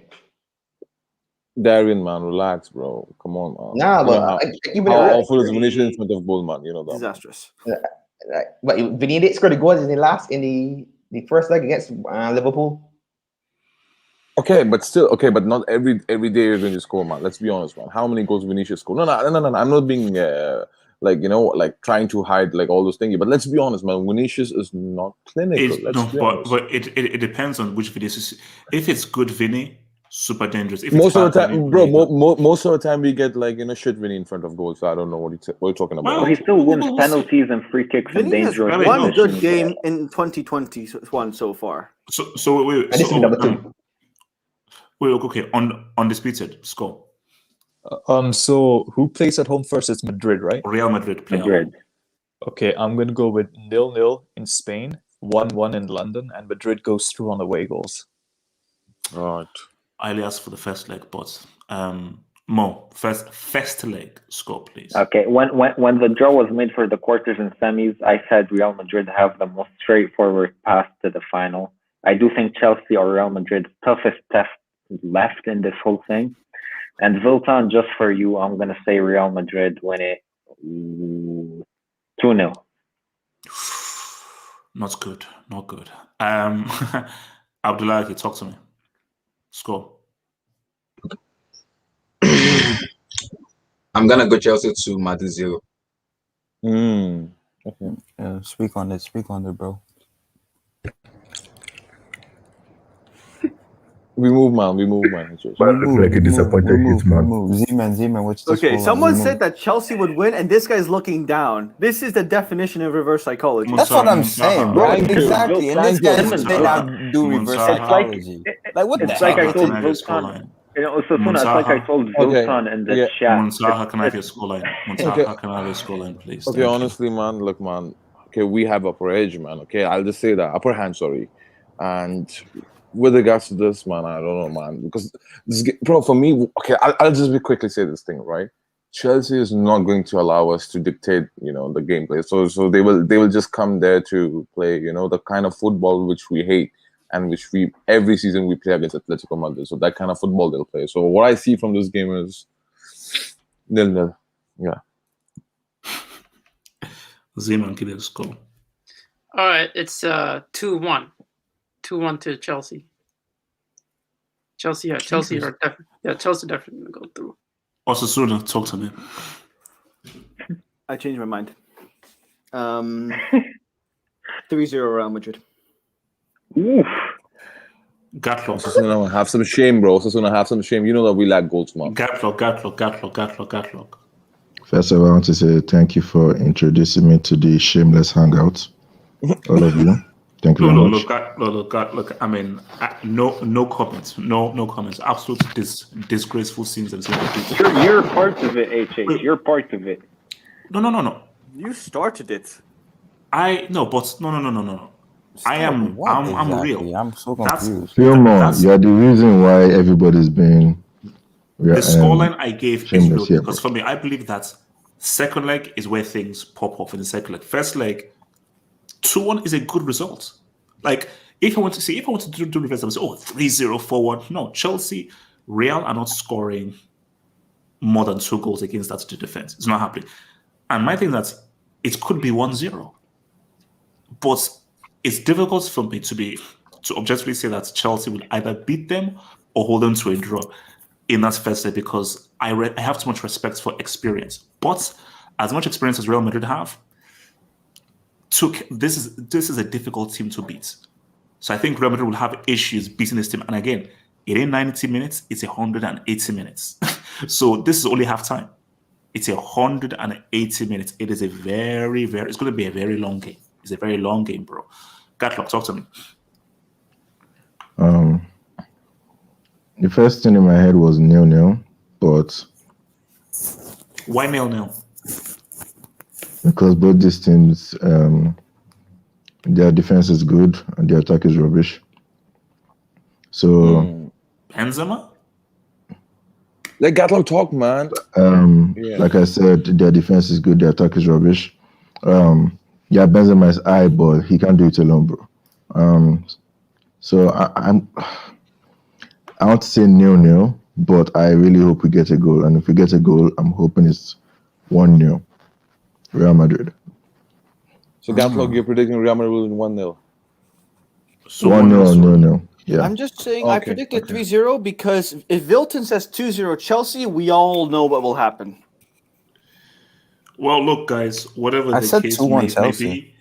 Darren, man, relax, bro. Come on, man. Nah, but how awful is Vinicius in front of goal, man? You know that. Disastrous. But Vinny didn't score the goals in the first leg against Liverpool. Okay, but still, but not every day you're going to score, man. Let's be honest, man. How many goals Vinicius score? No. I'm not being trying to hide like all those things. But let's be honest, man. Vinicius is not clinical. But it depends on which Vinicius. If it's good Vinny, super dangerous. If most of the time, bro, most of the time we get shit Vinny in front of goals. So I don't know what you're talking about. Well, he still wins penalties and free kicks and dangerous. One good game in 2021 so far. So okay. Undisputed score. So who plays at home first? It's Madrid, right? Real Madrid play. Madrid. Okay, I'm gonna go with 0-0 in Spain, 1-1 in London, and Madrid goes through on away goals. Right. I only asked for the first leg, but Mo, first leg score, please. Okay, when the draw was made for the quarters and semis, I said Real Madrid have the most straightforward path to the final. I do think Chelsea or Real Madrid's toughest test left in this whole thing. And Zoltan, just for you, I'm going to say Real Madrid win it 2-0. Not good. Abdullah, talk to me. Score. I'm gonna go Chelsea 2, Madrid 0. Okay. Speak on it, bro. We move, man. Like a disappointed man. Z-Man, what's the Okay, score? someone said that Chelsea would win, and this guy's looking down. This is the definition of reverse psychology. That's what I'm saying, bro. Exactly. And this guy Zoltan, say I do reverse psychology. Like what the It's like heck? I told Zoltan. Osasuna, it's like I told Zoltan in the chat. Monsaha, can I have your scoreline? Monsaha, can I have your scoreline, please? Okay, honestly, man, look, man. Okay, we have upper edge, man. Okay, I'll just say that. Upper hand, sorry. And with regards to this, man, I don't know, man. Because, bro, for me, okay, I'll just quickly say this thing, right? Chelsea is not going to allow us to dictate, the gameplay. So they will just come there to play, the kind of football which we hate and which every season we play against Atletico Madrid. So that kind of football they'll play. So what I see from this game is 0-0. Yeah. Zeman, give it a score. All right, it's 2-1. 2-1 to Chelsea. Chelsea definitely gonna go through. Osasuna, talk to me. I changed my mind. 3-0 Real Madrid. Oof. Gatlock. Osasuna have some shame, bro. Osasuna have some shame. You know that we lack goals, man. Gatlock. First of all, I want to say thank you for introducing me to the shameless hangout. All of you. Thank you very much. Look. I mean, no comments. No comments. Absolute disgraceful scenes and people. You're part of it, HH. You're part of it. No. You started it. No. I'm real. I'm so confused. You're the reason why everybody's been. The scoreline I gave is real here, because for me, I believe that second leg is where things pop off in the second leg. First leg, 2-1 is a good result. Like if I want to do reverse, I would say, 3-0, 4-1. No, Chelsea, Real are not scoring more than 2 goals against that to defense. It's not happening. And my thing is that it could be 1-0, but it's difficult for me to objectively say that Chelsea will either beat them or hold them to a draw in that first leg because I have too much respect for experience. But as much experience as Real Madrid have, this is a difficult team to beat. So I think Real Madrid will have issues beating this team. And again, it ain't 90 minutes, it's 180 minutes. So this is only half time. It's 180 minutes. It is it's going to be a very long game. It's a very long game, bro. Gatlock, talk to me. The first thing in my head was 0-0, but why 0-0? Because both these teams, their defense is good and their attack is rubbish. So Benzema? Let Gatlock talk, man. Like I said, their defense is good, their attack is rubbish. Benzema is high, but he can't do it alone, bro. So I want to say 0-0, but I really hope we get a goal. And if we get a goal, I'm hoping it's 1-0, Real Madrid. So Gatlock, you're predicting Real Madrid will win 1-0. So 1-0, 0-0. Yeah. I'm just saying I predicted 3-0 because if Wilton says 2-0 Chelsea, we all know what will happen. Well, look, guys, whatever the case may be.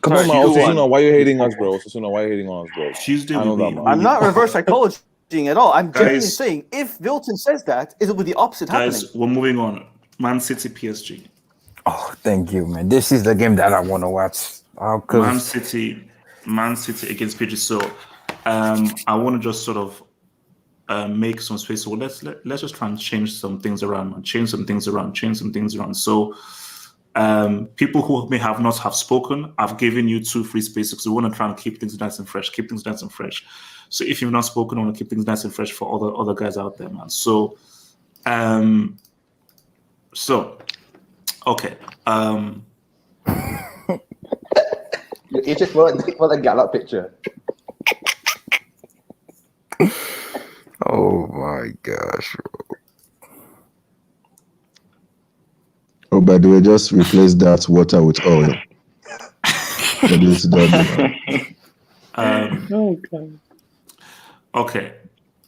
Come on, Osasuna, why are you hating us, bro? Osasuna, why are you hating on us, bro? Tuesday I'm not reverse psychology at all. I'm genuinely saying if Wilton says that, it will be the opposite happening. Guys, we're moving on. Man City, PSG. Oh, thank you, man. This is the game that I want to watch. Man City against PSG. So I want to just sort of make some space. So let's just try and change some things around, man. Change some things around. So people who may have not have spoken, I've given you 2 free spaces because we want to try and keep things nice and fresh. So if you've not spoken, I want to keep things nice and fresh for other guys out there, man. So So, okay. It's just for the Gallup picture. Oh my gosh. Oh, by the way, just replace that water with oil. For this derby, man. Oh god. Okay.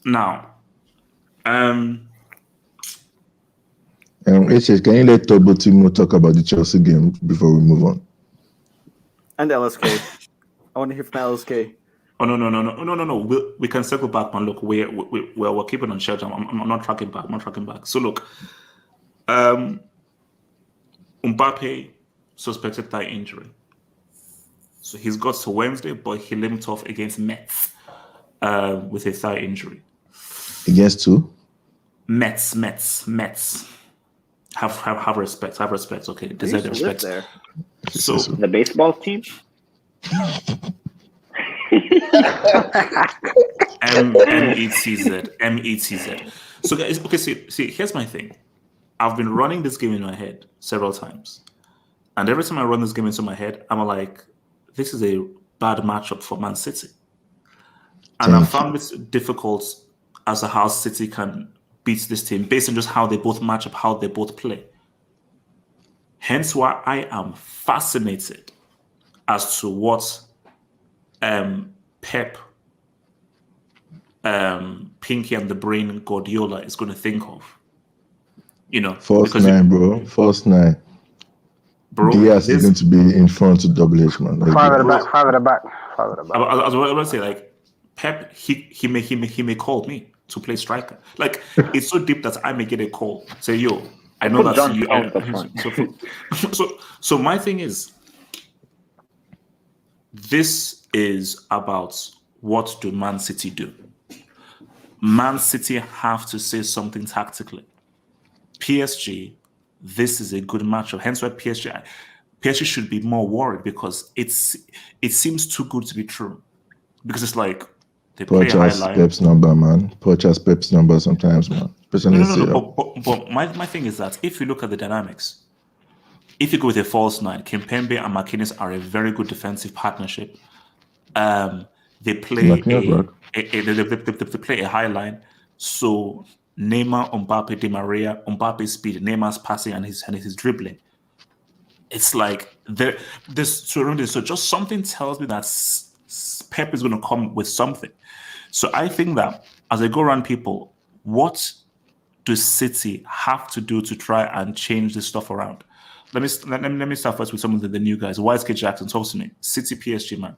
Now, HS, can you let Tobo Timo talk about the Chelsea game before we move on? And LSK. I want to hear from LSK. Oh no! We can circle back, man. Look, we're keeping on schedule. I'm not tracking back. I'm not tracking back. So look, Mbappe suspected thigh injury, so he's got to Wednesday, but he limped off against Metz with a thigh injury. Against who? Metz. Have respect. Okay, deserve the respect. There. So The baseball team? METZ. So guys, okay, see, here's my thing. I've been running this game in my head several times. And every time I run this game into my head, I'm like, this is a bad matchup for Man City. And I found it difficult as to how City can beat this team based on just how they both match up, how they both play. Hence why I am fascinated as to what Pep, Pinky and the Brain Guardiola is going to think of. You know, False nine, bro. False nine. Bro, Diaz is going to be in front to double H, man. Five at the back. I was about to say, like, Pep, he may call me to play striker. Like, it's so deep that I may get a call. Say, yo, I know Put that's John you. Stones up front. So my thing is, this is about what do Man City do? Man City have to say something tactically. PSG, this is a good matchup. Hence why PSG should be more worried because it seems too good to be true. Because it's like they play a high line. Pep's number, man. Purchase Pep's number sometimes, man. No. But my thing is that if you look at the dynamics, if you go with a false nine, Kimpembe and Marquinhos are a very good defensive partnership. They play they play a high line. So Neymar, Mbappe, Di Maria, Mbappe's speed, Neymar's passing and his dribbling. It's like so just something tells me that Pep is going to come with something. So I think that as I go around people, what do City have to do to try and change this stuff around? Let me start first with some of the new guys. YSK Jackson, talk to me. City PSG, man.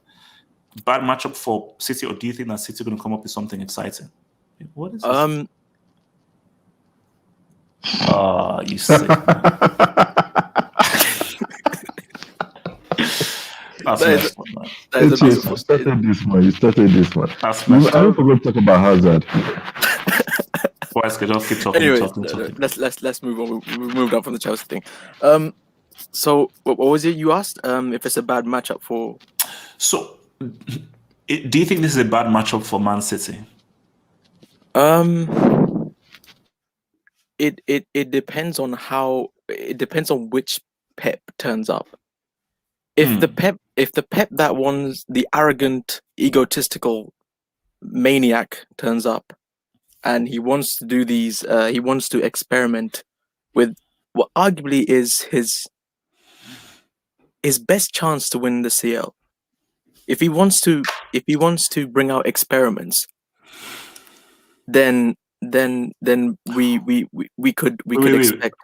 Bad matchup for City, or do you think that City are going to come up with something exciting? What is this? You sick, man. You started this one. That's I don't forget to talk about Hazard. YSK, just keep talking. Anyways, let's move on. We moved on from the Chelsea thing. So what was it you asked? If it's a bad matchup for? So, do you think this is a bad matchup for Man City? It depends on how. It depends on which Pep turns up. If the Pep that one's the arrogant, egotistical maniac turns up, and he wants to do these, he wants to experiment with what arguably is his best chance to win the CL. If he wants to bring out experiments, then we could expect.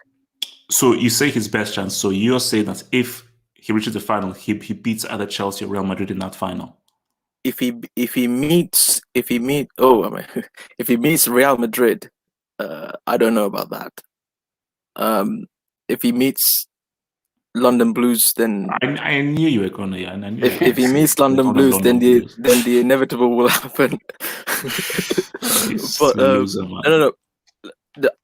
So you say his best chance. So you're saying that if he reaches the final, he beats either Chelsea or Real Madrid in that final. If he meets Real Madrid, I don't know about that. If he meets London Blues, then I knew you were gonna. Yeah, if he meets London Blues, then the inevitable will happen. But no.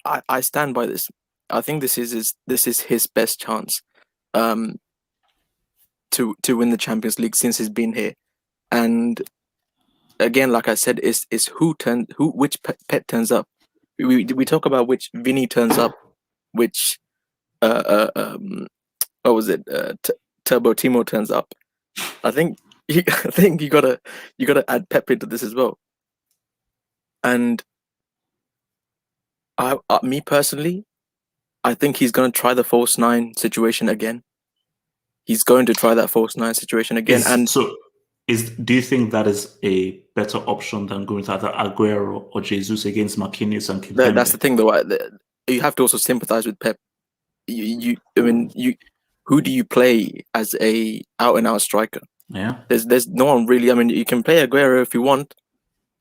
I stand by this. I think this is his best chance, to win the Champions League since he's been here. And again, like I said, is which Pep turns up. we talk about which Vinny turns up, which what was it? Turbo Timo turns up. I think you gotta add Pep into this as well. And me personally, I think he's gonna try the false nine situation again. He's going to try that false nine situation again. Do you think that is a better option than going to either Aguero or Jesus against Marquinhos and Kimpembe? That's the thing, though. You have to also sympathize with Pep. Who do you play as a out-and-out striker? Yeah. There's no one really. I mean, you can play Aguero if you want.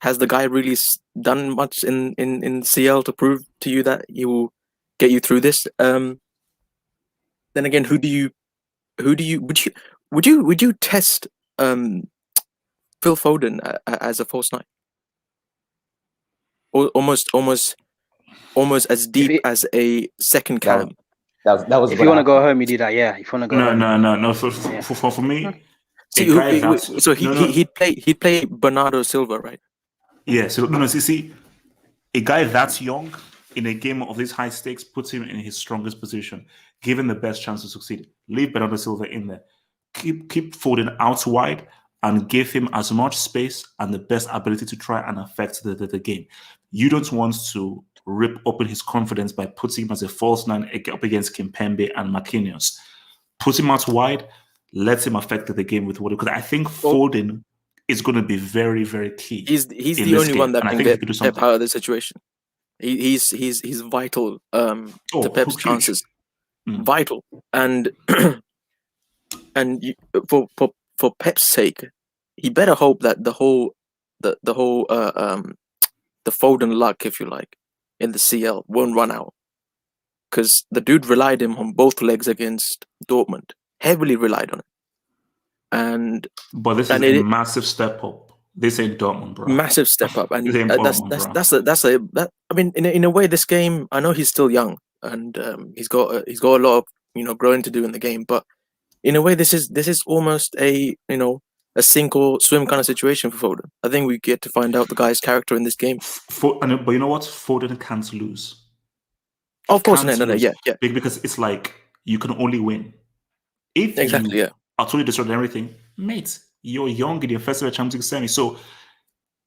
Has the guy really done much in CL to prove to you that he will get you through this? Then again, would you test Phil Foden as a false nine? Almost as deep as a second cam. That was. If you want to go home, you do that. Yeah. If you want to go home. No. For me, he'd play Bernardo Silva, right? Yeah. So see, a guy that's young in a game of this high stakes puts him in his strongest position, given the best chance to succeed. Leave Bernardo Silva in there. Keep Foden out wide and give him as much space and the best ability to try and affect the game. You don't want to rip open his confidence by putting him as a false nine up against Kimpembe and Marquinhos. Put him out wide, let him affect the game with what, because I think Foden is going to be very, very key. He's the only one that can get Pep out of the situation. He's vital to Pep's chances. Vital. And for Pep's sake, he better hope that the Foden luck, if you like, in the CL won't run out, because the dude relied him on both legs against Dortmund, heavily relied on it. But this is a massive step up. This ain't Dortmund, bro. Massive step up, and that. I mean, in a way, this game. I know he's still young, and he's got a lot of growing to do in the game. But in a way, this is almost a sink or swim kind of situation for Foden. I think we get to find out the guy's character in this game. But you know what? Foden can't lose. Of course, no, yeah. Because it's like you can only win. If you are totally destroyed everything, mate, you're young in your first ever Champions League semi. So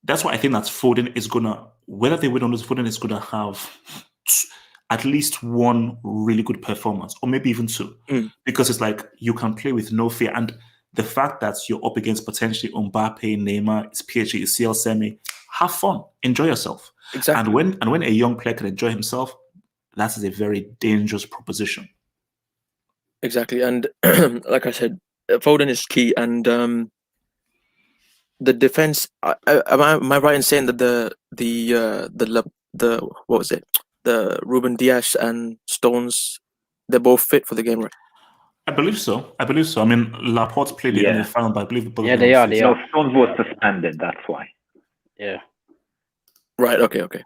that's why I think that Foden is gonna, whether they win or lose, Foden is gonna have at least one really good performance, or maybe even two, because it's like you can play with no fear. And the fact that you're up against potentially Mbappe, Neymar, it's PSG, it's CL semi, have fun, enjoy yourself. Exactly. And when a young player can enjoy himself, that is a very dangerous proposition. Exactly, and like I said, Foden is key, and the defense. Am I right in saying that the what was it? The Ruben Dias and Stones, they're both fit for the game, right? I believe so. I mean, Laporte played it in the final, but I believe both. Yeah, they are. No, Stones was suspended. That's why. Yeah. Right. Okay.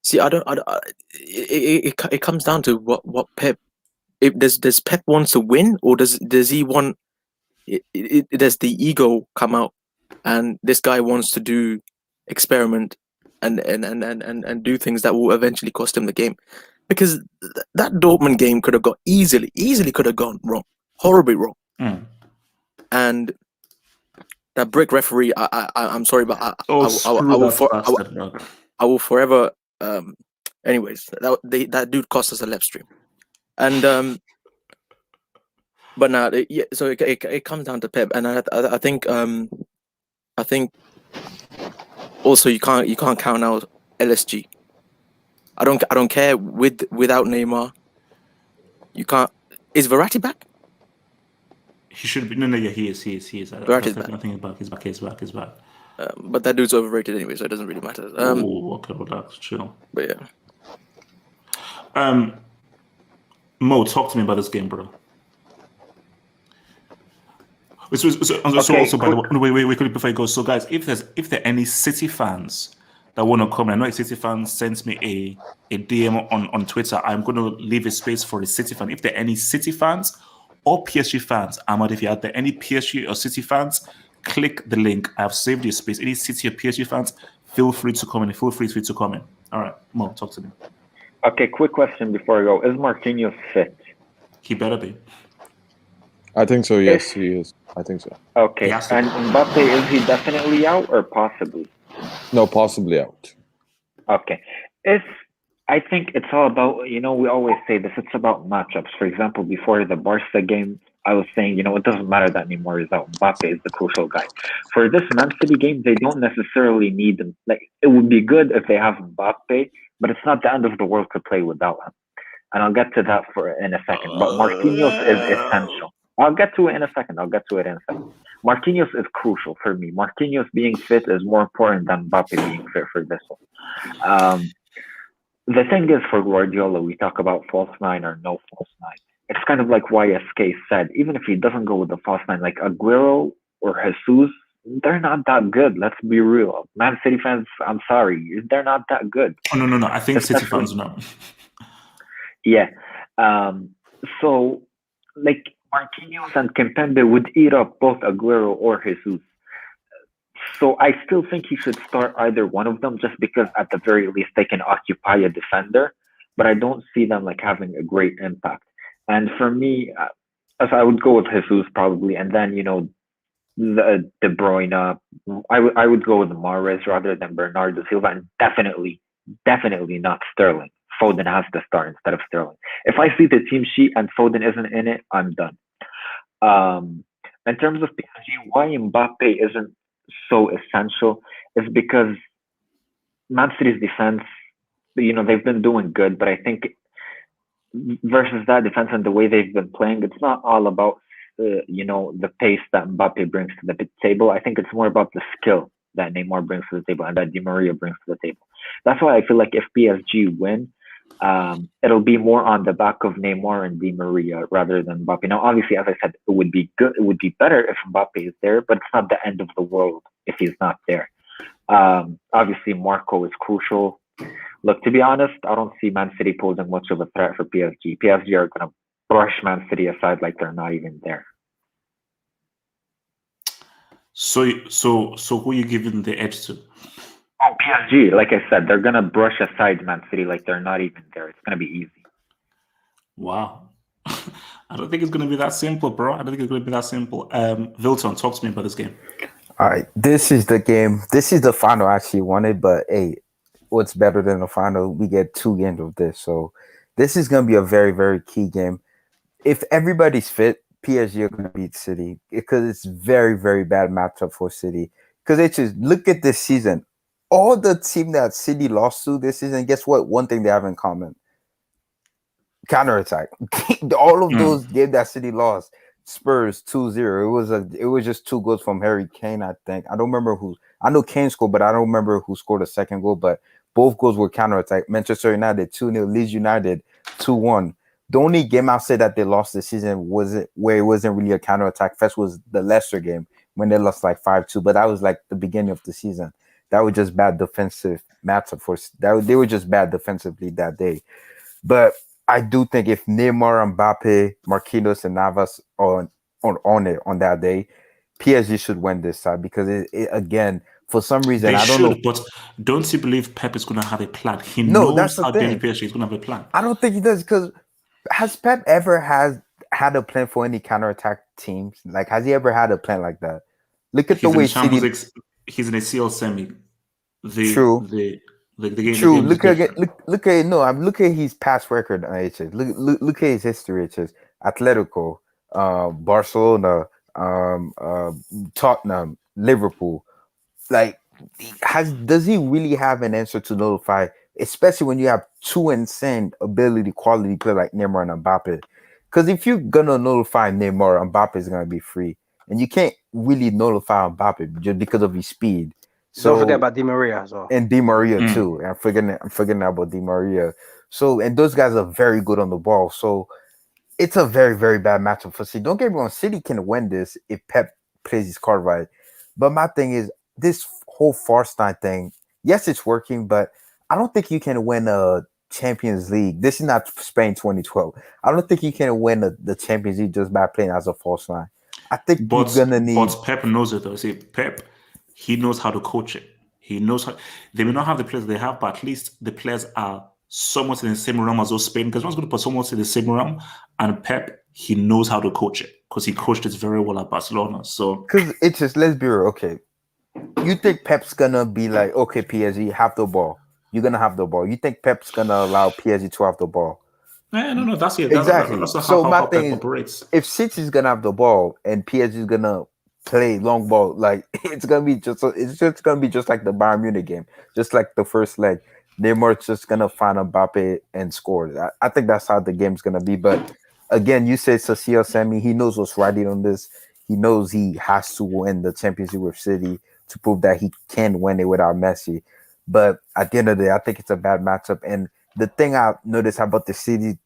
See, it comes down to what Pep. Does Pep want to win, or does he want? Does the ego come out, and this guy wants to experiment and do things that will eventually cost him the game, because that Dortmund game could have got easily could have gone wrong, horribly wrong, and that brick referee. I'm sorry, but I will forever. Anyways, that dude cost us a left stream, and but now so it comes down to Pep, and I think also you can't count out LSG. I don't care without Neymar. You can't. Is Verratti back? He should be. No, yeah, he is. Verratti's back. Nothing is back. He's back. But that dude's overrated anyway, so it doesn't really matter. Okay, relax, chill. But yeah. Mo, talk to me about this game, bro. Also, by the way, wait, quickly before you go. So, guys, if there are any City fans that want to come, I know a City fan sends me a DM on Twitter. I'm going to leave a space for a City fan. If there are any City fans or PSG fans, Ahmad, if you are there any PSG or City fans, click the link. I have saved your space. Any City or PSG fans, Feel free to come in. Feel free to come in. All right, Mo, talk to me. Okay, quick question before I go. Is Marquinhos fit? He better be. I think so. Yes, he is. I think so. Okay, and Mbappe, is he definitely out or possibly? No, possibly out. Okay. I think it's all about, we always say this, it's about matchups. For example, before the Barca game, I was saying, it doesn't matter that Neymar is out. Mbappe is the crucial guy. For this Man City game, they don't necessarily need him. Like, it would be good if they have Mbappe, but it's not the end of the world to play without him. And I'll get to that in a second. But Marquinhos is essential. I'll get to it in a second. Marquinhos is crucial for me. Marquinhos being fit is more important than Mbappe being fit for this one. The thing is, for Guardiola, we talk about false nine or no false nine. It's kind of like YSK said, even if he doesn't go with the false nine, like Aguero or Jesus, they're not that good. Let's be real. Man City fans, I'm sorry, they're not that good. Oh, no. I think City fans know. Yeah. So, like, Marquinhos and Kimpembe would eat up both Aguero or Jesus. So I still think he should start either one of them, just because at the very least they can occupy a defender. But I don't see them like having a great impact. And for me, as I would go with Jesus probably, and then De Bruyne. I would go with Mahrez rather than Bernardo Silva, and definitely not Sterling. Foden has to start instead of Sterling. If I see the team sheet and Foden isn't in it, I'm done. In terms of PSG, why Mbappe isn't so essential is because Man City's defense, they've been doing good, but I think versus that defense and the way they've been playing, it's not all about the pace that Mbappe brings to the table. I think it's more about the skill that Neymar brings to the table and that Di Maria brings to the table. That's why I feel like if PSG win, it'll be more on the back of Neymar and Di Maria rather than Mbappe. Now, obviously, as I said, it would be good. It would be better if Mbappe is there, but it's not the end of the world if he's not there. Obviously, Marco is crucial. Look, to be honest, I don't see Man City posing much of a threat for PSG. PSG are going to brush Man City aside like they're not even there. So who are you giving the edge to? Oh, PSG, like I said, they're going to brush aside Man City like they're not even there. It's going to be easy. Wow. I don't think it's going to be that simple, bro. I don't think it's going to be that simple. Vilton, talk to me about this game. All right. This is the game. This is the final I actually wanted, but hey, what's better than the final? We get 2 games of this. So this is going to be a very, very key game. If everybody's fit, PSG are going to beat City because it's very, very bad matchup for City. Because it's just, look at this season. All the team that City lost to this season, guess what? One thing they have in common. Counterattack. All of those games that City lost, Spurs 2-0. It was just 2 goals from Harry Kane, I think. I don't remember who. I know Kane scored, but I don't remember who scored the second goal. But both goals were counterattack. Manchester United 2-0, Leeds United 2-1. The only game I'll say that they lost this season where it wasn't really a counterattack fest was the Leicester game when they lost like 5-2. But that was like the beginning of the season. That was just bad defensive matchup for that. They were just bad defensively that day. But I do think if Neymar, Mbappe, Marquinhos, and Navas are on that day, PSG should win this side because it again, for some reason, I don't know. But don't you believe Pep is going to have a plan? He knows how the PSG is going to have a plan. I don't think he does because has Pep ever had a plan for any counterattack teams? Like, has he ever had a plan like that? Look at the way City. He's in a CL semi. True. The game. True. Look at no. I'm looking at his past record. Look at his history. It's Atletico, Barcelona, Tottenham, Liverpool. Like, does he really have an answer to nullify? Especially when you have 2 insane quality players like Neymar and Mbappe. Because if you're gonna nullify Neymar, Mbappe is gonna be free, and you can't really nullify Mbappe just because of his speed. So don't forget about Di Maria as well. And Di Maria too. I'm forgetting about Di Maria. So, and those guys are very good on the ball. So it's a very, very bad matchup for City. Don't get me wrong, City can win this if Pep plays his card right. But my thing is, this whole Farstein thing, yes, it's working, but I don't think you can win a Champions League. This is not Spain 2012. I don't think you can win the Champions League just by playing as a false line. I think you're gonna need. But Pep knows it though. See, Pep, he knows how to coach it. He knows how. They may not have the players they have, but at least the players are somewhat in the same realm as those Spain. Because one's going to put someone in the same realm, and Pep, he knows how to coach it because he coached it very well at Barcelona. So because it's just, let's be real. Okay, you think Pep's gonna be like, okay, PSG have the ball. You're gonna have the ball. You think Pep's gonna allow PSG to have the ball? No, that's it. Exactly. That's So my how thing Pep is, operates. if City's gonna have the ball and PSG is gonna play long ball, like it's just gonna be just like the Bayern Munich game, just like the first leg. Neymar's just gonna find Mbappe and score. I think that's how the game's gonna be. But again, you said Cecile Semi, he knows what's riding on this. He knows he has to win the Champions League with City to prove that he can win it without Messi. But at the end of the day, I think it's a bad matchup. And the thing I noticed about the City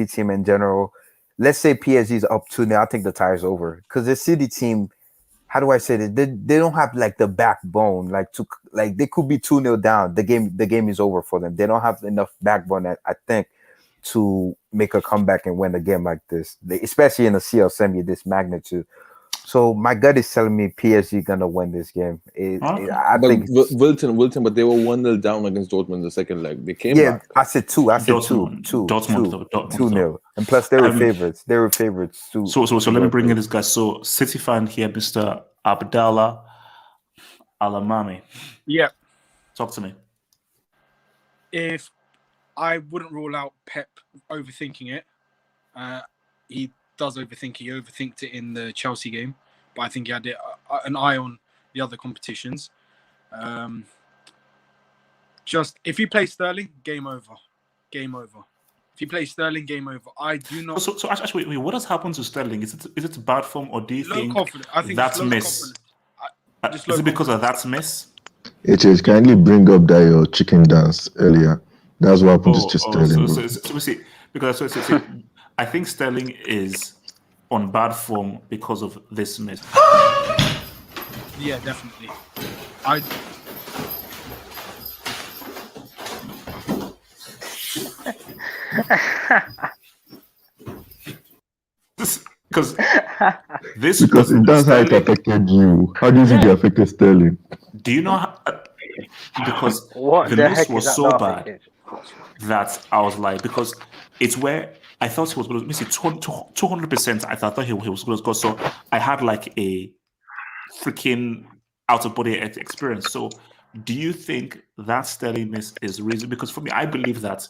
team in general, let's say PSG is up 2-0, I think the tie is over. Because the City team, how do I say this? They don't have like the backbone, like they could be 2-0 down. The game is over for them. They don't have enough backbone, I think, to make a comeback and win a game like this, especially in a CL semi this magnitude. So my gut is telling me PSG gonna win this game. I think Wilton, but they were 1-0 down against Dortmund in the second leg. They came back. I said two. Dortmund 2-0, and plus they were favorites. They were favorites too. So let me bring in this guy. So City fan here, Mr. Abdallah Alamami. Yeah. Talk to me. If I wouldn't rule out Pep overthinking it, he does overthink. He overthinked it in the Chelsea game, but I think he had an eye on the other competitions. Just if he plays Sterling, game over. If he plays Sterling, game over. I do not. So actually, wait, what has happened to Sterling? Is it bad form, or do you think I think that's miss? Is it because of that miss? HH, kindly bring up that your chicken dance earlier. That's what happened to Sterling. So we see, because I think Sterling is on bad form because of this miss. Yeah, definitely. Because if that's how it affected you, how do you think it affected Sterling? Do you know how, because the miss was so bad that I was like, because it's where I thought he was going to miss it 200%. I thought he was going to score. So I had like a freaking out of body experience. So do you think that Sterling miss is reason? Because for me, I believe that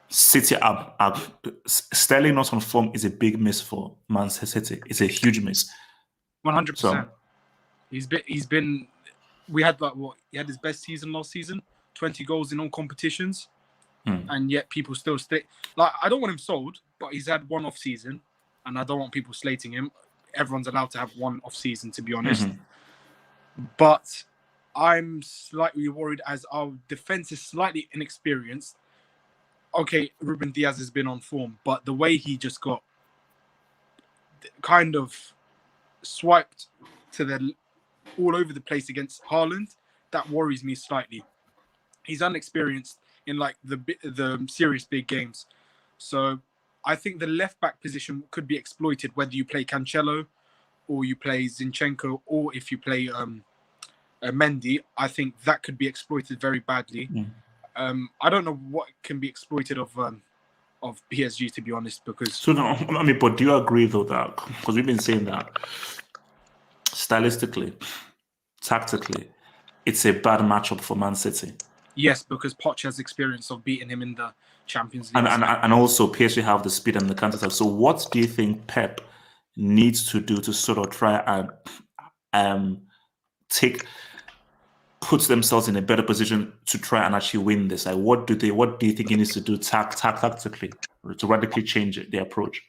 City Sterling not on form is a big miss for Man City. It's a huge miss. 100%. He's been. We had he had his best season last season, 20 goals in all competitions, and yet people still stay. Like, I don't want him sold, but he's had one off season, and I don't want people slating him. Everyone's allowed to have one off season, to be honest. But I'm slightly worried as our defense is slightly inexperienced. Okay, Ruben Diaz has been on form, but the way he just got kind of swiped to the all over the place against Haaland, that worries me slightly. He's unexperienced in like the serious big games. So I think the left back position could be exploited, whether you play Cancelo or you play Zinchenko, or if you play Mendy. I think that could be exploited very badly. I don't know what can be exploited of PSG, to be honest, because... So, no, I mean, but do you agree, though, that... Because we've been saying that stylistically, tactically, it's a bad matchup for Man City. Yes, because Poch has experience of beating him in the Champions League. And also, PSG have the speed and the counter-attack. So what do you think Pep needs to do to sort of try and put themselves in a better position to try and actually win this? Like, what do you think he needs to do tactically to radically change their approach?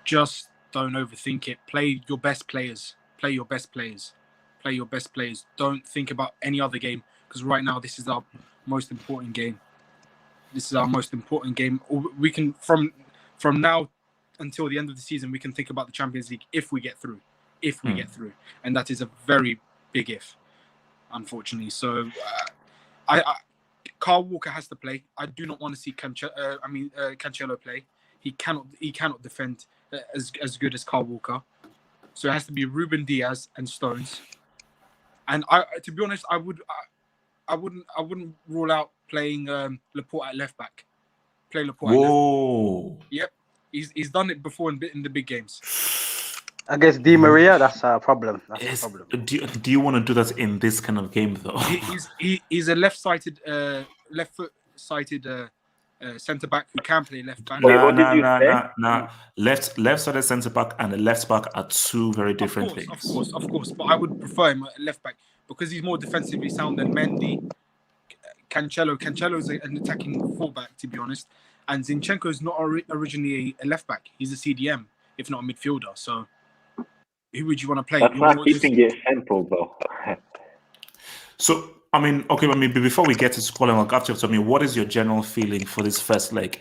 Just don't overthink it. Play your best players. Don't think about any other game, because right now this is our most important game. We can from now until the end of the season, we can think about the Champions League if we get through. And that is a very big if, unfortunately. So, Kyle Walker has to play. I do not want to see Cancelo play. He cannot defend as good as Kyle Walker. So it has to be Ruben Diaz and Stones. And to be honest, I wouldn't rule out playing Laporte at left back. Play Laporte at left back. Yep, he's done it before in the big games. Against Di Maria, that's a problem. That's a problem. Do you want to do that in this kind of game though? He's a left-sided, left-foot-sided centre back who can play left back. Nah. Left-sided centre back and a left back are two very different things. Of course. But I would prefer him at left back because he's more defensively sound than Mendy, Cancelo. Cancelo's an attacking fullback, to be honest, and Zinchenko's not originally a left back. He's a CDM, if not a midfielder. So, who would you want to play? That's not keeping it simple, though. So, I mean, before we get to scoring, what is your general feeling for this first leg?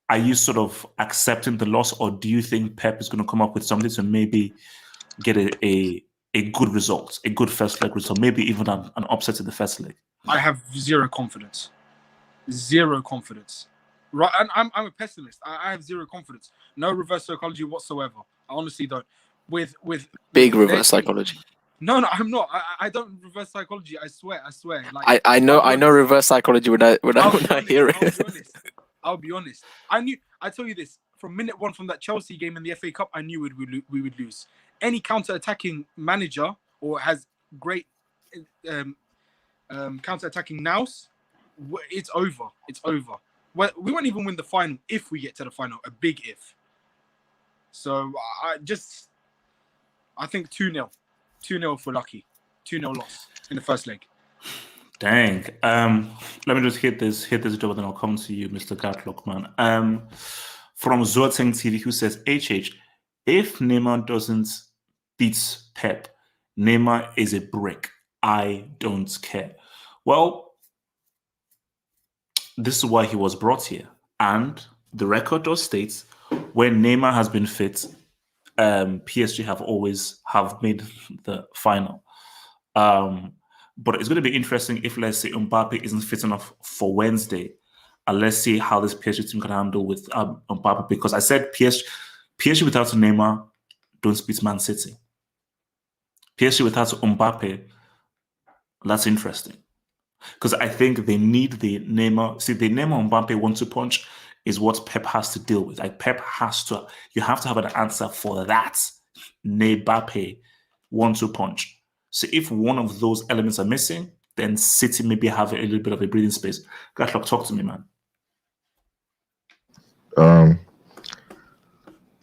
Are you sort of accepting the loss, or do you think Pep is going to come up with something to maybe get a good result, a good first leg result, maybe even an upset in the first leg? I have zero confidence. Right, and I'm a pessimist. I have zero confidence. No reverse psychology whatsoever. I honestly don't. With big reverse psychology. No, I'm not. I don't reverse psychology. I swear. Like I know reverse psychology when I hear it. I'll be honest. I tell you this, from minute one from that Chelsea game in the FA Cup, I knew we would lose. Any counter-attacking manager or has great counter-attacking nous, it's over. It's over. Well, we won't even win the final if we get to the final. A big if. So I think 2-0. 2-0 for Lucky. 2-0 loss in the first leg. Dang. Let me just hit this job and then I'll come to you, Mr. Gatlock, man. From Zoateng TV, who says, HH, if Neymar doesn't beat Pep, Neymar is a brick. I don't care. Well, this is why he was brought here. And the record does state when Neymar has been fit, PSG have made the final. But it's going to be interesting if, let's say, Mbappe isn't fit enough for Wednesday. And let's see how this PSG team can handle with Mbappe. Because I said PSG without Neymar don't beat Man City. PSG without Mbappe, that's interesting. Because I think they need the Neymar. See, the Neymar Mbappe 1-2 punch is what Pep has to deal with. Like Pep you have to have an answer for that Mbappe 1-2 punch. So if one of those elements are missing, then City maybe have a little bit of a breathing space. Gatlock, talk to me, man.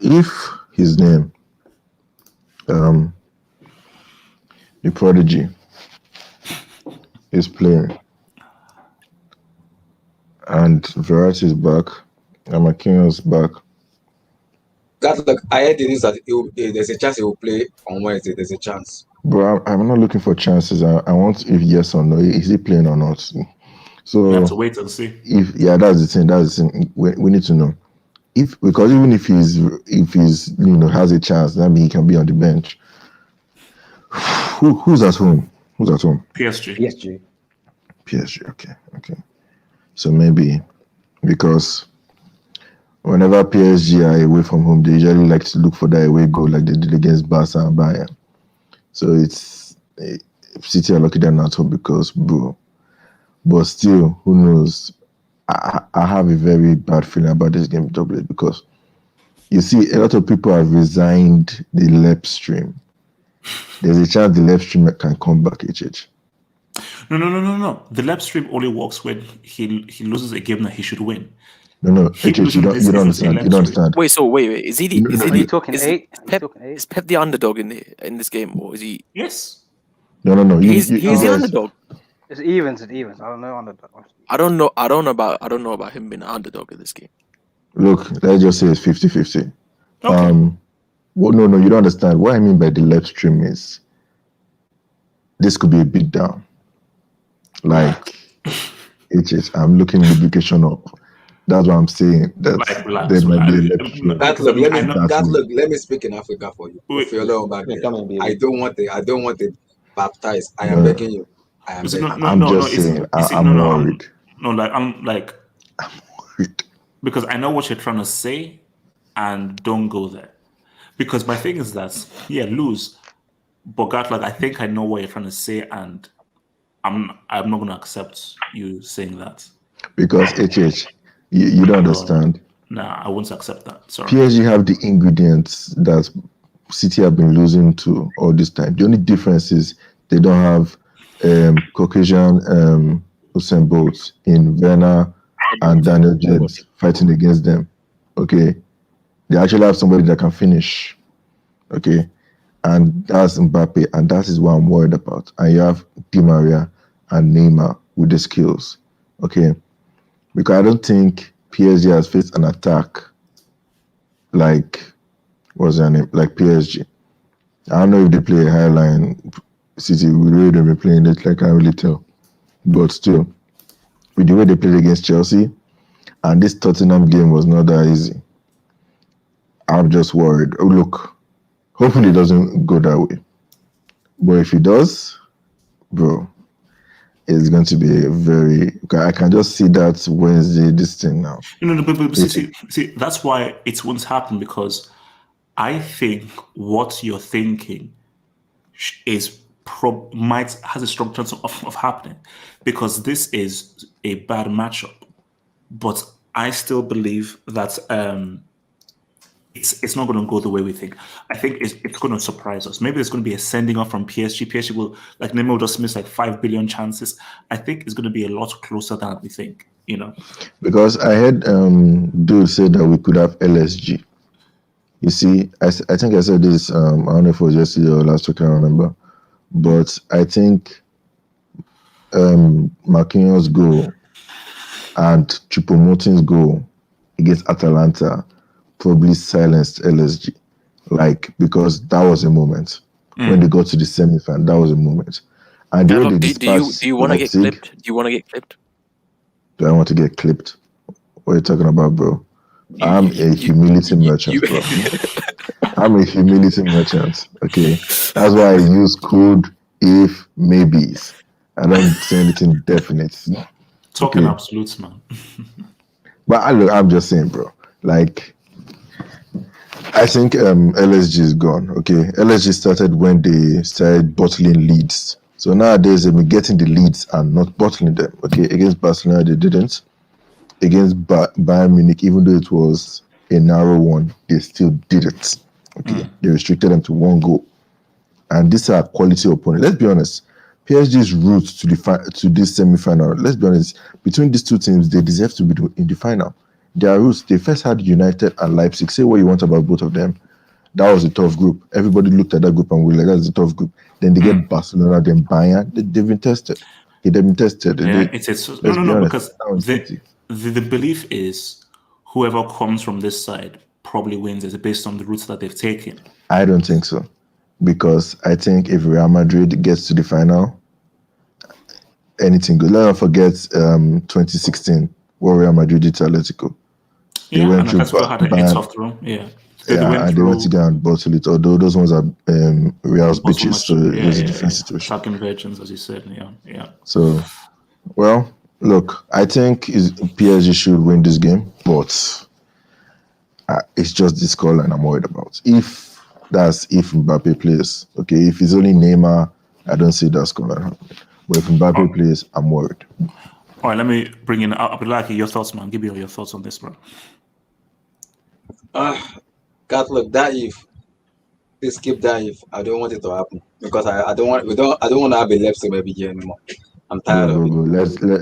If his name, the prodigy, is playing, and Verratti is back, and Marquinhos back. Look, I heard the news that there's a chance he will play on Wednesday. There's a chance. Bro, I'm not looking for chances. I want if yes or no. Is he playing or not? So we have to wait and see. That's the thing. We need to know. Because even if he's has a chance, that means he can be on the bench. Who's at home? PSG. PSG. Okay. So maybe because whenever PSG are away from home, they usually like to look for that away goal, like they did against Barca and Bayern. So it's City are lucky they're not home because, bro. But still, who knows? I have a very bad feeling about this game because you see, a lot of people have resigned the left stream. There's a chance the left stream can come back, HH. No. The left stream only works when he loses a game that he should win. No, HH, you don't understand. Wait. Is he? Are you talking eight? Is Pep the underdog in this game, or is he? Yes. No. He's the underdog. It's evens. I don't know underdog. I don't know about him being an underdog in this game. Look, let's just say it's 50-50. Okay. Well, no, you don't understand. What I mean by the left stream is this could be a beat down. Like, I'm looking lubrication up. That's what I'm saying. There might be a left stream. Let me speak in Africa for you. I don't want it baptized. I am begging you. I'm just saying. I'm worried. I'm worried. Because I know what you're trying to say, and don't go there. Because my thing is that, lose. But Gatlag, I think I know what you're trying to say, and I'm not going to accept you saying that. Because HH, you don't understand. Nah, I won't accept that. Sorry. PSG have the ingredients that City have been losing to all this time. The only difference is they don't have Caucasian Usain Bolt in Werner and Daniel Jeds fighting against them. Okay, they actually have somebody that can finish. Okay, and that's Mbappe, and that is what I'm worried about. And you have Di Maria and Neymar with the skills. Okay, because I don't think PSG has faced an attack like what's their name? Like PSG. I don't know if they play a high line City. We really don't be playing it, like I can't really tell. But still, with the way they played against Chelsea, and this Tottenham game was not that easy. I'm just worried. Oh, look, hopefully it doesn't go that way. But if it does, bro, it's going to be a very. I can just see that Wednesday, this thing now. But see, that's why it won't happen, because I think what you're thinking is has a strong chance of happening, because this is a bad matchup. But I still believe that it's not going to go the way we think. I think it's going to surprise us. Maybe there's going to be a sending off from PSG. PSG will, like, Neymar will just miss like 5 billion chances. I think it's going to be a lot closer than we think. Because I heard dude say that we could have LSG. You see, I think I said this. I don't know if it was yesterday or last week. I don't remember. But I think Marquinhos' goal and Choupo-Moting's goal against Atalanta probably silenced LSG. Because that was a moment. When they got to the semi-final, that was a moment. And the way they dispatched do you want to get clipped? Do you want to get clipped? Do I want to get clipped? What are you talking about, bro? I'm a humility merchant, bro. I'm a humility merchant. Okay, that's why I use code if maybes. I don't say anything definite. Talking absolutes, man. But I'm just saying, bro. I think LSG is gone. Okay, LSG started when they started bottling leads. So nowadays they've been getting the leads and not bottling them. Okay, against Barcelona they didn't. Against Bayern Munich, even though it was a narrow one, they still did it. Okay, they restricted them to one goal, and these are quality opponents. Let's be honest. PSG's route to this semi-final. Let's be honest. Between these two teams, they deserve to be in the final. Their routes. They first had United and Leipzig. Say what you want about both of them. That was a tough group. Everybody looked at that group and was like, "That's a tough group." Then they get Barcelona, then Bayern. They've been tested. They've been tested. Yeah, because the belief is whoever comes from this side probably wins, is based on the routes that they've taken. I don't think so, because I think if Real Madrid gets to the final, anything good. Let's not forget 2016, what Real Madrid did to Atletico. They went through had a tough run. Yeah. They went to go and bottle it, although those ones are Real's bitches, so it was a different situation. Shocking virgins, as you said, yeah. So, well, look, I think PSG should win this game, but it's just this scoreline I'm worried about. If Mbappe plays, okay, if it's only Neymar, I don't see that scoreline happening. But if Mbappe plays, I'm worried. All right, let me bring in Abdullah. Your thoughts, man. Give me all your thoughts on this, bro. God, look, that if they skip that if I don't want it to happen, because I don't want to have a left side every year anymore. I'm tired of it.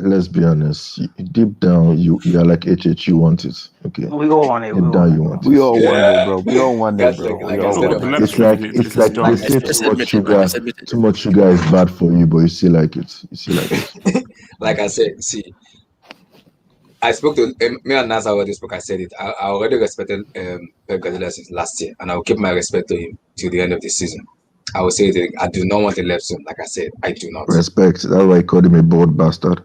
Let's be honest. Deep down, you are like HH. You want it, okay? We all want it. Deep down, you want it. We all want it, bro. We all want it, bro. It's like they say too much sugar is bad for you, but you still like it. Like I said, see, I spoke to me and Nasa already spoke. I said it. I already respected Pep Guardiola since last year, and I will keep my respect to him till the end of the season. I will say it. I do not want a left zone. Like I said, I do not. Respect. That's why I called him a bold bastard.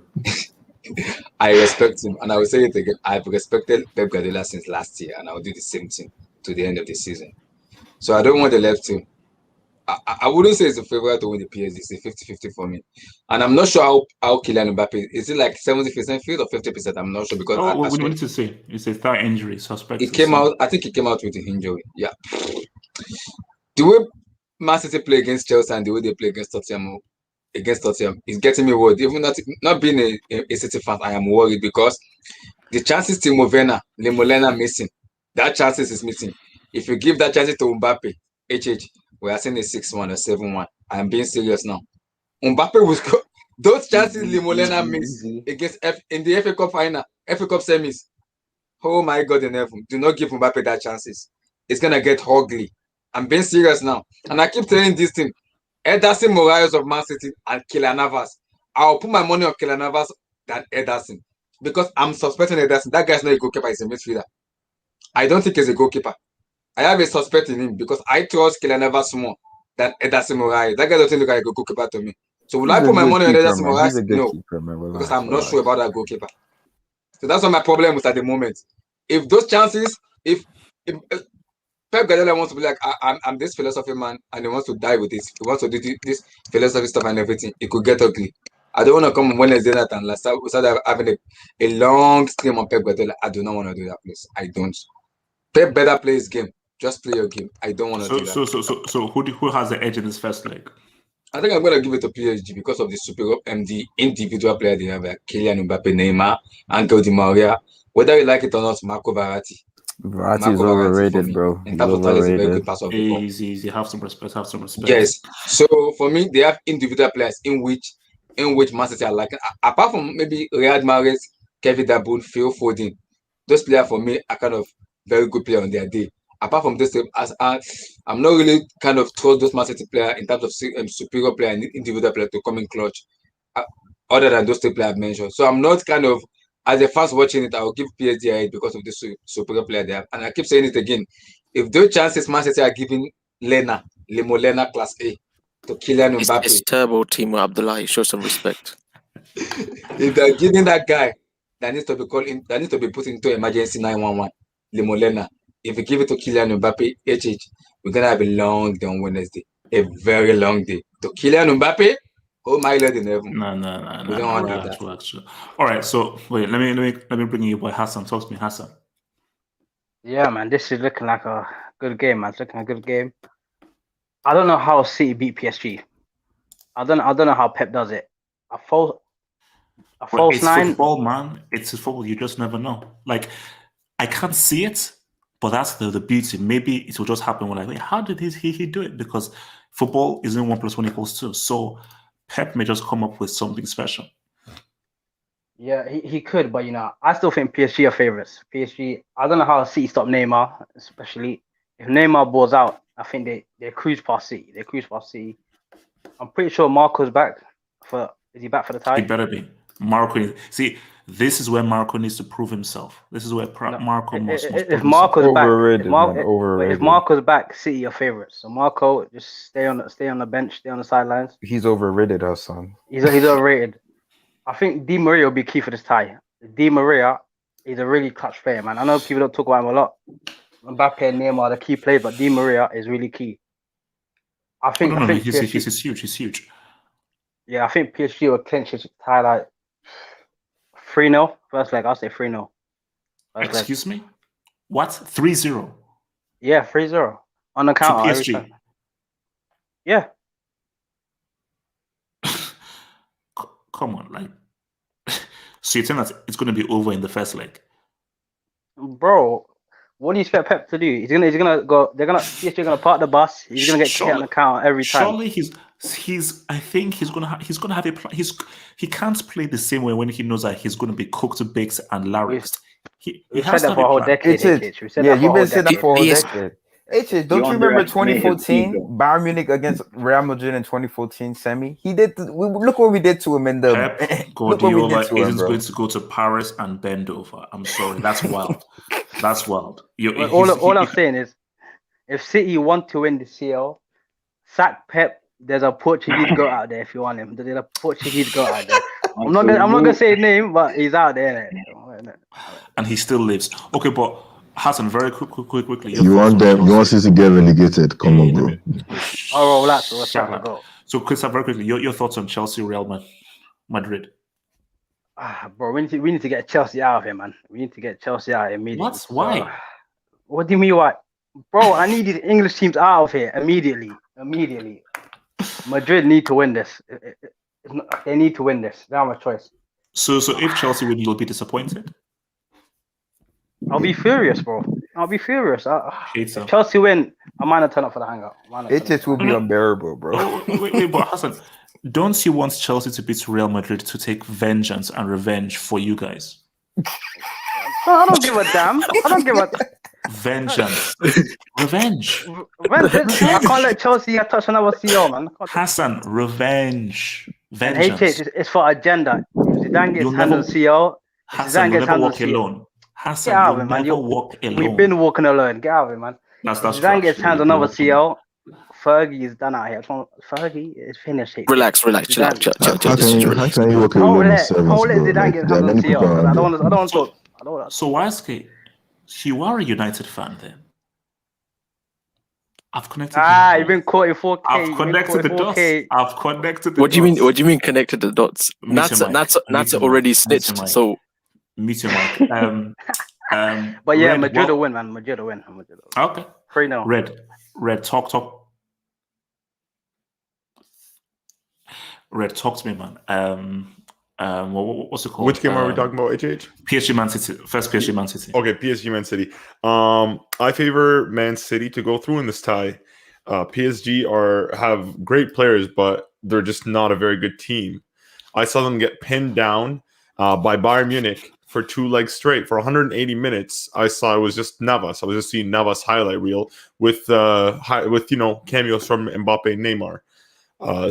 I respect him, and I will say it again. I've respected Pep Guardiola since last year, and I will do the same thing to the end of the season. So I don't want the left zone. I wouldn't say it's a favorite to win the PSG. It's a 50-50 for me. And I'm not sure how Kylian Mbappe, is it like 70% field or 50%? I'm not sure, because we need to see. It's a thigh injury suspect. I think he came out with an injury. Yeah. The way Man City play against Chelsea and the way they play against Tottenham is getting me worried. Even not being a City fan, I am worried because the chances Timo Werner, Lemolena missing, that chances is missing. If you give that chances to Mbappe, we are seeing a 6-1 or 7-1. I am being serious now. Mbappe will score those chances Lemolena missed against in the FA Cup final, FA Cup semis. Oh my God in heaven. Do not give Mbappe that chances. It's gonna get ugly. I'm being serious now. And I keep telling this thing. Ederson Moraes of Man City and Kylian Navas. I'll put my money on Kylian Navas than Ederson. Because I'm suspecting Ederson. That guy's not a goalkeeper, he's a midfielder. I don't think he's a goalkeeper. I have a suspect in him because I trust Kylian Navas more than Ederson Moraes. That guy doesn't look like a goalkeeper to me. So will I put my money on Ederson Moraes? No. Because I'm not sure about that goalkeeper. So that's what my problem is at the moment. If those chances, if Pep Guardiola wants to be like, I'm this philosophy man, and he wants to die with this. He wants to do this philosophy stuff and everything. It could get ugly. I don't want to come on Wednesday night and start having a long stream on Pep Guardiola. I do not want to do that, please. I don't. Pep better play his game. Just play your game. I don't want to do that. So who has the edge in this first leg? I think I'm going to give it to PSG because of the the individual player they have, like Kylian Mbappe, Neymar, Angel Di Maria. Whether you like it or not, Marco Verratti. Verratti is overrated, bro. In terms of talent, is a very good passer of the ball. Easy. Have some respect. Yes. So for me, they have individual players in which Man City are like. Apart from maybe Riyad Mahrez, Kevin De Bruyne, Phil Foden, those players for me are kind of very good players on their day. Apart from this, I'm not really kind of trust those Man City players in terms of superior player and individual player to come in clutch, other than those three players I've mentioned. So I'm not kind of, as a fans watching it, I will give PSG a hit because of this superior player they have. And I keep saying it again. If those chances Man City are giving Lemo Lena class A to Kylian Mbappe. It's terrible, Timo Abdullahi. Show some respect. If they're giving that guy that needs to be that needs to be put into emergency 911, Lemo Lena. If you give it to Kylian Mbappe, we're gonna have a long day on Wednesday. A very long day. To Kylian Mbappe, oh my Lord in heaven. No. We don't want that. Relax. All right, so wait, let me bring you boy Hassan. Talk to me, Hassan. Yeah, man, this is looking like a good game, man. It's looking like a good game. I don't know how City beat PSG. I don't know how Pep does it. A false it's nine. Football, man. It's football. You just never know. Like, I can't see it, but that's the beauty. Maybe it will just happen. We're like, wait, how did he do it? Because football isn't 1 + 1 = 2. So Pep may just come up with something special. Yeah, he could, but I still think PSG are favorites. PSG. I don't know how City stop Neymar, especially if Neymar balls out. I think they cruise past City. They cruise past City. I'm pretty sure Marco's back is he back for the tie? He better be. Marco. See, this is where Marco needs to prove himself. This is where Marco must if Marco's back, overrated. If Marco's back, City are favorites. So Marco, just stay on the bench, stay on the sidelines. He's overrated, Hassan. He's overrated. I think Di Maria will be key for this tie. Di Maria is a really clutch player, man. I know people don't talk about him a lot. Mbappe and Neymar are the key players, but Di Maria is really key. I think he's huge. He's huge. Yeah, I think PSG will clinch this tie like 3-0. First leg, I'll say 3-0. Excuse me? What? 3-0? Yeah, 3-0 on the counter. To PSG? Yeah. Come on, like. So you think that it's going to be over in the first leg? Bro, what do you expect Pep to do? He's gonna go. PSG gonna park the bus. He's gonna get hit on the counter every time. Surely I think he's gonna have a plan. He can't play the same way when he knows that he's gonna be cooked, baked, and larynxed. He has said that for a whole decade. You've been saying that for a whole decade. Don't you remember 2014 Bayern Munich against Real Madrid in 2014 semi? He did. Look what we did to him in the. Pep Guardiola isn't going to go to Paris and bend over. I'm sorry, that's wild. That's wild. All I'm saying is, if City want to win the CL, sack Pep. There's a Portuguese goat out there if you want him. There's a Portuguese goat out there. I'm not gonna say his name, but he's out there. And he still lives. Okay, but Hassan, very quickly. You want City to get relegated? Come on, bro. Oh, relax. Let's go. So, Christopher, very quickly, your thoughts on Chelsea, Real Madrid? Bro, we need to get Chelsea out of here, man. We need to get Chelsea out immediately. What? Why? What do you mean why? Bro, I need these English teams out of here immediately. Immediately. Madrid need to win this. They need to win this. They don't have a choice. So if Chelsea win, you'll be disappointed? I'll be furious, bro. I'll be furious. Hate so. If Chelsea win, I might not turn up for the hangout. It just will be unbearable, bro. Wait, but Hassan, don't you want Chelsea to beat Real Madrid to take vengeance and revenge for you guys? I don't give a damn. I don't give a vengeance, revenge. I can't let Chelsea touch another CEO, man. Hassan, revenge, And vengeance. HH is for agenda. If Zidane gets You'll hands on never- CEO, Hassan, you'll never walk alone. Hassan, Get out of you'll it, man. never walk alone. We've been walking alone. Get out of it, man. That's If Zidane true, gets actually. hands on You'll another walk CEO, Fergie is done out here. Fergie is finished. Relax, chill out. How can you walk alone in sevens, I'll let bro? Zidane Like, get there are hands on many CEO. people I around don't there. want to talk. So Waske, you are a United fan then? I've connected. You've been caught in 4K. I've connected the dots. I've connected the What do you dots. mean? What do you mean connected the dots? Nat's already snitched. So mute your mic. But yeah, Red, Madrid will what- win, man. Madrid will win. Madrid will win. Okay. 3-0. Red, talk. Red, talk to me, man. What's it called? Which game are we talking about, HH? PSG Man City. First PSG Man City. Okay, PSG Man City. I favor Man City to go through in this tie. PSG have great players, but they're just not a very good team. I saw them get pinned down by Bayern Munich for 2 legs straight for 180 minutes. I saw it was just Navas. I was just seeing Navas highlight reel with cameos from Mbappe and Neymar.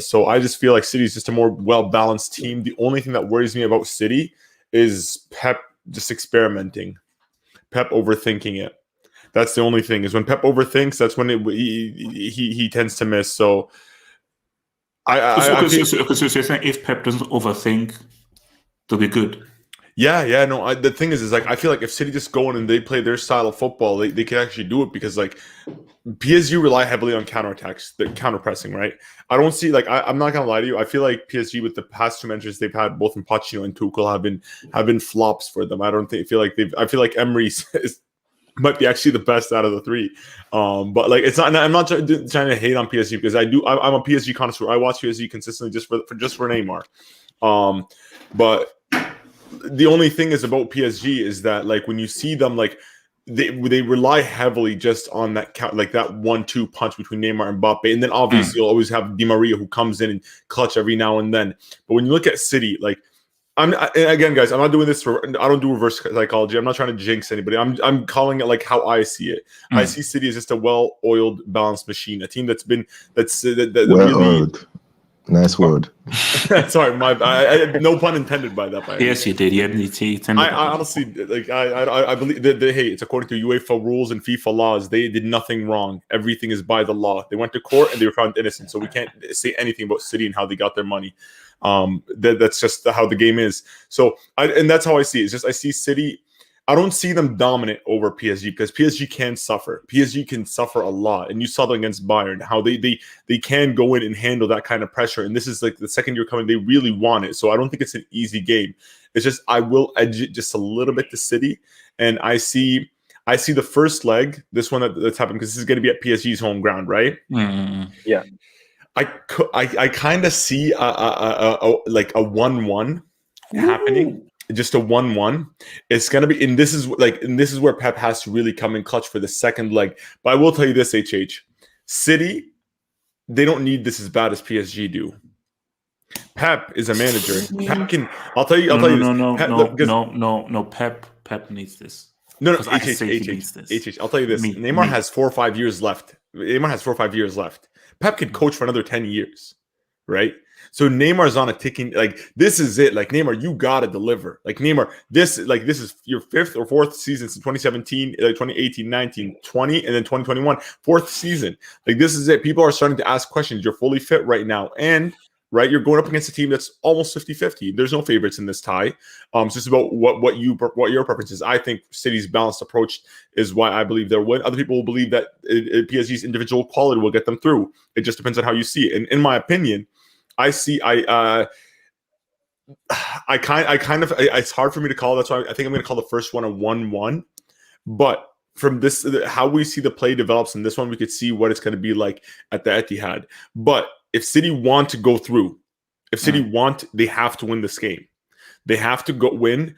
So I just feel like City is just a more well-balanced team. The only thing that worries me about City is Pep just experimenting, Pep overthinking it. That's the only thing. Is when Pep overthinks, that's when he tends to miss. So So you're saying if Pep doesn't overthink, they'll be good. Yeah, no. The thing is like I feel like if City just go in and they play their style of football, they can actually do it because like PSG rely heavily on counterattacks, the counter pressing, right? I don't see like I'm not gonna lie to you. I feel like PSG with the past 2 managers they've had, both in Pochettino and Tuchel, have been flops for them. I feel like Emery might be actually the best out of the 3. But like it's not. I'm not trying to hate on PSG because I'm a PSG connoisseur. I watch PSG consistently just for Neymar. But the only thing is about PSG is that like when you see them like they rely heavily just on that that 1-2 punch between Neymar and Mbappe, and then obviously you'll always have Di Maria who comes in and clutch every now and then. But when you look at City, like again, guys, I'm not doing this I don't do reverse psychology. I'm not trying to jinx anybody. I'm calling it like how I see it. I see City as just a well-oiled, balanced machine, a team that Well-oiled. Nice word. Sorry, no pun intended by that. Yes, you did. I honestly like. I believe that hey, it's according to UEFA rules and FIFA laws. They did nothing wrong. Everything is by the law. They went to court and they were found innocent. So we can't say anything about City and how they got their money. That's just how the game is. So and that's how I see it. It's just I see City. I don't see them dominant over PSG because PSG can suffer. PSG can suffer a lot, and you saw them against Bayern how they can go in and handle that kind of pressure. And this is like the second year coming; they really want it. So I don't think it's an easy game. It's just I will edge it just a little bit to City, and I see the first leg, this one that's happened because this is going to be at PSG's home ground, right? Yeah. I kind of see like a 1-1 happening. Just a 1-1. It's gonna be, and this is where Pep has to really come in clutch for the second leg. But I will tell you this, HH, City, they don't need this as bad as PSG do. Pep is a manager. Pep can. I'll tell you this. No. Pep needs this. No, HH. I'll tell you this. Neymar has 4 or 5 years left. Pep could coach for another 10 years, right? So Neymar's on a ticking, like this is it. Like Neymar, you gotta deliver. Like Neymar, this is your 5th or 4th season since 2017, 2018, 19, 20, and then 2021, 4th season. Like this is it. People are starting to ask questions. You're fully fit right now, and right, you're going up against a team that's almost 50-50. There's no favorites in this tie. It's just about what your preference is. I think City's balanced approach is why I believe they'll win. Other people will believe that PSG's individual quality will get them through. It just depends on how you see it. And in my opinion, it's hard for me to call. That's why I think I'm going to call the first one a 1-1. But from this, how we see the play develops in this one, we could see what it's going to be like at the Etihad. But if City want to go through, they have to win this game. They have to go win,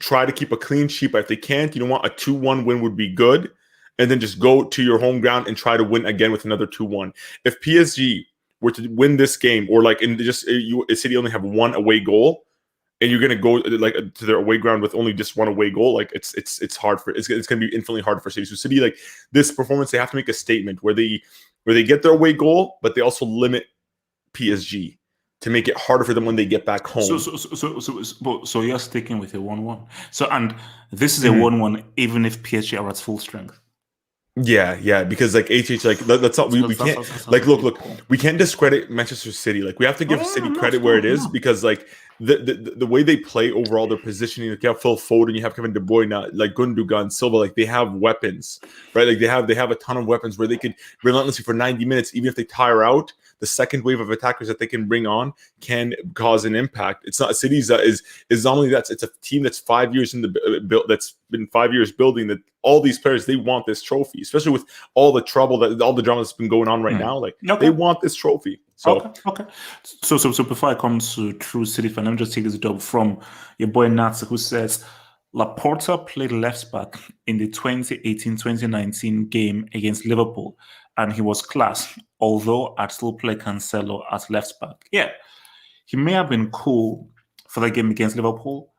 try to keep a clean sheet. But if they can't, you know what, a 2-1 win would be good. And then just go to your home ground and try to win again with another 2-1. If PSG were to win this game, or like in just City only have one away goal, and you're gonna go like to their away ground with only just one away goal, like it's hard for it's gonna be infinitely hard for City. So City, like this performance, they have to make a statement where they get their away goal, but they also limit PSG to make it harder for them when they get back home. So you're sticking with a 1-1. So, and this is a 1-1 even if PSG are at full strength. Yeah, because like HH, like that's not we can't like look, we can't discredit Manchester City. Like we have to give City credit where it is, because like the way they play overall, their positioning, like you have Phil Foden, you have Kevin De Bruyne, like Gundogan, Silva, like they have weapons, right? Like they have a ton of weapons where they could relentlessly for 90 minutes, even if they tire out, the second wave of attackers that they can bring on can cause an impact. It's not City's is not only that, it's a team that's 5 years in the build, that's been 5 years building, that all these players, they want this trophy, especially with all the trouble all the drama that's been going on right now. Like they want this trophy. So okay. So before I come to True City fan, let me just take this job from your boy Nats, who says Laporta played left back in the 2018-2019 game against Liverpool, and he was class, although I'd still play Cancelo at left back. Yeah, he may have been cool for that game against Liverpool.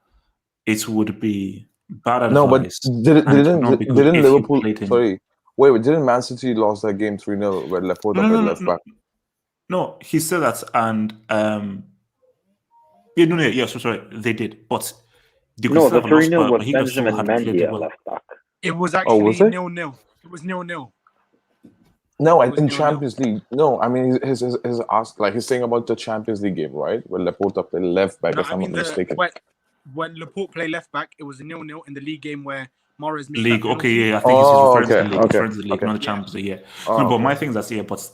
It would be bad advice. No, but didn't Liverpool? Sorry, wait, didn't Man City lost that game 3-0 where Laporta played left back? No, he said that, and sorry, they did, but the 3-0 was Benjamin Mendy at left back. It was actually 0-0. It was 0-0. No, in Champions League. No, I mean his like he's saying about the Champions League game, right? Where Laporta played left back, if I'm not mistaken. When Laporte played left back, it was a 0-0 in the league game where Mahrez missed League. That okay, yeah, I think he's referring to the league, not the Champions League. Yeah. No, but my thing is that but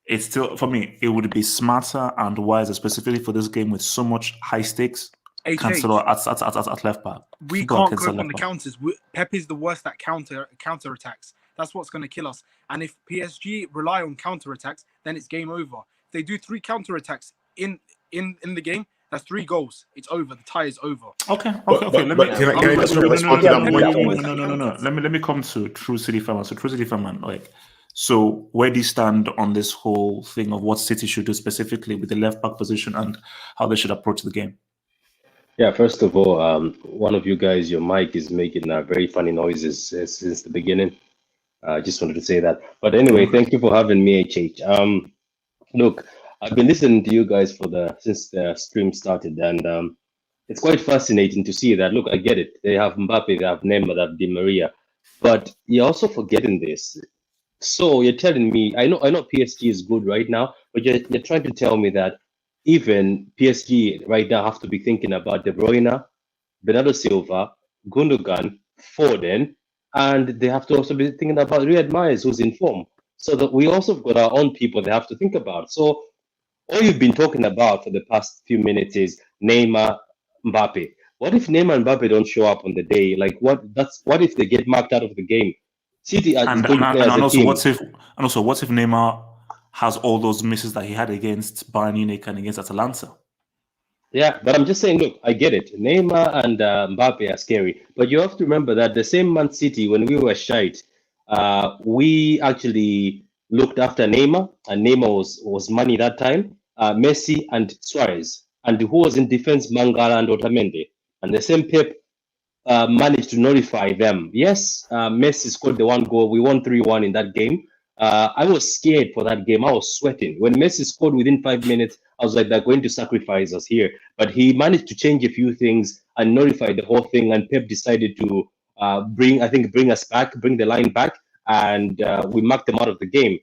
it's still, for me, it would be smarter and wiser, specifically for this game with so much high stakes. Cancelo at left back. We can't cope on the counters. Pep is the worst at counter attacks. That's what's going to kill us. And if PSG rely on counter attacks, then it's game over. If they do 3 counter attacks in the game, that's 3 goals. It's over. The tie is over. Okay. Let me come to True City fan. So True City fan, like, so where do you stand on this whole thing of what City should do specifically with the left back position and how they should approach the game? Yeah, first of all, one of you guys, your mic is making very funny noises since the beginning. I just wanted to say that. But anyway, thank you for having me, HH. Look, I've been listening to you guys since the stream started, and it's quite fascinating to see that. Look, I get it. They have Mbappe, they have Neymar, they have Di Maria, but you're also forgetting this. So you're telling me, I know PSG is good right now, but you're trying to tell me that even PSG right now have to be thinking about De Bruyne, Bernardo Silva, Gundogan, Foden, and they have to also be thinking about Riyad Mahrez, who's in form. So that we also got our own people they have to think about. So all you've been talking about for the past few minutes is Neymar, Mbappe. What if Neymar and Mbappe don't show up on the day? Like what if they get marked out of the game? City and also what if Neymar has all those misses that he had against Bayern Munich and against Atalanta? Yeah, but I'm just saying, look, I get it. Neymar and Mbappe are scary. But you have to remember that the same Man City, when we were shite, we actually looked after Neymar, and Neymar was money that time, Messi and Suarez. And who was in defense, Mangala and Otamendi. And the same Pep managed to notify them. Yes, Messi scored the 1 goal. We won 3-1 in that game. I was scared for that game. I was sweating. When Messi scored within 5 minutes, I was like, they're going to sacrifice us here. But he managed to change a few things and notify the whole thing. And Pep decided to bring us back, bring the line back, and we marked them out of the game.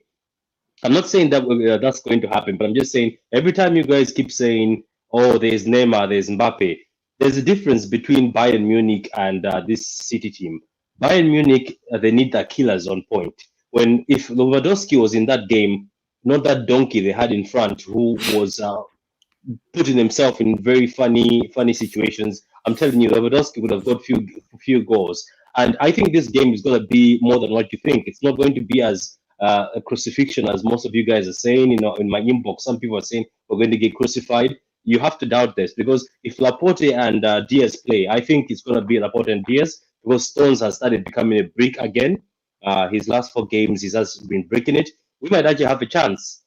I'm not saying that that's going to happen, but I'm just saying every time you guys keep saying, oh, there's Neymar, there's Mbappe, there's a difference between Bayern Munich and this City team. Bayern Munich, they need their killers on point. If Lewandowski was in that game, not that donkey they had in front who was putting himself in very funny situations, I'm telling you, Lewandowski would have got few goals. And I think this game is going to be more than what you think. It's not going to be as a crucifixion as most of you guys are saying. You know, in my inbox, some people are saying we're going to get crucified. You have to doubt this, because if Laporte and Diaz play, I think it's going to be Laporte and Diaz, because Stones has started becoming a brick again. His last 4 games, he has been breaking it. We might actually have a chance.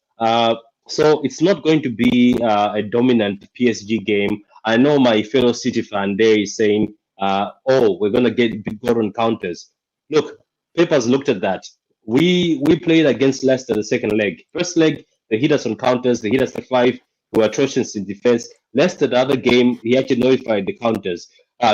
So it's not going to be a dominant PSG game. I know my fellow City fan there is saying, oh, we're going to get big goal on counters. Look, Pep has looked at that. We played against Leicester the second leg. First leg, they hit us on counters. They hit us for 5. We were atrocious in defense. Leicester, the other game, he actually nullified the counters.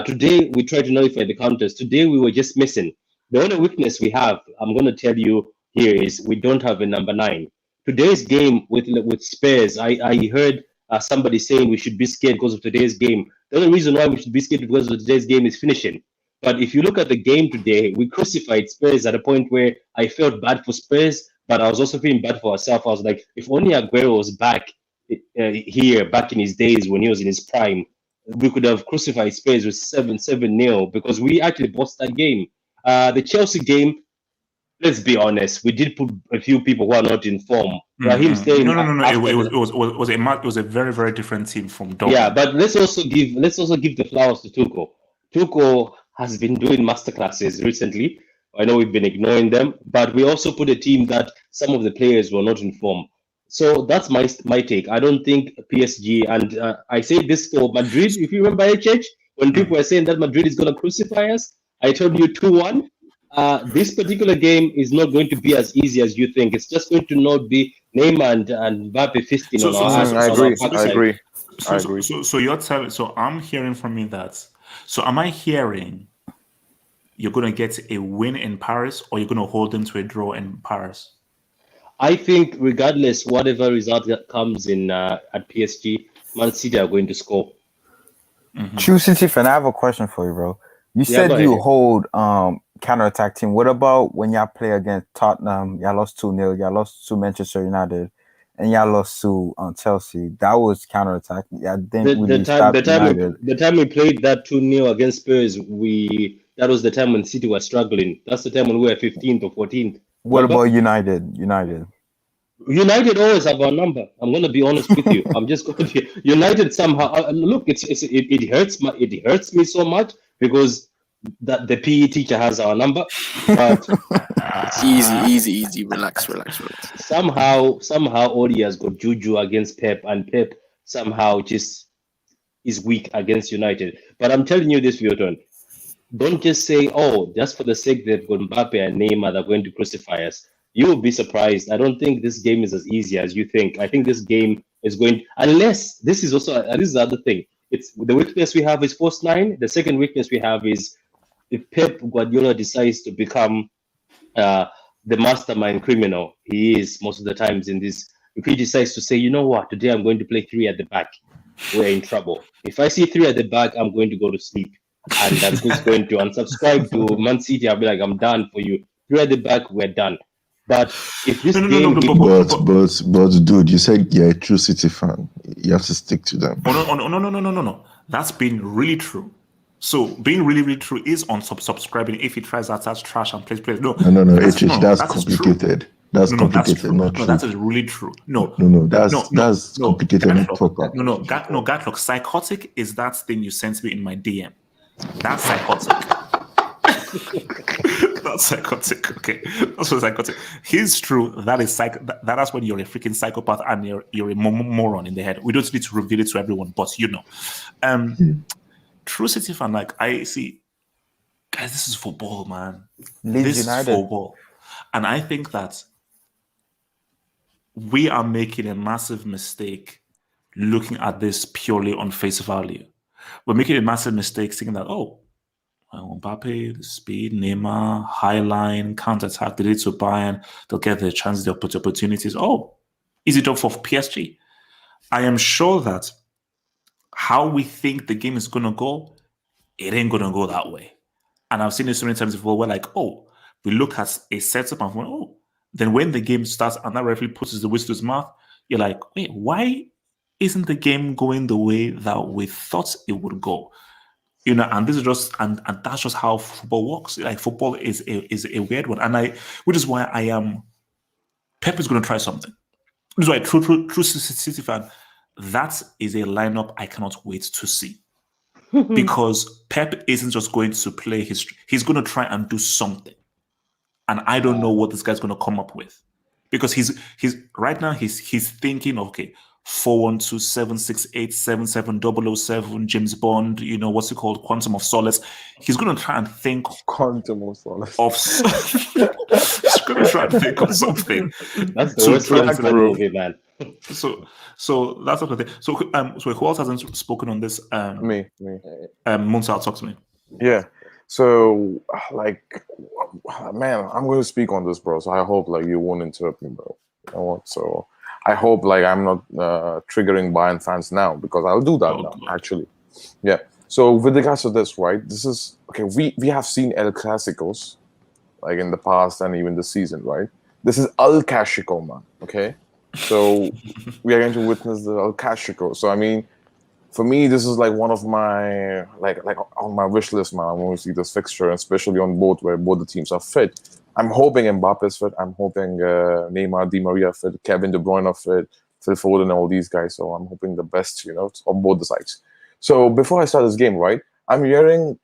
Today, we tried to nullify the counters. Today, we were just missing. The only weakness we have, I'm going to tell you here, is we don't have a number 9. Today's game with Spurs, I heard somebody saying we should be scared because of today's game. The only reason why we should be scared because of today's game is finishing. But if you look at the game today, we crucified Spurs at a point where I felt bad for Spurs, but I was also feeling bad for ourselves. I was like, if only Aguero was back here, back in his days when he was in his prime, we could have crucified Spurs with 7-0 because we actually bossed that game. The Chelsea game, let's be honest, we did put a few people who are not in form. Raheem Sterling. No. It was a very, very different team from Dortmund. Yeah, but let's also give the flowers to Tuchel. Tuchel has been doing masterclasses recently. I know we've been ignoring them, but we also put a team that some of the players were not in form. So that's my take. I don't think PSG, and I say this for Madrid. If you remember, HH, when people were saying that Madrid is going to crucify us, I told you 2-1. This particular game is not going to be as easy as you think. It's just going to not be Neymar and Mbappe fisting on our ass. I agree. So you're telling. So I'm hearing from you that. So am I hearing you're going to get a win in Paris, or you're going to hold them to a draw in Paris? I think regardless, whatever result that comes in at PSG, Man City are going to score. True City fan, I have a question for you, bro. You said you hold counter-attack team. What about when y'all play against Tottenham? Y'all lost 2-0. Y'all lost to Manchester United, and y'all lost to Chelsea. That was counter-attack. Yeah, the time we played that 2-0 against Spurs, that was the time when City was struggling. That's the time when we were 15th or 14th. What about United? United always have our number. I'm going to be honest with you. I'm just going to United somehow. Look, it hurts me so much because that the PE teacher has our number. But easy. Relax. Somehow, Odi has got juju against Pep, and Pep somehow just is weak against United. But I'm telling you this, Vioton. Don't just say, oh, just for the sake they've got Mbappe and Neymar, they're going to crucify us. You will be surprised. I don't think this game is as easy as you think. I think this game is going, unless this is the other thing. It's the weakness we have is post 9. The second weakness we have is if Pep Guardiola decides to become the mastermind criminal, he is most of the times in this. If he decides to say, you know what, today I'm going to play 3 at the back, we're in trouble. If I see 3 at the back, I'm going to go to sleep. And I'm just going to unsubscribe to Man City. I'll be like, I'm done for you. 3 at the back, we're done. But if this but dude, you said you're a true City fan. You have to stick to them. No. That's been really true. So being really, really true is on subscribing if he tries that that's trash and plays. No, that's complicated. True. That's complicated. No, that is really true. No, that's complicated. Gatlock, psychotic is that thing you sent me in my DM. That's psychotic. That's psychotic. Okay, that's what psychotic. He's true. That is that's when you're a freaking psychopath and you're a moron in the head. We don't need to reveal it to everyone, but True City fan, like I see, guys. This is football, man. This is football, and I think that we are making a massive mistake looking at this purely on face value. We're making a massive mistake thinking that, Mbappe, the speed, Neymar, high line, counter-attack, they did to Bayern, they'll get the chances, they'll put opportunities. Easy job for PSG. I am sure that how we think the game is going to go, it ain't going to go that way. And I've seen it so many times before where we look at a setup and then when the game starts and that referee puts the whistle to his mouth, you're like, wait, why isn't the game going the way that we thought it would go? And this is just and that's just how football works. Like football is a weird one, which is why I am. Pep is going to try something. Which is why, true City fan, that is a lineup I cannot wait to see. Because Pep isn't just going to play he's going to try and do something. And I don't know what this guy's going to come up with. Because he's right now he's thinking, okay, 412-768-77-007, James Bond, what's it called, Quantum of Solace. He's going to try and think Quantum of Solace. He's going to try and think of something. That's the worst James Bond movie, man. So that's what I think. So who else hasn't spoken on this? Me. Munsal, talk to me. Yeah. So, man, I'm going to speak on this, bro. So I hope, you won't interrupt me, bro. You know what? So I hope, I'm not triggering Bayern fans now, because I'll do that now, actually. Yeah. So with regards to this, right? This is okay. We have seen El Clásicos, in the past and even this season, right? This is El Clásico, man. Okay. So we are going to witness the El Clásico. So I mean, for me, this is one of my on my wish list, man. I want to see this fixture, especially on both where both the teams are fit. I'm hoping Mbappe's fit. I'm hoping Neymar, Di Maria fit, Kevin De Bruyne fit, Phil Foden, and all these guys. So I'm hoping the best, on both the sides. So before I start this game, right, I'm hearing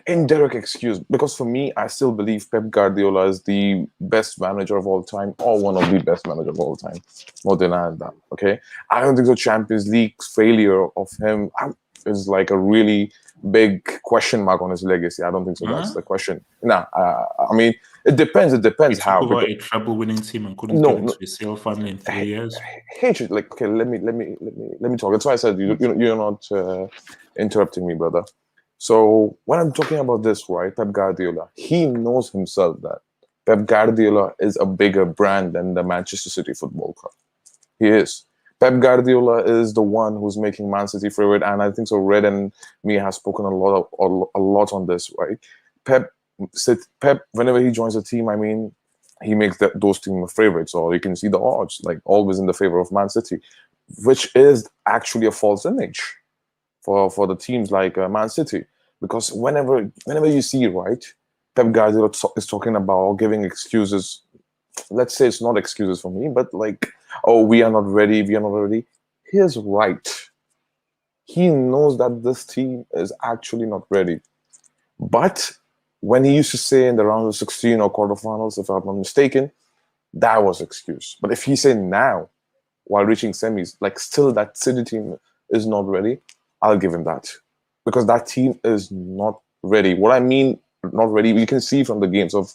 indirect excuse, because for me, I still believe Pep Guardiola is the best manager of all time, or one of the best managers of all time. More than that, okay? I don't think the Champions League failure of him is a really big question mark on his legacy. I don't think so. That's the question. I mean, it depends. It depends how. Over a treble-winning team and couldn't get into a sale finally in 3 years. Hatred. Okay, let me talk. That's why I said you're not interrupting me, brother. So when I'm talking about this, right, Pep Guardiola, he knows himself that Pep Guardiola is a bigger brand than the Manchester City Football Club. He is. Pep Guardiola is the one who's making Man City favorite, and I think so. Red and me have spoken a lot on this, right? Pep, whenever he joins a team, I mean, he makes those teams favorites, or you can see the odds, always in the favor of Man City, which is actually a false image for the teams like Man City, because whenever you see, right, Pep Guardiola is talking about giving excuses. Let's say it's not excuses for me, but oh, we are not ready. He is right. He knows that this team is actually not ready. But when he used to say in the round of 16 or quarterfinals, if I'm not mistaken, that was excuse. But if he said now, while reaching semis, still that City team is not ready, I'll give him that, because that team is not ready. What I mean, not ready, we can see from the games of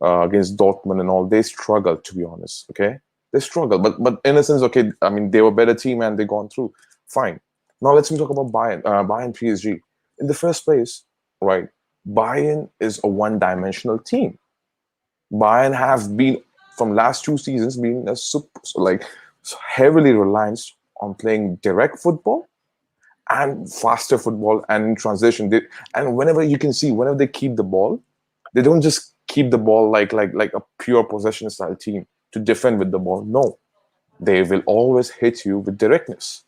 against Dortmund and all, they struggled, to be honest. Okay, they struggled, but in a sense, okay, I mean, they were a better team and they gone through. Fine. Now let's talk about Bayern PSG. In the first place, right, Bayern is a one-dimensional team. Bayern have been, from last 2 seasons, being heavily reliant on playing direct football and faster football and in transition. And whenever you can see, whenever they keep the ball, they don't just keep the ball like a pure possession style team to defend with the ball. No, they will always hit you with directness.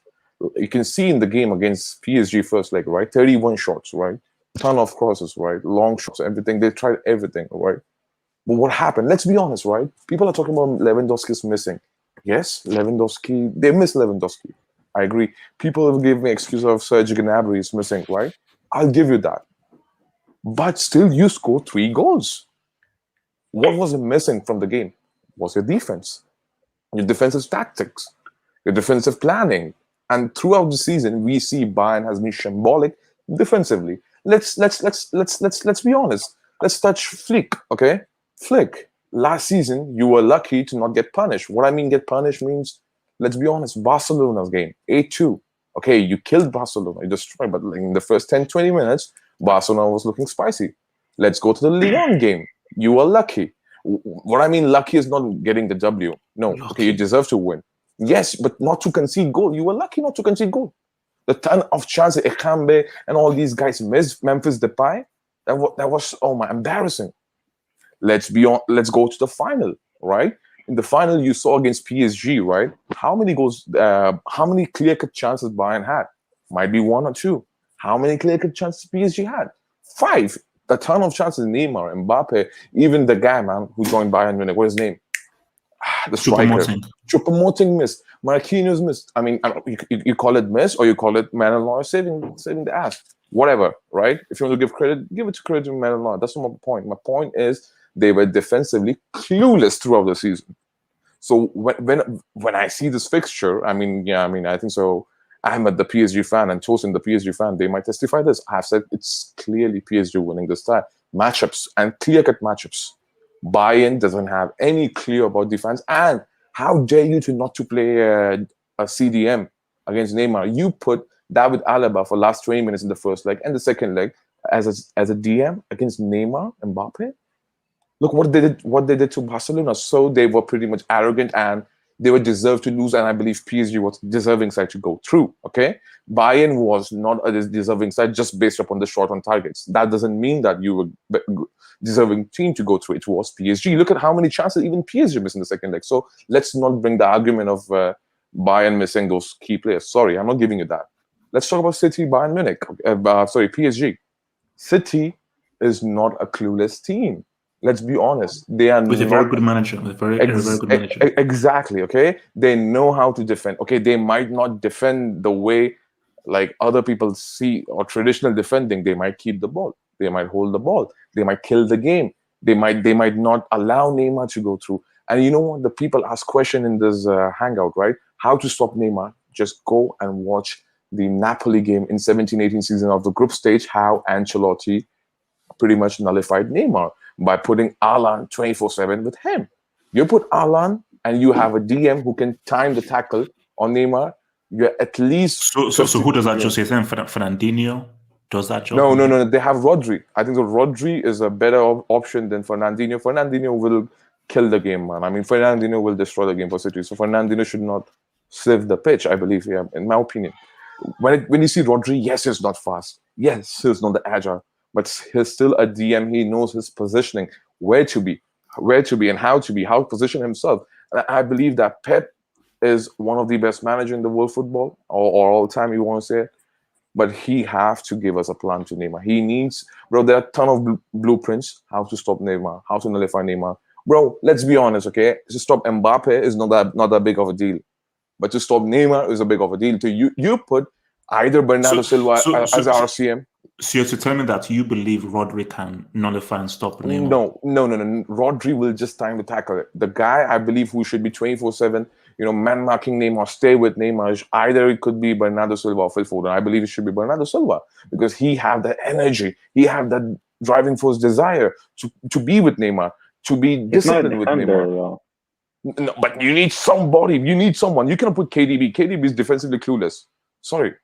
You can see in the game against PSG first leg, right? 31 shots, right? Ton of crosses, right? Long shots, everything. They tried everything, right? But what happened? Let's be honest, right? People are talking about Lewandowski's missing. Yes, Lewandowski, they miss Lewandowski. I agree. People have given me excuse of Serge Gnabry is missing, right? I'll give you that. But still, you scored 3 goals. What was missing from the game was your defense, your defensive tactics, your defensive planning. And throughout the season, we see Bayern has been shambolic defensively. Let's be honest. Let's touch Flick, okay? Flick, last season, you were lucky to not get punished. What I mean get punished means, let's be honest, Barcelona's game, 8-2. Okay, you killed Barcelona, you destroyed, but in the first 10, 20 minutes, Barcelona was looking spicy. Let's go to the Lyon game. You were lucky. What I mean lucky is not getting the W. No, okay, you deserve to win. Yes, but not to concede goal. You were lucky not to concede goal. The ton of chances Ekambe and all these guys missed, Memphis Depay, that was oh my, embarrassing. Let's go to the final, right? In the final, you saw against PSG, right? How many goals? How many clear-cut chances Bayern had? Might be 1 or 2. How many clear-cut chances PSG had? 5. A ton of chances. Neymar, Mbappe, even the guy, man, who joined Bayern Munich. What's his name? The striker. Choupo-Moting missed. Marquinhos missed. I mean, you call it miss or you call it Manuel saving the ass. Whatever, right? If you want to give credit, give it to credit to Manuel. That's not my point. My point is they were defensively clueless throughout the season. So when I see this fixture, I think so. Ahmed, the PSG fan, and Tosin, the PSG fan, they might testify this. I have said it's clearly PSG winning this time. Matchups and clear-cut matchups. Bayern doesn't have any clue about defense. And how dare you not to play a CDM against Neymar? You put David Alaba for last 20 minutes in the first leg and the second leg as a DM against Neymar and Mbappe. Look what they did to Barcelona. So they were pretty much arrogant and they were deserved to lose, and I believe PSG was deserving side to go through. Okay, Bayern was not a deserving side just based upon the shot on targets. That doesn't mean that you were deserving team to go through. It was PSG. Look at how many chances even PSG missed in the second leg. So let's not bring the argument of Bayern missing those key players. Sorry, I'm not giving you that. Let's talk about City, Bayern Munich. PSG. City is not a clueless team. Let's be honest. They are with a very good manager. With a very good manager. Exactly. Okay. They know how to defend. Okay. They might not defend the way like other people see or traditional defending. They might keep the ball. They might hold the ball. They might kill the game. They might not allow Neymar to go through. And you know what? The people ask question in this hangout, right? How to stop Neymar? Just go and watch the Napoli game in 17-18 season of the group stage. How Ancelotti pretty much nullified Neymar by putting Alan 24/7 with him. You put Alan and you have a DM who can time the tackle on Neymar. You're at least so who does that job? Say Fernandinho does that job? No. They have Rodri. I think that Rodri is a better option than Fernandinho. Fernandinho will kill the game, man. I mean, Fernandinho will destroy the game for City. So Fernandinho should not sieve the pitch, I believe. Yeah, in my opinion. When you see Rodri, yes, he's not fast. Yes, he's not the agile. But he's still a DM. He knows his positioning, where to be, and how to be, how to position himself. And I believe that Pep is one of the best managers in the world football, or all time, you want to say it. But he have to give us a plan to Neymar. He needs, bro, there are a ton of blueprints how to stop Neymar, how to nullify Neymar. Bro, let's be honest, okay? To stop Mbappe is not that big of a deal. But to stop Neymar is a big of a deal. You put either Bernardo Silva as RCM. So you're to tell me that you believe Rodri can nullify and stop Neymar? No. Rodri will just time the tackle. The guy, I believe, who should be 24/7, man marking Neymar, stay with Neymar. Either it could be Bernardo Silva or Phil Foden. I believe it should be Bernardo Silva because he have that energy. He have that driving force desire to be with Neymar, to be disciplined with Neymar. No, but you need somebody. You need someone. You cannot put KDB. KDB is defensively clueless. Sorry.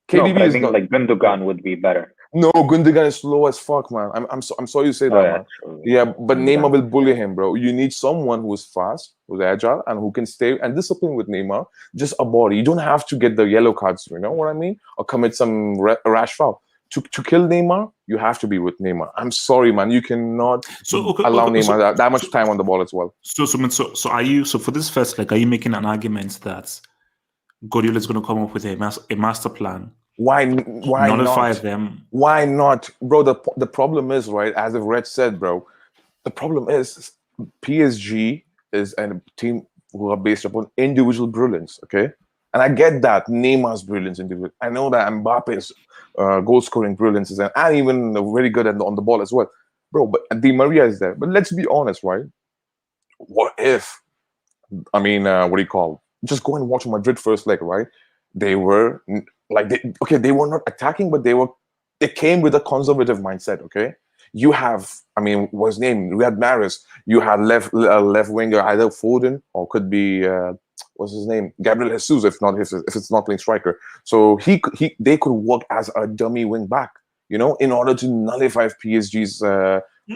KDB I think like Gundogan would be better. No, Gundogan is slow as fuck, man. I'm sorry you say that, man. True. Yeah, but Neymar will bully him, bro. You need someone who is fast, who's agile, and who can stay and discipline with Neymar. Just a body. You don't have to get the yellow cards, you know what I mean? Or commit some rash foul. To kill Neymar, you have to be with Neymar. I'm sorry, man. You cannot allow Neymar that much time on the ball as well. So are you for this first leg? Are you making an argument that Guardiola is going to come up with a master plan? Why nullify not? Them? Why not, bro? The problem is, right, as the Red said, bro. The problem is PSG is a team who are based upon individual brilliance. Okay, and I get that Neymar's brilliance individual. I know that Mbappe's goal scoring brilliance is, and even very good on the ball as well, bro. But Di Maria is there. But let's be honest, right? What if? I mean, what do you call? Just go and watch Madrid first leg, right? They were they were not attacking, but they came with a conservative mindset. Okay, you have, what's his name? Riyad Mahrez. You had left winger either Foden or could be what's his name? Gabriel Jesus if it's not playing striker. So they could work as a dummy wing back, in order to nullify PSG's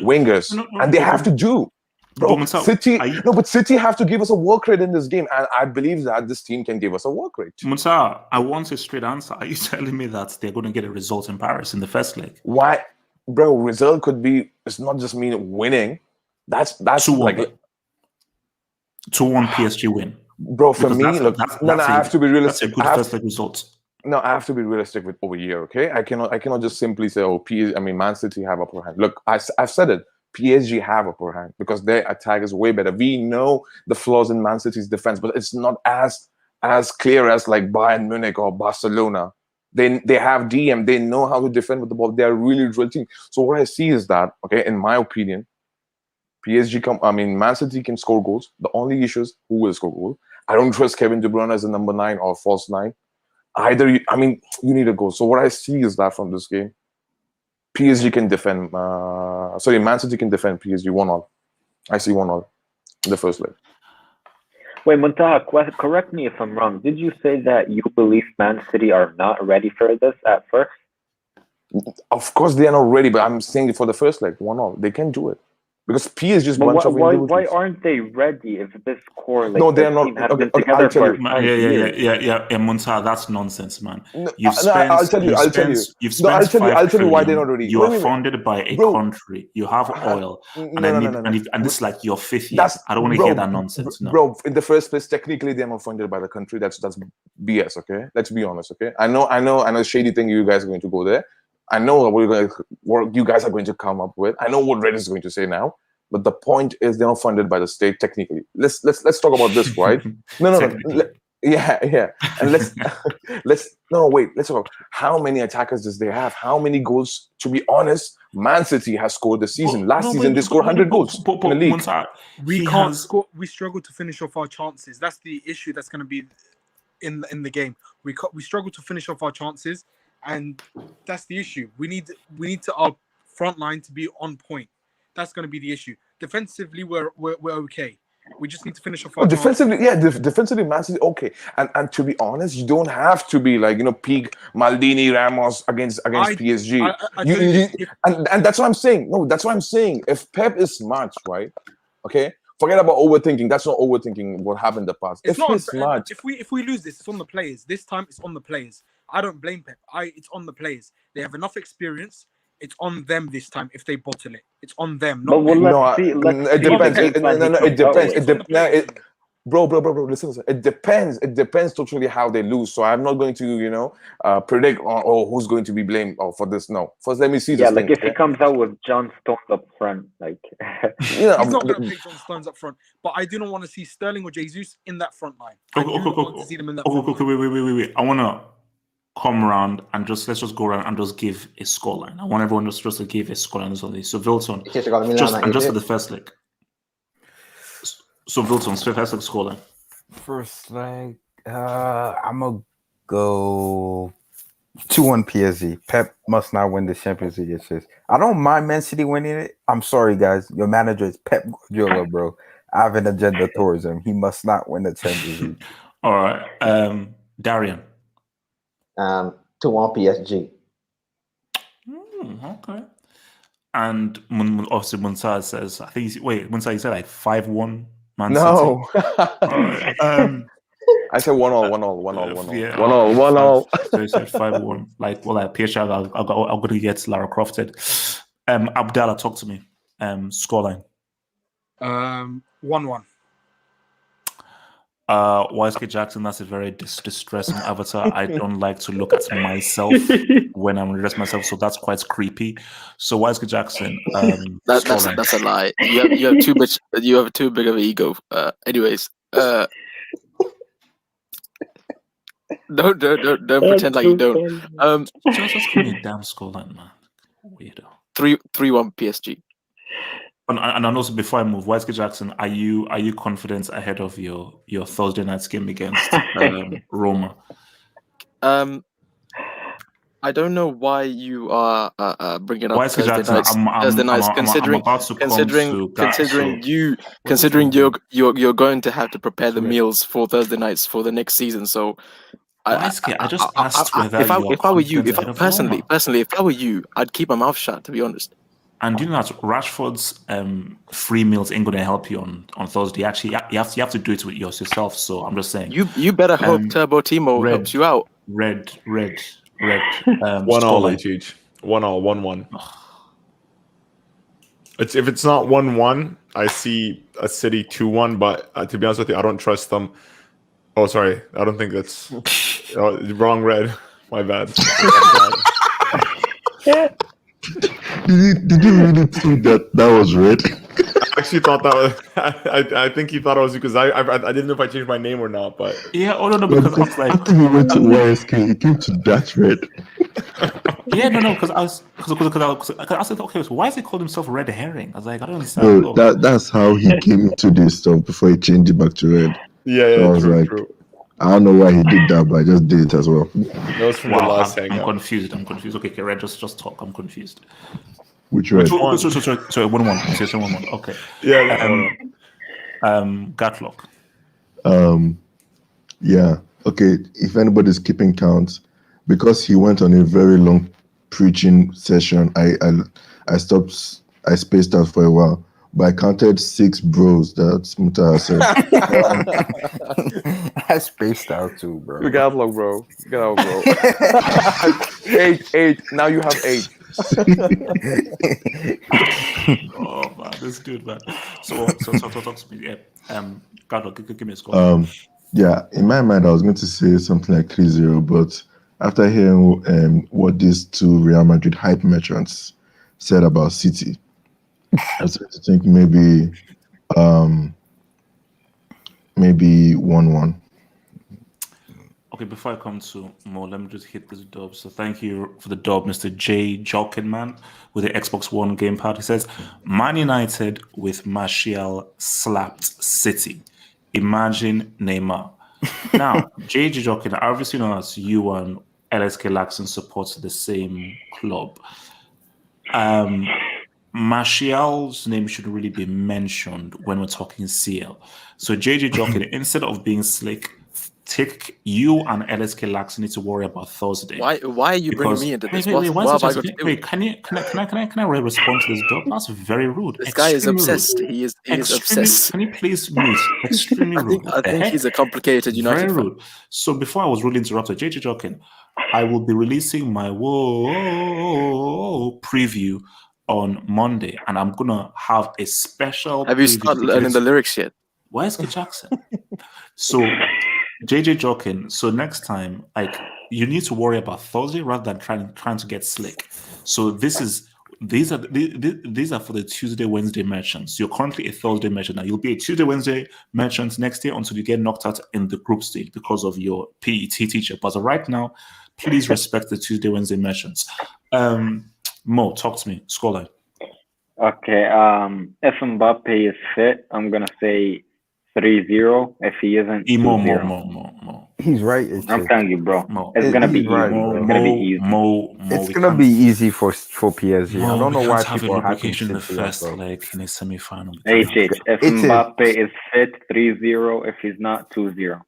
wingers, and they have to do. Bro, City have to give us a work rate in this game, and I believe that this team can give us a work rate. Musa, I want a straight answer. Are you telling me that they're going to get a result in Paris in the first leg? Why, bro? Result could be. It's not just mean winning. That's 2-1 PSG win. Bro, for me, look, I have to be realistic. That's a good first leg result. No, I have to be realistic with over here. Okay, I cannot just simply say, oh, Man City have upper hand. Look, I've said it. PSG have upper hand because their attack is way better. We know the flaws in Man City's defense, but it's not as clear as like Bayern Munich or Barcelona. They have DM. They know how to defend with the ball. They are really real team. So what I see is that, okay, in my opinion, Man City can score goals. The only issue is who will score goals. I don't trust Kevin De Bruyne as a number 9 or false 9. You need a goal. So what I see is that from this game, PSG can defend. Man City can defend PSG 1-1. I see 1-1 in the first leg. Wait, Muntaha, correct me if I'm wrong. Did you say that you believe Man City are not ready for this at first? Of course they are not ready, but I'm saying for the first leg, 1-1. They can do it. Because P is just But bunch of individuals. why aren't they ready if this core No, they're not. team has been together for 5 years? Yeah, Muntaha, that's nonsense, man. I'll tell you. I'll tell you why they're not ready. You are funded by a country. You have oil, and this is like your 5th year. I don't want to hear that nonsense. No. Bro, in the first place, technically they're not funded by the country. That's BS. Okay, let's be honest. Okay, I know. Shady thing you guys are going to go there. I know what you guys are going to come up with. I know what Red is going to say now. But the point is they're not funded by the state technically. Let's talk about this, right? No. Yeah. And let's talk about how many attackers does they have? How many goals? To be honest, Man City has scored this season. Last season they scored 100 goals in the league. We can't score. We struggle to finish off our chances. That's the issue that's going to be in the game. We struggle to finish off our chances, and that's the issue. We need our front line to be on point. That's going to be the issue. Defensively, we're okay. We just need to finish off our defensively. Yeah, defensively, Man City okay. And to be honest, you don't have to be like peak Maldini, Ramos against PSG. And that's what I'm saying. No, that's what I'm saying. If Pep is smart, right? Okay, forget about overthinking. That's not overthinking what happened in the past. If he's smart, if we lose this, it's on the players. This time, it's on the players. I don't blame Pep. It's on the players. They have enough experience. It's on them this time if they bottle it. It's on them. Not it depends. It depends. Bro, listen. It depends. It depends totally how they lose. So I'm not going to, predict who's going to be blamed for this. No. First, let me see this. Yeah, like if he comes out with John Stones up front, like he's not going to play John Stones up front. But I do not want to see Sterling or Jesus in that front line. I want to see them in that front line. Wait. I want to come around and let's just go around and just give a scoreline. I want everyone just to give a scoreline on this. So Vilton, just for the first leg. So Vilton, first leg scoreline. First leg, I'm gonna go 2-1 PSG. Pep must not win the Champions League. I don't mind Man City winning it. I'm sorry, guys. Your manager is Pep Guardiola, bro. I have an agenda towards him. He must not win the Champions League. All right, Darian. 2-1 PSG. Okay. And obviously Munsah says, I think Munsah, you said like 5-1 Man City. No. I said 1-1. Yeah, 1-1. So he said 5-1. Like PSG, I'm going to get Lara Crofted. Abdallah, talk to me. Scoreline. 1-1. YSK Jackson, that's a very distressing avatar. I don't like to look at myself when I'm addressing myself, so that's quite creepy. So YSK Jackson, that's a lie. You have too much. You have too big of an ego. Anyways, don't pretend like you don't. Just give me a damn scoreline, man. Weirdo. 3-1 PSG. And also before I move, YSK Jackson, are you confident ahead of your Thursday night's game against Roma? I don't know why you are bringing up YSK Jackson. Thursday nights, considering you're going to have to prepare the meals for Thursday nights for the next season. So I just asked whether if I were you, personally, if I were you, I'd keep my mouth shut. To be honest. And you know that Rashford's free meals ain't going to help you on Thursday. Actually, you have to do it with yourself. So I'm just saying. You better hope Turbo Timo helps you out. Red. 1-all, HH. 1-1. If it's not 1-1, I see a City 2-1. But to be honest with you, I don't trust them. Oh, sorry. I don't think that's wrong. Red. My bad. Did you really think that was red? I actually thought that was. I think he thought it was because I didn't know if I changed my name or not, but yeah, no, because I was like, after he went to YSK, he came to that red. yeah, no, because I was like, okay, so why is he called himself Red Herring? I was like, I don't understand. No, that's how he came into this stuff before he changed it back to red. Yeah, so I was like, I don't know why he did that, but I just did it as well. That was from the last Hangout. I'm confused. Okay, Red, just talk. I'm confused. Which Red? Sorry, 1-1. Say 1-1. Okay. Yeah. Gatlock. Yeah. Okay. If anybody's keeping count, because he went on a very long preaching session, I stopped. I spaced out for a while, but I counted 6 bros that Muta said. I spaced out too, bro. You got luck, bro. Get out, bro. 8. Now you have 8. Oh man, this is good, man. So talk to me. Yeah. God, give me a score. Yeah, in my mind, I was going to say something like 3-0, but after hearing what these 2 Real Madrid hype merchants said about City, I was going to think maybe 1-1. Okay, before I come to more, let me just hit this dub. So thank you for the dub, Mr. J. Jolkinman with the Xbox One gamepad. He says, Man United with Martial slapped City. Imagine Neymar. Now, J.J. Jolkin, obviously known as you and LSK Laxon supports the same club. Martial's name should really be mentioned when we're talking CL. So J.J. Jolkin, instead of being slick, take you and LSK Lax need to worry about Thursday. Why are you bringing me into this? What have I got to do? Wait, can I respond to this job? That's very rude. This guy is obsessed. He is obsessed. Can you please mute? Extremely rude. I think he's a complicated United Very fan. rude. So before I was really interrupted, JJ Jokin, I will be releasing my preview on Monday, and I'm gonna have a special. Have you started learning the lyrics yet? Where's Jackson? So JJ Jokin, so next time, like, you need to worry about Thursday rather than trying to get slick. So these are for the Tuesday, Wednesday merchants. You're currently a Thursday merchant now. You'll be a Tuesday, Wednesday merchant next year until you get knocked out in the group stage because of your PET teacher. But right now, please respect the Tuesday, Wednesday merchants. Mo, talk to me. Scoreline. Okay. If Mbappe is fit, I'm gonna say 3-0. If he isn't, 2-0. He's right. I'm telling you, bro. It's gonna be easy. It's gonna be easy. It's gonna be easy for PSG. I don't know why people are having in the first leg in a semi-final. If Mbappe is fit, 3-0. If he's not, 2-0.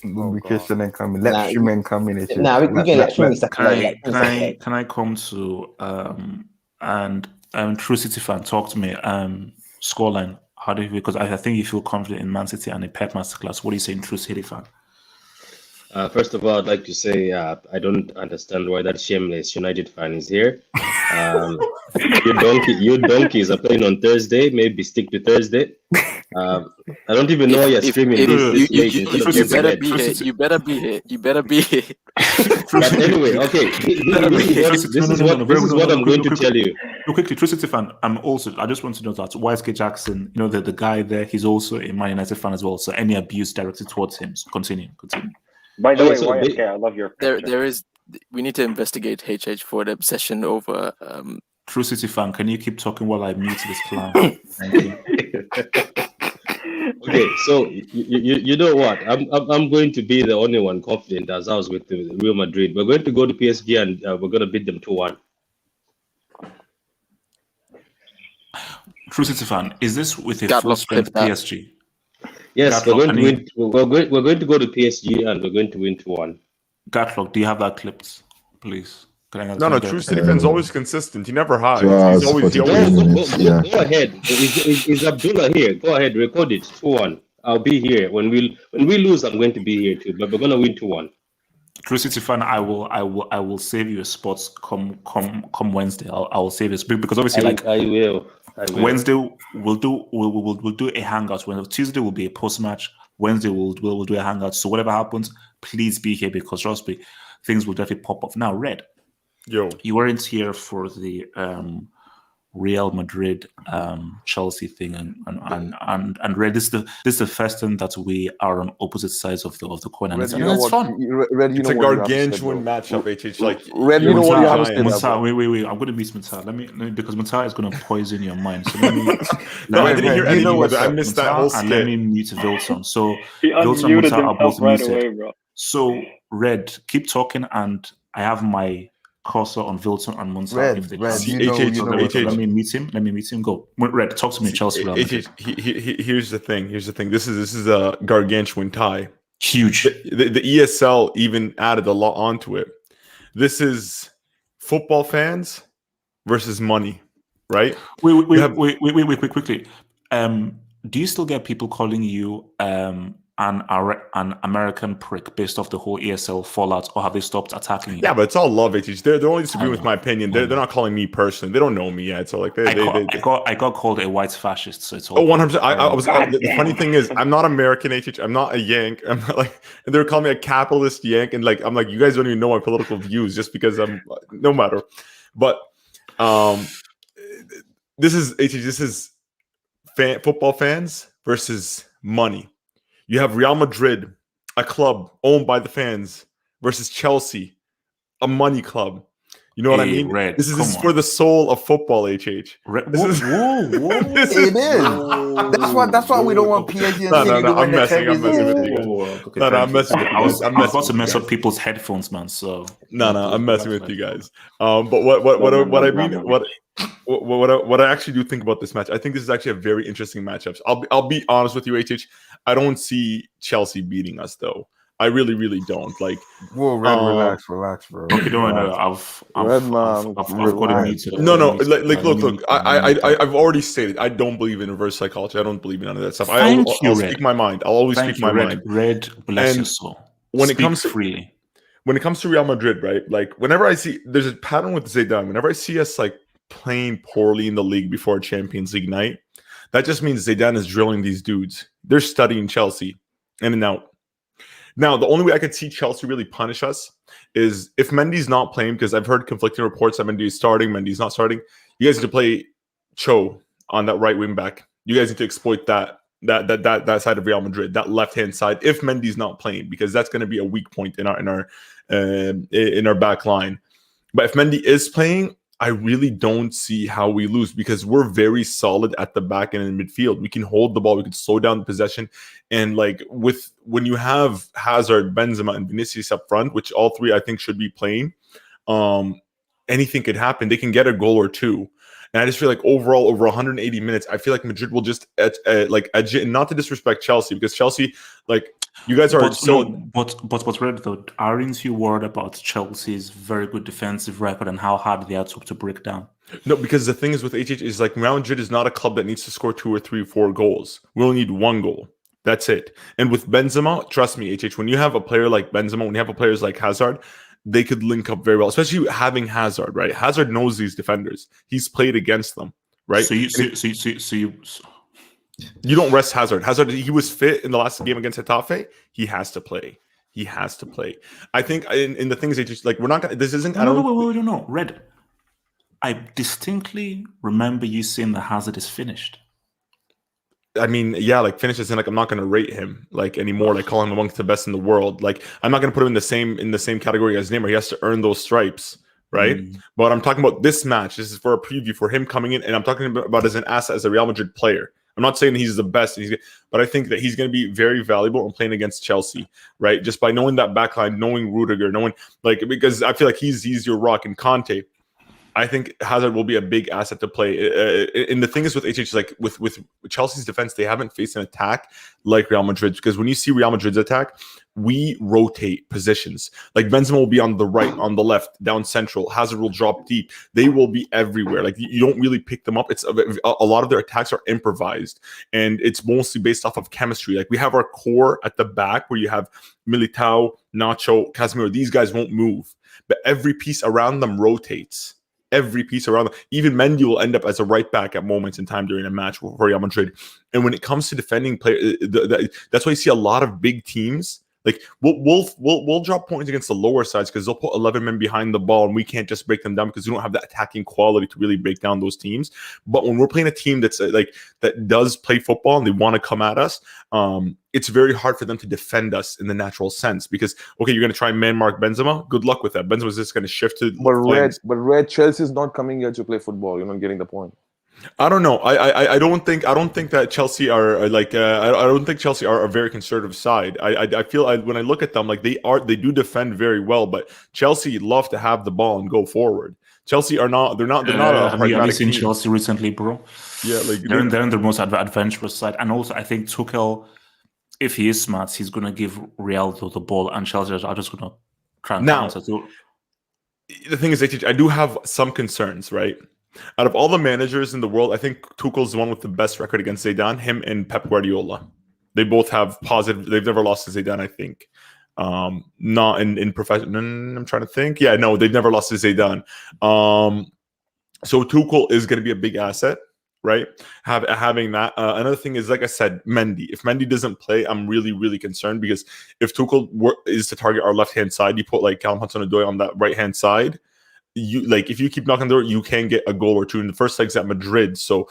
Lubrication and coming. Let Schumann come in. We can let Schumann Can I come to and True City fan, talk to me. Scoreline. How do you, because I think you feel confident in Man City and a Pep masterclass. What do you say in True City fan? First of all, I'd like to say I don't understand why that shameless United fan is here. You donkeys are playing on Thursday. Maybe stick to Thursday. I don't even know you're streaming this late. You better be here. You better be here. You better be here. But anyway, okay. This is what I'm going to tell you. No, quickly, True City fan. I just want to know that YSK Jackson, the guy there, he's also a Man United fan as well. So any abuse directed towards him. So continue. By the way, YSK, I love your picture. There is. We need to investigate HH for the obsession over. True City fan, can you keep talking while I mute this clown? Thank you. Okay, so you know what? I'm going to be the only one confident as I was with the Real Madrid. We're going to go to PSG and we're going to beat them 2-1. True City fan, is this with a full strength PSG? Yes, we're going to win. We're going to go to PSG and we're going to win 2-1. Gatlock, do you have that clipped, please? No, True City fan's always consistent. He never hides. He's always. Go ahead. Is Abdullah here? Go ahead, record it. 2-1. I'll be here. When we lose, I'm going to be here too. But we're gonna win 2-1. True City fan, I will save you a spot come Wednesday. I will save it because obviously I will. Wednesday we'll do a hangout. Tuesday will be a post match. Wednesday we'll do a hangout. So whatever happens, please be here because trust me, things will definitely pop up. Now, Red, you weren't here for the Real Madrid Chelsea thing, and Red, this is the first time that we are on opposite sides of the coin, and Red, it's, you and know it's what? fun. Red, It's a gargantuan matchup, HH. Like, Red, you know what you have to say. Mutar, wait. I'm going to meet Mutar. Let me because Mutar is going to poison your mind. So let me. No, I didn't hear any of it. I Mutar, missed that whole and skit. let me mute Wilson. So He Wilson unmuted and Mutar are both himself right muted. away, bro. So Red, keep talking, and I have my cursor on Wilson and Mutar. Red, if they Red, can. you know what's Let up. me meet him. Go. Red, talk to me. Chelsea. Real Madrid. Here's the thing. This is a gargantuan tie. Huge. The ESL even added a lot onto it. This is football fans versus money, right? Wait, quickly. Do you still get people calling you an American prick based off the whole ESL fallout, or have they stopped attacking you? Yeah, but it's all love, HH. They're only disagreeing with my opinion. They're not calling me personally. They don't know me yet. So like, I got called a white fascist. So it's all. Oh, 100%. I was. The funny thing is, I'm not American, HH. I'm not a Yank. I'm not like, and they're calling me a capitalist Yank, and like, I'm like, you guys don't even know my political views just because I'm. No matter, but this is HH. This is football fans versus money. You have Real Madrid, a club owned by the fans, versus Chelsea, a money club. You know what I mean? Red, this is for the soul of football, HH. Red, whoa. It is. That's why we don't want PSG and City to win the Champions League. I'm messing with you guys. I was about to mess up people's headphones, man. So I'm messing with you guys. But what I mean, what I actually do think about this match, I think this is actually a very interesting matchup. I'll be honest with you, HH. I don't see Chelsea beating us though. I really don't. Like, whoa, Red, relax, bro. Okay, don't worry. I've got it muted. No. Look. I've already stated I don't believe in reverse psychology. I don't believe in none of that stuff. I'll speak my mind. I'll always speak my mind. Red, bless your soul. When it comes to Real Madrid, right? Like, whenever I see there's a pattern with Zidane. Whenever I see us like playing poorly in the league before Champions League night, that just means Zidane is drilling these dudes. They're studying Chelsea in and out. Now, the only way I could see Chelsea really punish us is if Mendy's not playing, because I've heard conflicting reports that Mendy is starting, Mendy's not starting. You guys need to play Cho on that right wing back. You guys need to exploit that side of Real Madrid, that left hand side, if Mendy's not playing, because that's going to be a weak point in our back line. But if Mendy is playing, I really don't see how we lose, because we're very solid at the back and in midfield. We can hold the ball, we can slow down the possession, and like when you have Hazard, Benzema, and Vinicius up front, which all three I think should be playing, anything could happen. They can get a goal or two, and I just feel like overall over 180 minutes, I feel like Madrid will just edge it. And not to disrespect Chelsea, because Chelsea, like, you guys are but Red, though, aren't you worried about Chelsea's very good defensive record and how hard they are to break down? No, because the thing is with HH is like Real Madrid is not a club that needs to score 2 or 3 or 4 goals. We only need 1 goal. That's it. And with Benzema, trust me, HH, when you have a player like Benzema, when you have a players like Hazard, they could link up very well, especially having Hazard, right? Hazard knows these defenders. He's played against them, right? You don't rest Hazard. Hazard, he was fit in the last game against Getafe. He has to play. I think in the things that just like we're not gonna. This isn't. No. Red. I distinctly remember you saying that Hazard is finished. I mean, yeah, like finishes, and like I'm not gonna rate him like anymore. Like call him amongst the best in the world. Like I'm not gonna put him in the same category as Neymar. He has to earn those stripes, right? But I'm talking about this match. This is for a preview for him coming in, and I'm talking about as an asset as a Real Madrid player. I'm not saying he's the best, but I think that he's going to be very valuable in playing against Chelsea, right? Just by knowing that backline, knowing Rudiger, knowing because I feel like he's your rock. And Conte, I think Hazard will be a big asset to play. And the thing is with HH, like with Chelsea's defense, they haven't faced an attack like Real Madrid, because when you see Real Madrid's attack, we rotate positions. Like Benzema will be on the right, on the left, down central. Hazard will drop deep. They will be everywhere. Like you don't really pick them up. It's a lot of their attacks are improvised, and it's mostly based off of chemistry. Like we have our core at the back where you have Militao, Nacho, Casemiro. These guys won't move, but every piece around them rotates. Every piece around them. Even Mendy will end up as a right back at moments in time during a match for Real Madrid. And when it comes to defending players, that's why you see a lot of big teams Like we'll drop points against the lower sides because they'll put 11 men behind the ball, and we can't just break them down because we don't have that attacking quality to really break down those teams. But when we're playing a team that's that does play football and they want to come at us, it's very hard for them to defend us in the natural sense because okay, you're going to try and man mark Benzema. Good luck with that. Benzema's just going to shift to. But Red Chelsea's not coming here to play football. You're not getting the point. I don't know. I don't think that Chelsea are like I don't think Chelsea are a very conservative side. I feel when I look at them like they do defend very well, but Chelsea love to have the ball and go forward. Chelsea are not. They're not a have you seen team. Chelsea recently, bro? Yeah, like they're in the most adventurous side, and also I think Tuchel, if he is smart, he's gonna give Real the ball, and Chelsea are just gonna try and counter. So the thing is, I do have some concerns, right? Out of all the managers in the world, I think Tuchel's the one with the best record against Zidane, him and Pep Guardiola. They both have positive. They've never lost to Zidane, I think. Not in professional. I'm trying to think. Yeah, no, they've never lost to Zidane. So Tuchel is going to be a big asset, right? Having that. Another thing is, like I said, Mendy. If Mendy doesn't play, I'm really, really concerned because if Tuchel is to target our left-hand side, you put like Callum Hudson-Odoi on that right-hand side. If you keep knocking the door, you can get a goal or two. In the first leg's at Madrid. So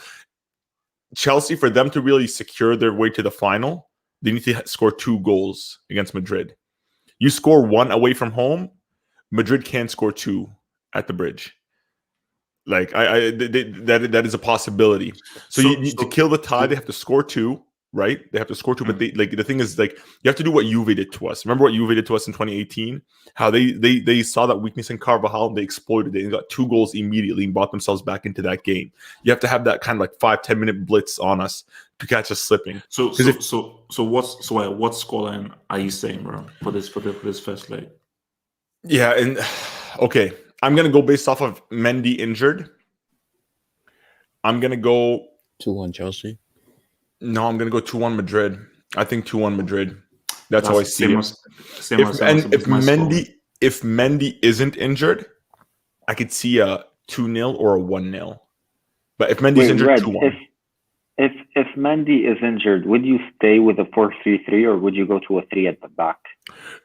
Chelsea, for them to really secure their way to the final, they need to score 2 goals against Madrid. You score 1 away from home, Madrid can't score 2 at the Bridge. Like that is a possibility. So you need to kill the tie. They have to score 2. Right? They have to score 2, but the thing is, like, you have to do what Juve did to us. Remember what Juve did to us in 2018? How they saw that weakness in Carvajal and they exploited it and got 2 goals immediately and brought themselves back into that game. You have to have that kind of like 5-10 minute blitz on us to catch us slipping. So what scoreline are you saying, bro, for this first leg? Yeah, and okay, I'm gonna go based off of Mendy injured. I'm gonna go 2-1 Chelsea. No, I'm going to go 2-1 Madrid. I think 2-1 Madrid. That's how I see it. If Mendy isn't injured, I could see a 2-0 or a 1-0. But if Mendy's injured, Red, 2-1. If Mendy is injured, would you stay with a 4-3-3 or would you go to a 3 at the back?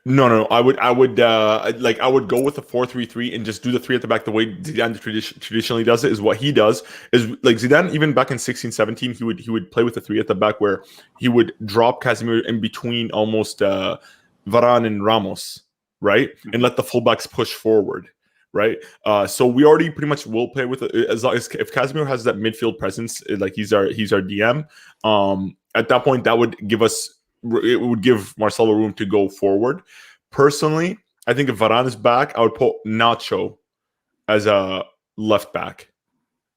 No. I would go with a 4-3-3 and just do the 3 at the back the way Zidane traditionally does it. Is what he does is like Zidane even back in 16-17 he would play with the 3 at the back where he would drop Casemiro in between almost Varane and Ramos, right, and let the fullbacks push forward. Right, so we already pretty much will play with it as long as if Casemiro has that midfield presence, like he's our DM. At that point, that would give Marcelo room to go forward. Personally, I think if Varane is back, I would put Nacho as a left back,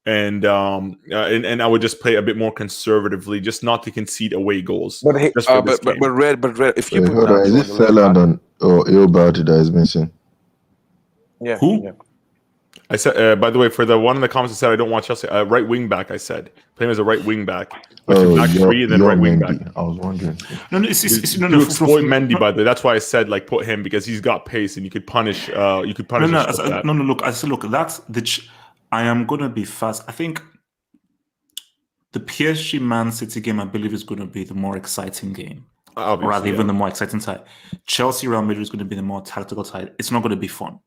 and I would just play a bit more conservatively, just not to concede away goals. But hey, Red, if you put Nacho, is it Celan or Ilbert that is missing? Yeah. Who? Yeah. I said, by the way, for the one in the comments that said I don't want Chelsea, right wing back. I said play him as a right wing back. Back 3 and then right wing back. I was wondering. No, exploit Mendy. By the way, that's why I said like put him because he's got pace and you could punish. No. Look, that's I am gonna be fast. I think the PSG Man City game, I believe, is going to be the more exciting game. Obviously, rather even the more exciting side. Chelsea Real Madrid is going to be the more tactical side. It's not going to be fun.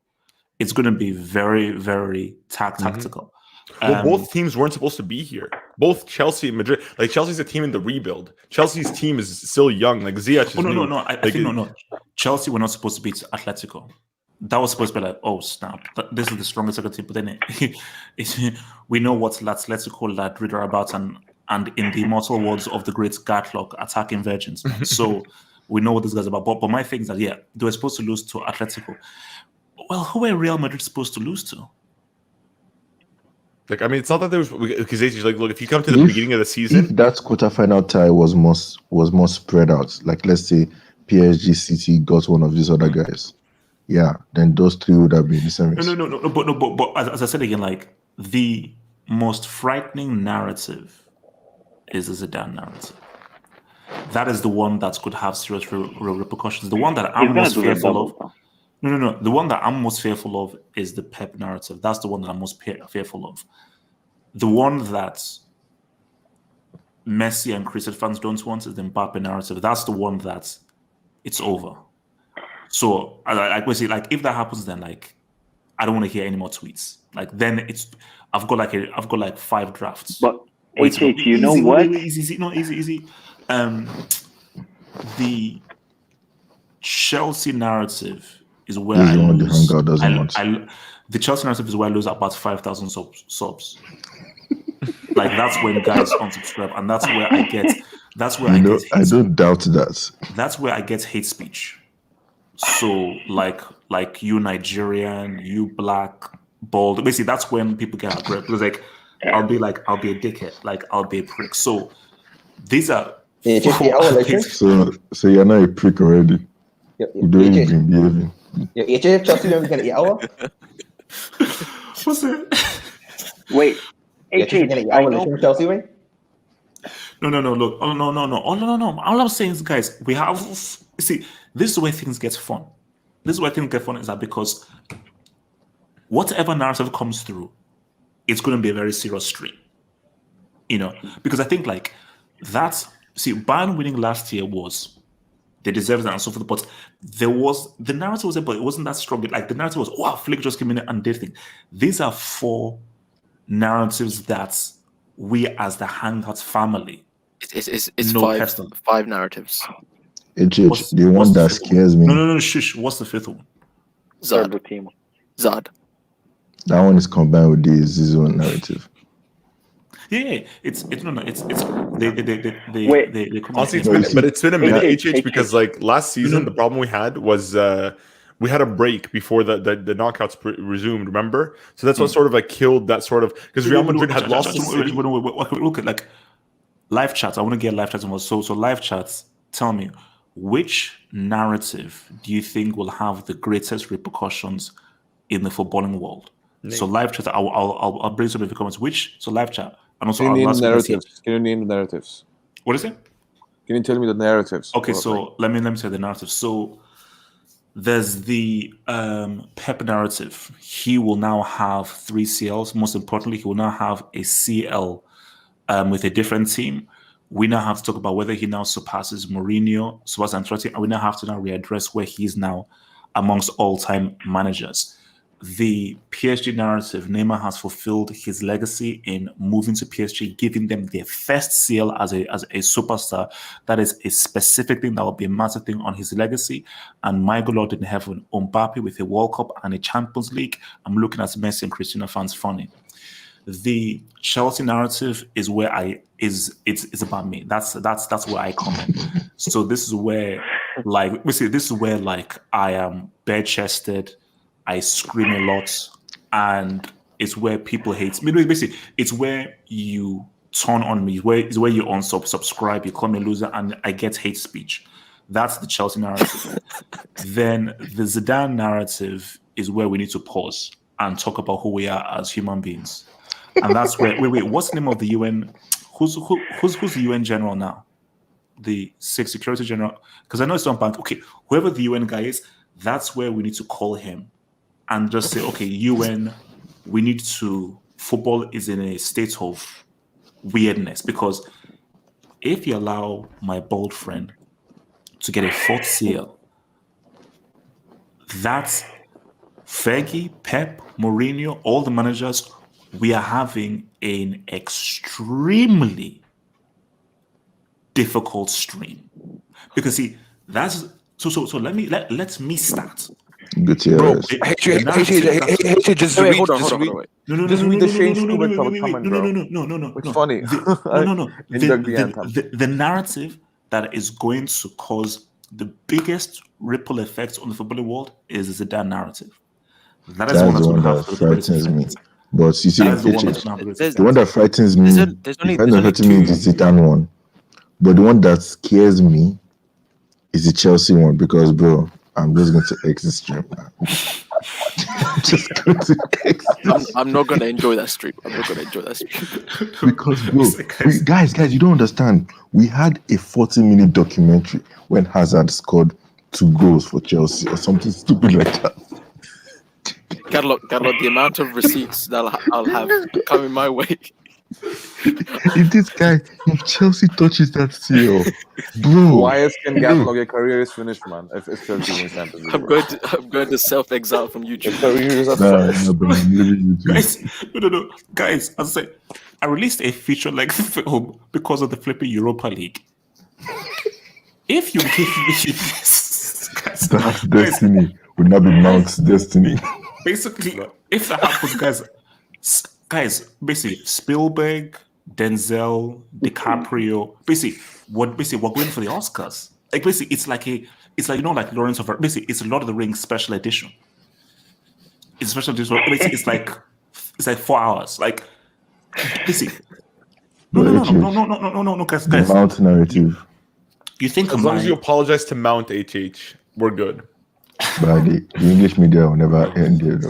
It's going to be very, very tactical. Well, both teams weren't supposed to be here. Both Chelsea and Madrid. Like Chelsea's a team in the rebuild. Chelsea's team is still young. Like Ziyech is new. No. I think no. Chelsea were not supposed to beat Atletico. That was supposed to be like, oh snap! This is the strongest second team. But then we know what Atletico Madrid are about, and in the immortal words of the great Gatlock, attacking virgins. So we know what this guy's about. But my thing is that they were supposed to lose to Atletico. Well, who were Real Madrid supposed to lose to? Like, I mean, it's not that there was because like, look, if you come to the beginning of the season, if that quarterfinal tie was more spread out, like let's say PSG, City got one of these other guys, then those 3 would have been the same. No. But as I said again, like the most frightening narrative is the Zidane narrative. That is the one that could have serious repercussions. The one that I'm most fearful of. No. The one that I'm most fearful of is the Pep narrative. That's the one that I'm most fearful of. The one that Messi and Cristiano fans don't want is the Mbappe narrative. That's the one that it's over. So like we say, like if that happens, then like I don't want to hear any more tweets. Like then I've got like 5 drafts. But Wait, HH, you know what? wait, easy, no, easy. The Chelsea narrative is where This I is the one the lose. Hangout doesn't want. The Chelsea narrative is where I lose about 5,000 subs. Like that's when guys unsubscribe, and that's where I get. That's where You I know, get. I don't doubt that. That's where I get hate speech. So like you Nigerian, you black, bald. Basically, that's when people get aggressive. Because like I'll be a dickhead, like I'll be a prick. So these are. So you're not a prick already. You don't even behaving. Yeah, Chelsea don't get 8 hour. What's it? Wait, I know Chelsea win. No. Look, no. All I'm saying is, guys, we have. See, this is where things get fun. This is where things get fun is that because whatever narrative comes through, it's going to be a very serious stream. You know, because I think like that's. See, Bayern winning last year was they deserved that and so forth, but the narrative was there, but it wasn't that strong. Like the narrative was, wow, Flick just came in and did things. These are 4 narratives that we as the Hangout family it's know 5 narratives. The one that scares me. No, shush. What's the 5th one? Zad. That one is combined with the Zizou narrative. Yeah, it's they come Honestly, it's been a minute, HH, because like last season, the problem we had was we had a break before the knockouts resumed. Remember, so that's what sort of like killed that sort of because Real Madrid had lost. Look at like live chats. I want to get live chats involved. So live chats. Tell me, which narrative do you think will have the greatest repercussions in the footballing world? So live chat. I'll bring some of the comments. So live chat. And also, Can you name the narratives? Can you name the narratives? What is it? Can you tell me the narratives? Okay, so let me tell the narrative. So there's the Pep narrative. He will now have 3 CLs. Most importantly, he will now have a CL with a different team. We now have to talk about whether he now surpasses Mourinho, surpasses Ancelotti, and we now have to readdress where he is now amongst all-time managers. The PSG narrative, Neymar has fulfilled his legacy in moving to PSG, giving them their first CL as a superstar. That is a specific thing that will be a massive thing on his legacy. And my good Lord in heaven, Mbappe with a World Cup and a Champions League. I'm looking at Messi and Cristiano fans funny. The Chelsea narrative is where it's about me. That's where I come in. So this is where I am bare-chested. I scream a lot, and it's where people hate me. Basically, it's where you turn on me. It's where you unsubscribe, you call me a loser, and I get hate speech. That's the Chelsea narrative. Then the Zidane narrative is where we need to pause and talk about who we are as human beings. And that's where wait, what's the name of the UN? Who's the UN general now? The security general? Because I know it's not bank. Okay, whoever the UN guy is, that's where we need to call him and just say, okay, UN, football is in a state of weirdness, because if you allow my bald friend to get a 4th CL, that's Fergie, Pep, Mourinho, all the managers, we are having an extremely difficult stream. Because see, that's so let me start. Bro, just read the Shane Stewart comment, bro. No. It's funny. No. The narrative that is going to cause the biggest ripple effects on the footballing world is the Zidane narrative. That is the one that's going to have the greatest effect. But you see, the one that frightens me, the kind of hurting me is the Zidane one. But the one that scares me is the Chelsea one, because, bro, I'm just going to exit stream now. I'm not going to enjoy that stream. Because, bro, guys, you don't understand. We had a 40-minute documentary when Hazard scored 2 goals for Chelsea or something stupid like that. Carlo, the amount of receipts that I'll have coming my way. if Chelsea touches that seal, bro, Wyatt can Gatlock, your career is finished, man. If Chelsea wins Champions League, I'm going to self-exile from YouTube. your career is Guys, no, guys. As I say, I released a feature-length film because of the flipping Europa League. If you give me this, that's destiny. Would not be Mount's destiny. Basically, if that happens, guys, basically Spielberg, Denzel, DiCaprio, basically we're going for the Oscars. Like basically, it's like like Lawrence of basically it's a Lord of the Rings special edition. It's special edition. Basically, it's like 4 hours. Like basically, no, guys. The Mount narrative. You think as long as you apologize to Mount HH, we're good. But the English media will never end it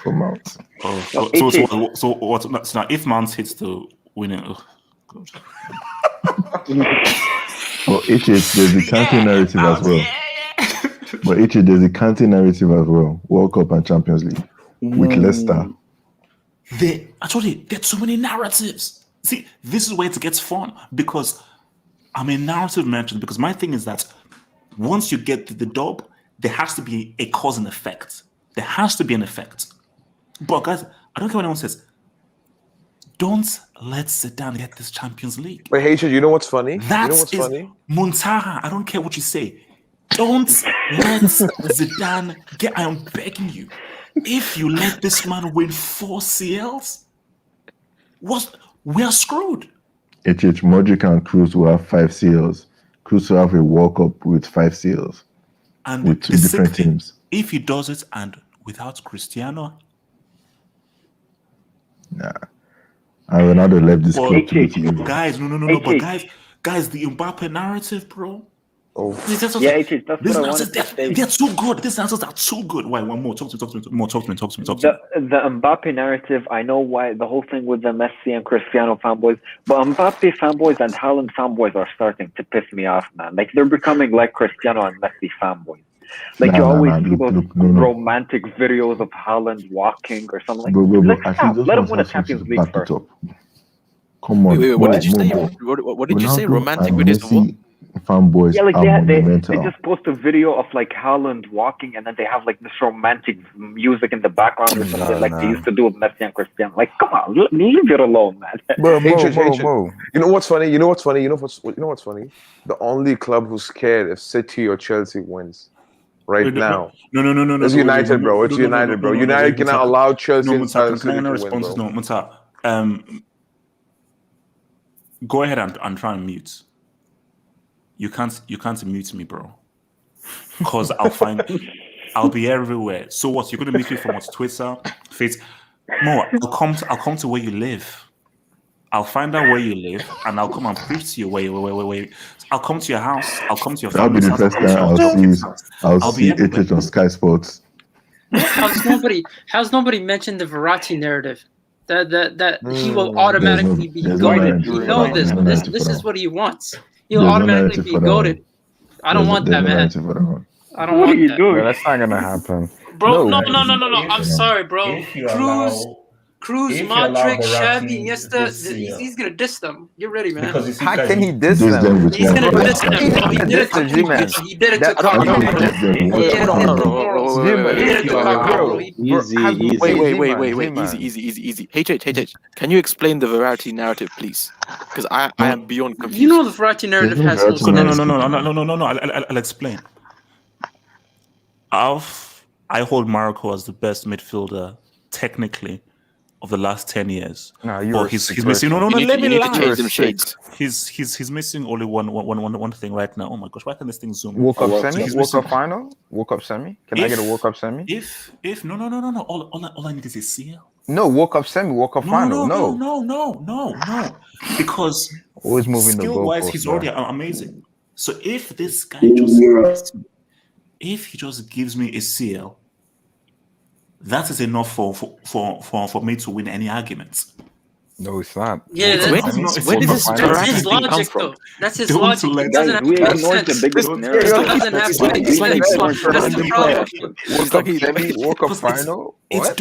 for Mount. So what's now? If Mount hits the winner, well, HH, there's the counter narrative as well. But HH, there's a counter narrative as well. World Cup and Champions League with Leicester. I told you, there are too many narratives. See, this is where it gets fun because I'm a narrative merchant. Because my thing is that once you get to the dub, there has to be a cause and effect. There has to be an effect. But guys, I don't care what anyone says. Don't let Zidane get this Champions League. Wait, Haitian, you know what's funny? That's Muntaha. I don't care what you say. Don't let Zidane get. I am begging you. If you let this man win 4 CLs, we are screwed. HH, Modric and Cruz will have 5 CLs. Cruz will have a World Cup with 5 CLs. And with 2 different teams. If he does it and without Cristiano, nah. And Ronaldo left this club to be guys, no, but guys, the Mbappe narrative, bro. Oh, that's what I wanted to say. They're too good. These answers are too good. Why? One more. Talk to me. The Mbappe narrative. I know why the whole thing with the Messi and Cristiano fanboys, but Mbappe fanboys and Haaland fanboys are starting to piss me off, man. Like they're becoming like Cristiano and Messi fanboys. Like you always see those romantic videos of Haaland walking or something. Let him win a Champions League first. Come on. Wait, what did you say? What did you say? Romantic videos of what? Fanboys. Yeah, like they just post a video of like Haaland walking, and then they have like this romantic music in the background or something like they used to do with Messi and Cristiano. Like, come on, leave it alone, man. Bro. You know what's funny? You know what's funny? The only club who's scared if City or Chelsea wins now. No. It's United, bro. It's United, bro. United cannot allow Chelsea and City to win, go ahead and try and mute. You can't mute me, bro. Because I'll be everywhere. So what? You're gonna mute me from Twitter, Facebook? No, I'll come to where you live. I'll find out where you live, and I'll come and preach to you. Wait. I'll come to your house. I'll come to your That'll be family's the house. first time I'll see it on Sky Sports. How's nobody mentioned the Verratti narrative? That he will automatically be goated. You know this. This is what he wants. He'll automatically be goated. I don't want that, man. I don't want that. Bro, that's not gonna happen. Bro, no. I'm sorry, bro. Cruz, Modric, Xavi, Iniesta, he's gonna diss them. Get ready, man. How can he diss them? He's gonna diss them, bro. He did it to Kovacic. He did it to Easy. Hey, can you explain the Verratti narrative, please? Because I am beyond confused. You know the Verratti narrative has No. I'll explain. I hold Marco as the best midfielder technically of the last 10 years. No, he's missing. No. Let me lie. Change them shades. He's missing only one thing right now. Oh my gosh, why can this thing zoom? World Cup semi, World Cup final, World Cup semi. Can I get a World Cup semi? If no. All I need is a CL. No, World Cup semi, World Cup final. No. Because always moving the skill wise, goalpost, he's already amazing. So if this guy just gives me a CL, that is enough for me to win any arguments. No, it's not. Yeah, that's his logic, though. That's his logic. It doesn't have to make sense. It doesn't have to make sense. That's the problem. World Cup final. It's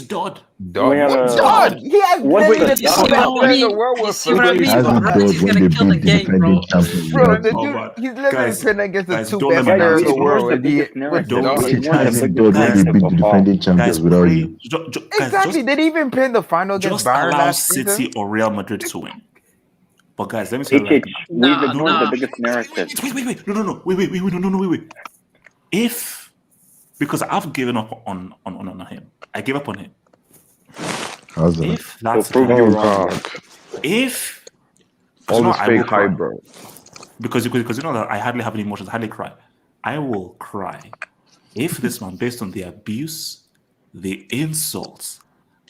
Dodd. We have a Dog, he has what's literally the the You two see best what I players in the mean? world You with see what I mean? Has Bro, it Alex done is when gonna they kill the beat the game, bro. defending champions? bro. The Oh dude, my he's literally guys, playing against the guys, two don't let best my guys. players We in the narrative ignored world, the and he biggest with narrative. don't We listen. It ignored the has it biggest done when they narrative beat of the all. defending Guys, champions without pray. you. Guys, exactly. Did he even play in the final against just Bayern allow last season? City or Real Madrid to win. But guys, let me tell you HH, right now. we've Nah, ignored the nah. biggest narrative. Wait. No. Wait. If because I've given up on him. I gave up on him. How's that? If that's prove the you Oh wrong. God. if All you know, this I fake will cry hype, bro. because you know that I hardly have any emotions. I hardly cry. I will cry if this man, based on the abuse, the insults,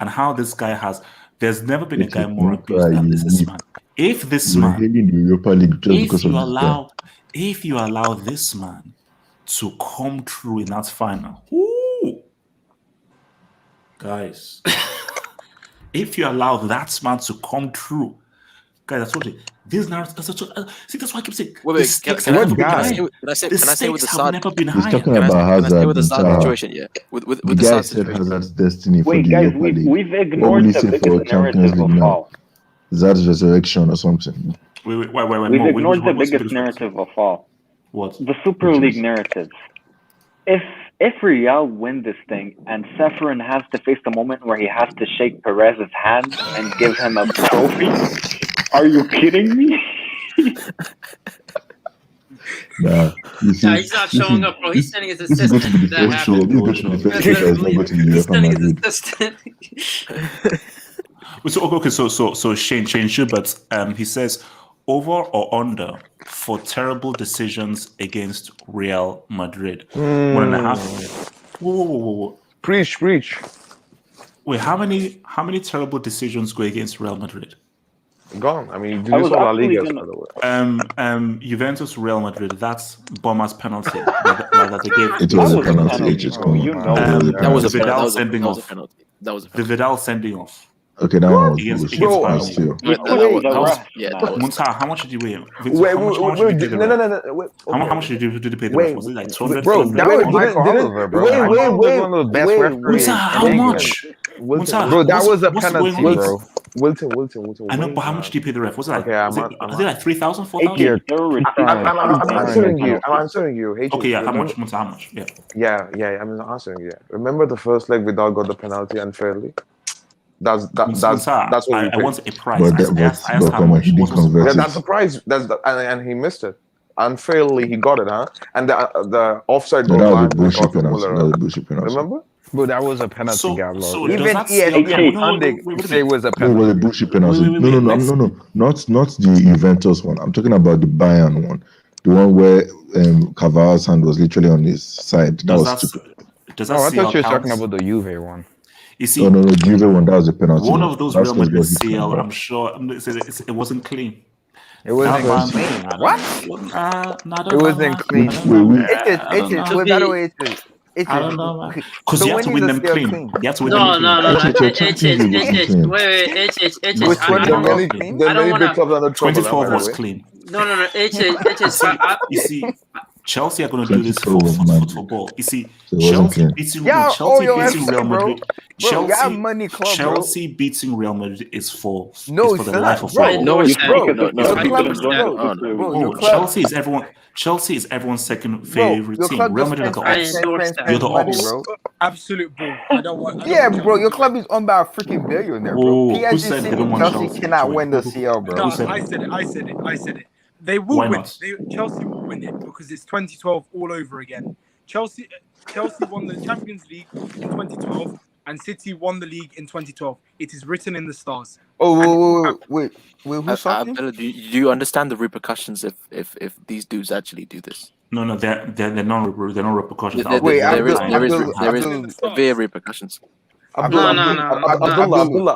and how this guy has. There's never been a guy more You abused cry, than you this weep. man. If this You were man, hailing the Europa League just because of this guy. if you allow this man to come through in that final, ooh, guys, if you allow that man to come through, guys, I told you, these narratives. See, that's why I keep saying Wait, the wait. stakes Can have I, never been can I higher. say? Can I say? The Can I say with the stakes have sad? never been He's higher. talking Can I, about can I say Hazard with the and sad Salah. situation? Yeah, with The the guy sad said situation. Hazard's destiny for Wait, the guys, Europa League. we've What will ignored he the say for biggest Champions narrative League of now? all. Zad's resurrection or something. Wait, We've Mo, ignored the what's biggest narrative of all. What? The Super Which League is narrative. If Real win this thing and Seferin has to face the moment where he has to shake Perez's hand and give him a trophy, are you kidding me? Nah, you see, Nah, he's not showing up, bro. He's sending his this is going to assistant be if the that first player. happens. This is going to be the first player that's not going to the He's UEFA sending his Madrid. assistant. So Shane Schubert, he says over or under for terrible decisions against Real Madrid. 1.5. Whoa. Preach. Wait, how many terrible decisions go against Real Madrid? Gone. I mean, I you was saw La actually Liga, gonna. by the way. Juventus Real Madrid. That's Bomber's penalty that they gave. It That was a was a penalty. penalty, It just bro. You know it was a That was The a penalty. Vidal that sending was a off. penalty. That was a The penalty. Vidal sending off Okay, that one was against bullshit. against But Bayern. still, He That played the was ref, yeah. man. That was Munta, how much did you weigh? Wait, How much did you pay the ref? no. Wait, How much did you pay the Wait, ref? Was it like 200, bro, 300, that was Michael Oliver, bro. Michael Oliver is one of the best referees Munta, in how England. much? Wilton, Munta, bro, that was a what's going penalty, on? bro. Wilton. I know, Wait, but how man. much did you pay the ref? Was it like, Okay, was it like 3,000, 4,000? Here, they're returning. I'm answering you. I'm answering you. Hey, Okay, yeah, how remember- much? Munta, how much? Yeah. Yeah. I'm answering you. Remember the first leg Vidal got the penalty unfairly? That's what we I paid. want a price. but I asked how come on, much. he didn't What was the convert Yeah, it. that's the price. And he missed it. Unfairly, he got it, huh? And the offside No, goal that was a line was bullshit also penalty. That Muller. was a bullshit penalty. Remember? Bro, that was a penalty, So Gablo. does Even that say? ESPN No, pundit wait a say it minute. was a No, it was a penalty. bullshit penalty. Wait, No, let's- not the Juventus one. I'm talking about the Bayern one, the one where Cavall's hand was literally on his side. That was stupid. Does that Oh, I CL thought you were count? talking about the Juve one. You see, No, the Juve one, that was a penalty. one of those That's Real what Madrid got hit CL, from I'm sure it wasn't clean. It wasn't That man, clean. I don't What? know. I don't It know, wasn't man. clean. I don't know. Wait, by the way, I don't know, man. Because so you have when to is win the them CL clean. clean? You have to win them clean. Which one The the many clean? the many big clubs under trouble. 2012 by was the way. clean. No. You see, Chelsea are going to do this 2012 was for Madrid. football. You see, So it wasn't clean. Chelsea beating Real Madrid. Bro, y'all money club, bro. Chelsea beating Real Madrid is for No, the it's life not, of bro. football. No, it's Bro, not. No, your I club don't is know. bro, your club. Chelsea is everyone's second Bro, favorite your team. club Real just Madrid are spends the odds. You're spends the money, odds. bro. Absolute bull. I don't want. Yeah, bro, your club is owned by a freaking billionaire, bro. Whoa, who PSG, said they City, don't want Chelsea Chelsea cannot to win? win the CL, bro. No, said I it? said it. They will Why win. not? Chelsea will win it because it's 2012 all over again. Chelsea won the Champions League in 2012 and City won the league in 2012. It is written in the stars. Oh, wait, who's talking? Abdullah, do you understand the repercussions if these dudes actually do this? No, they're not repercussions. There is severe repercussions. Abdullah.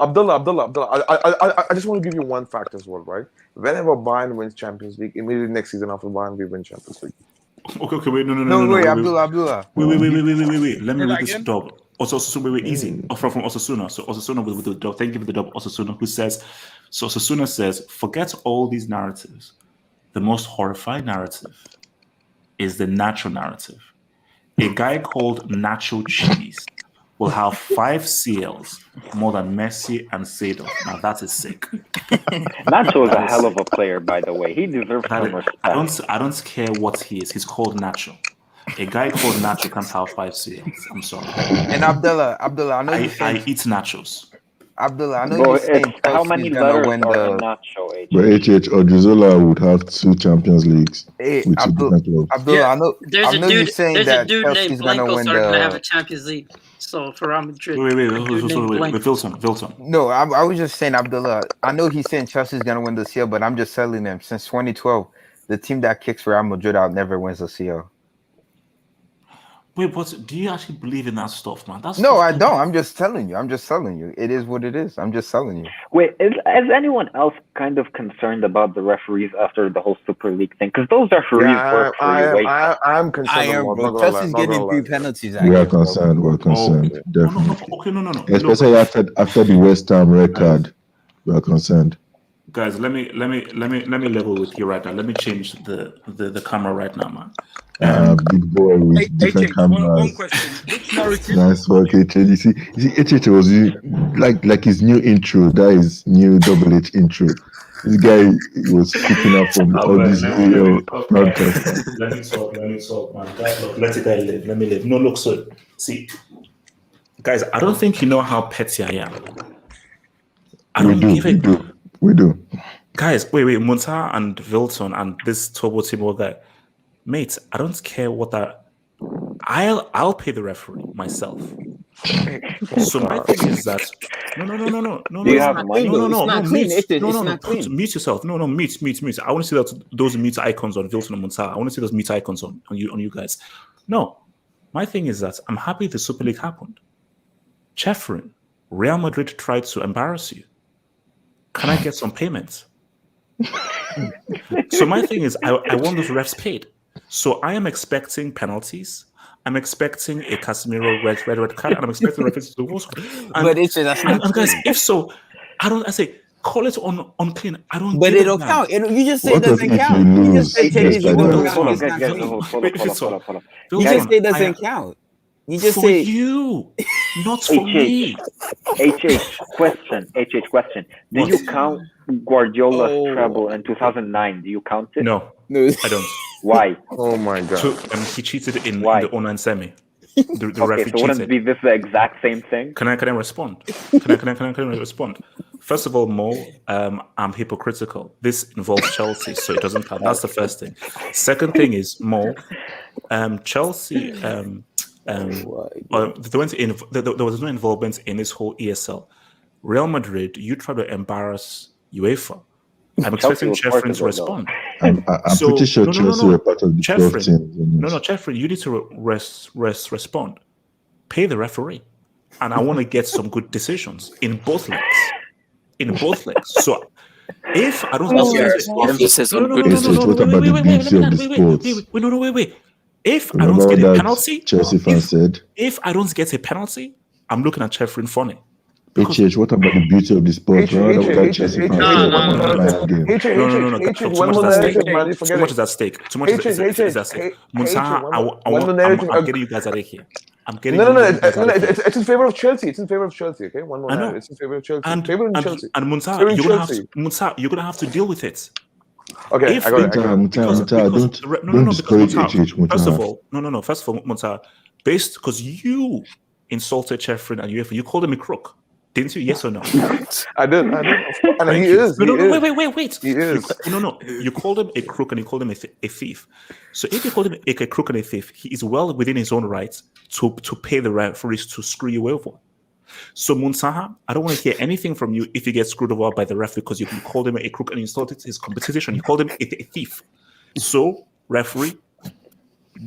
I just want to give you one fact as well, right? Whenever Bayern wins Champions League, immediately next season after Bayern, we win Champions League. Okay, wait, no. Wait, Abdullah. Wait. Let me read this dub. Also, wait, easy. From Osasuna. So Osasuna with the dub. Thank you for the dub, Osasuna, who says, so Osasuna says, forget all these narratives. The most horrifying narrative is the Nacho narrative. A guy called Nacho Cheese will have 5 CLs more than Messi and Seedorf. Now that is sick. Nacho is a hell of a player, by the way. He deserves some respect. I don't care what he is. He's called Nacho. A guy called Nacho can't have 5 CLs. I'm sorry. And Abdullah, I know you I eat nachos. Abdullah, I know Bro, you're saying how many Chelsea's gonna letters win are the. in Nacho, HH? But HH Odriozola would have 2 Champions Leagues Hey, with 2 different clubs. Abdullah, Yeah, I know you're saying there's a that dude named Chelsea's gonna Blanco win starting to have a the. Champions League. So for Real Madrid, Wait, Blanco. Wilson. No, I was just saying, Abdullah. I know he's saying Chelsea's gonna win the CL, but I'm just telling him since 2012, the team that kicks Real Madrid out never wins the CL. Wait, but do you actually believe in that stuff, man? That's No, I don't. I'm just telling you. It is what it is. I'm just telling you. Wait, is anyone else kind of concerned about the referees after the whole Super League thing? Because those referees work for UEFA. I'm concerned. I am, bro. Chelsea's getting 3 penalties. We are concerned. We're concerned. Definitely. No. Especially after the West Ham record, we are concerned. Guys, let me level with you right now. Let me change the camera right now, man. Big boy with different cameras. One question. Which narrative? Nice work, HH. You see, HH was like his new intro. That is new Double H intro. This guy was picking up from all these podcasts. Let me talk, man. Look, let the guy live. Let me live. No, look, so see, guys, I don't think you know how petty I am. We do. Guys, wait, Munta and Vilton and this Turbo Timo guy. Mate, I don't care what that. I'll pay the referee myself. So my thing is that no. Do you have money? Mute yourself. Mute. I want to see those mute icons on Vilton and Munta. I want to see those mute icons on you guys. No, my thing is that I'm happy the Super League happened. Chefrin, Real Madrid tried to embarrass you. Can I get some payments? So my thing is, I want those refs paid. So I am expecting penalties. I'm expecting a Casemiro red card, and I'm expecting references to the goal score. But it's that's not and guys, if so, I say call it unclean. I don't. But it'll count. You just say it doesn't count. You just say changes you don't count. You just say it doesn't count. You just say you, not for me. HH question. Do you count Guardiola's treble in 2009? Do you count it? No, I don't. Why? Oh my god! He cheated in the 09 semi. The referee so wouldn't be this the exact same thing? Can I respond? Can I respond? First of all, Mo, I'm hypocritical. This involves Chelsea, so it doesn't count. That's the first thing. Second thing is Mo, Chelsea. There was no involvement in this whole ESL. Real Madrid, you try to embarrass UEFA. I'm expecting Chefrin to respond. I'm pretty sure Chelsea were part of the 12 teams. No, Chefrin, you need to respond. Pay the referee. And I want to get some good decisions in both legs. So if I don't wait. If I don't get a penalty, Chelsea fans said. If I don't get a penalty, I'm looking at Chefrin funny. HH, what about the beauty of the sport? No. Too much is at stake. Too much is at stake. I'm getting you guys out of here. I'm getting it's in favor of Chelsea. It's in favor of Chelsea. Okay, 1-1. It's in favor of Chelsea. And Munta, you're gonna have to deal with it. Okay, I got it. Don't discourage HH. First of all, Munta, based because you insulted Chefrin and UEFA, you called him a crook. Didn't you? Yes or no? I did. And he is. Wait. He is. No. You called him a crook and you called him a thief. So if you called him a crook and a thief, he is well within his own rights to pay the referees to screw you over. So Munsaha, I don't want to hear anything from you if you get screwed over by the referee because you called him a crook and you insulted his competition. You called him a thief. So referee,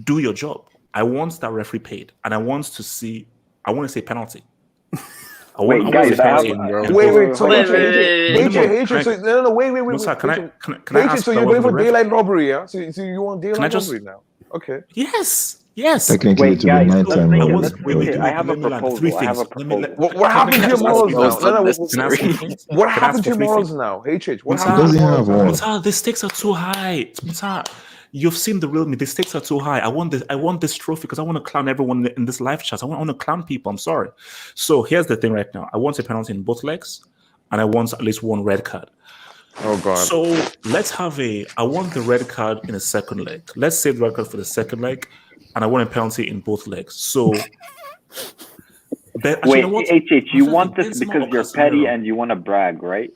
do your job. I want that referee paid, and I want to say penalty. Wait. Can I ask? So you're going for daylight robbery, yeah? So you want daylight robbery now? Okay. Yes. Technically, to be nighttime. I have a proposal. What happened to your morals now? What happened to your morals now? HH, what happened? Doesn't have one. The stakes are too high. You've seen the real me. The stakes are too high. I want this trophy because I want to clown everyone in this live chat. I want to clown people. I'm sorry. So here's the thing right now. I want a penalty in both legs, and I want at least one red card. Oh God. So let's have I want the red card in the second leg. Let's save the red card for the second leg, and I want a penalty in both legs. So wait, HH, you want this because you're petty and you want to brag, right?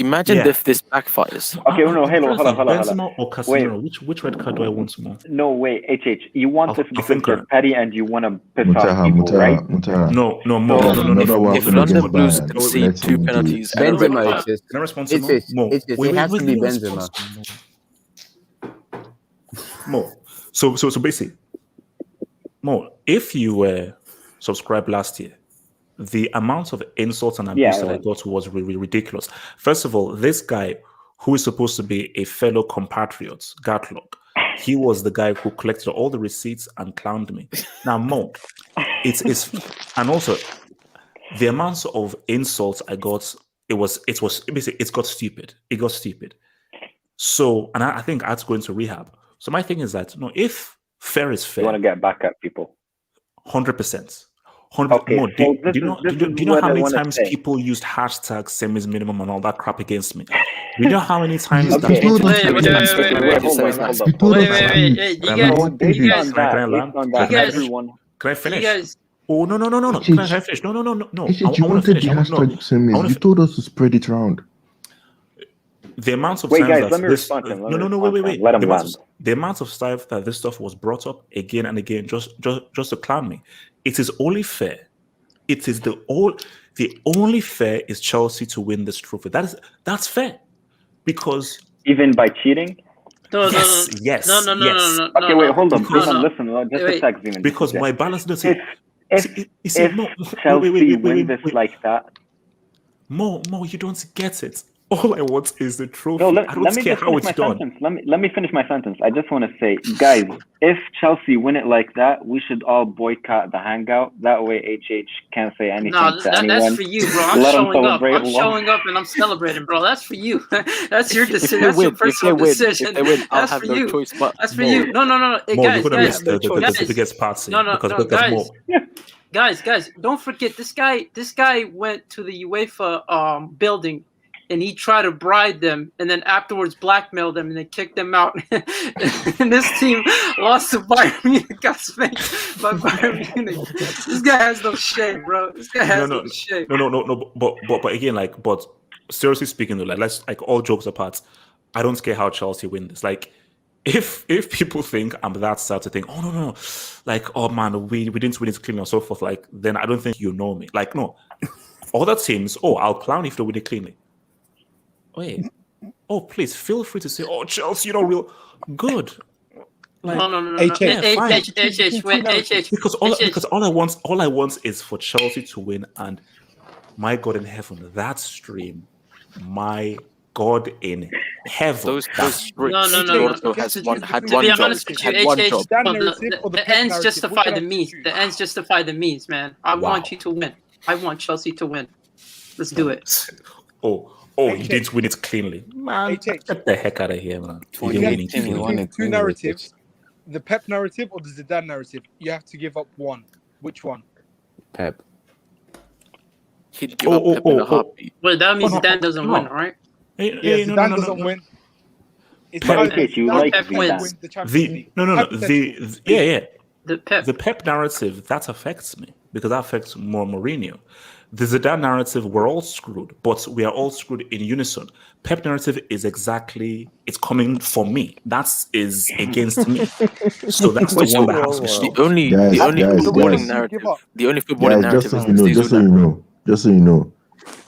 Imagine if this backfires. Okay, no, hold on. Benzema or Casemiro? Which red card do I want more? No, wait, HH, you want this because you're petty and you want to piss off people, right? No. If London Blues concede 2 penalties, Benzema, Can I respond to it has to be Benzema. Mo. So basically, Mo, if you were subscribed last year, the amount of insults and abuse that I got was really ridiculous. First of all, this guy who is supposed to be a fellow compatriot, Gatlock, he was the guy who collected all the receipts and clowned me. Now, Mo, it's and also the amounts of insults I got, it got stupid. It got stupid. So, and I think I had to go into rehab. So my thing is that if fair is fair, you want to get back at people. 100%. Okay, Mo, do you know how many times say. people used hashtags semis minimum and all that crap against me? Do you know how many times You guys, can I finish? Oh no! Can I finish? No. You wanted the hashtag semis. You told us to spread it around. The amount of wait, times guys, let me respond to him. Wait. Let him land. The amount of stuff that this stuff was brought up again and again just to clown me. It is only fair. It is the only fair is Chelsea to win this trophy. That's fair. Because even by cheating? Yes. No. Okay, wait, hold on. Listen, just a sec, Zeman. Because my balance doesn't. If Chelsea win this like that, Mo, you don't get it. All I want is the trophy. No, I don't care how it's done. Let me finish my sentence. I just want to say, guys, if Chelsea win it like that, we should all boycott the Hangout. That way, HH can't say anything to anyone. That's for you, bro. I'm showing up and I'm celebrating, bro. That's for you. That's your decision. That's your personal decision. If they win, I'll That's have for no you. choice. But that's for you. No. Hey, guys, the biggest party. Guys, don't forget this guy went to the UEFA building and he tried to bribe them and then afterwards blackmailed them and they kicked them out. And this team lost to Bayern Munich, got spanked by Bayern Munich. This guy has no shame, bro. This guy has no shame. No. But again, but seriously speaking, though, let's all jokes apart, I don't care how Chelsea win this. If people think I'm that sad to think, oh no, oh man, we didn't win it cleanly and so forth, then I don't think you know me. No. Other teams, I'll clown if they win it cleanly. Wait. Oh, please feel free to say, "Oh, Chelsea, real good." No. Because all I want is for Chelsea to win, and my God in heaven, that stream, my God in heaven. Those bricks. No. Had to one be job. honest with you, the ends justify the means. The ends justify the means, man. I want you to win. I want Chelsea to win. Let's do it. Oh, you didn't win it cleanly. Man, get the heck out of here, man. Two narratives. The Pep narrative or the Zidane narrative? You have to give up one. Which one? Pep. He'd give up Pep in a heartbeat. Well, that means Zidane doesn't win, right? Zidane doesn't win. It's The Pep narrative, that affects me because that affects more Mourinho. The Zidane narrative, we're all screwed, but we are all screwed in unison. Pep narrative is it's coming for me. That is against me. So that's the one that has to stop. The only footballing narrative just so you know,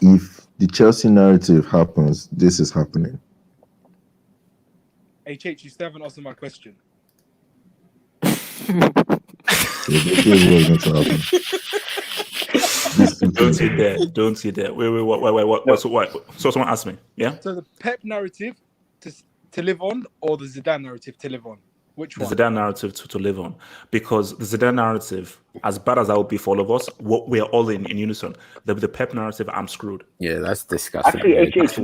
if the Chelsea narrative happens, this is happening. HH, you still haven't answered my question. Don't you dare. Wait. What? So someone asked me, yeah? So the Pep narrative to live on or the Zidane narrative to live on? Which the one? Zidane narrative to live on, because the Zidane narrative, as bad as that would be for all of us, we're all in unison. The Pep narrative, I'm screwed. Yeah, that's disgusting. Actually, Yeah. HH, the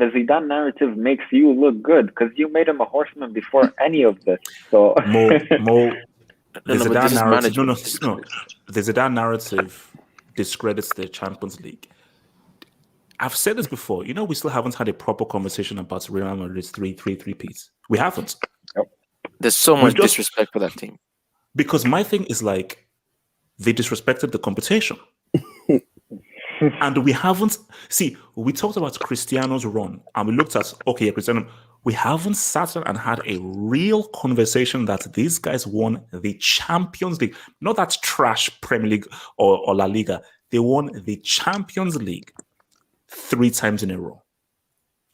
Zidane narrative makes you look good because you made him a horseman before any of this. So Mo, the No, but this Zidane is narrative. No, management. the Zidane narrative discredits the Champions League. I've said this before. You know, we still haven't had a proper conversation about Real Madrid's 3-3 piece. We haven't. There's so much disrespect for that team. Because my thing is like, they disrespected the competition. And we haven't, see, we talked about Cristiano's run and we looked at, okay, Cristiano, we haven't sat down and had a real conversation that these guys won the Champions League, not that trash Premier League or La Liga. They won the Champions League 3 times in a row.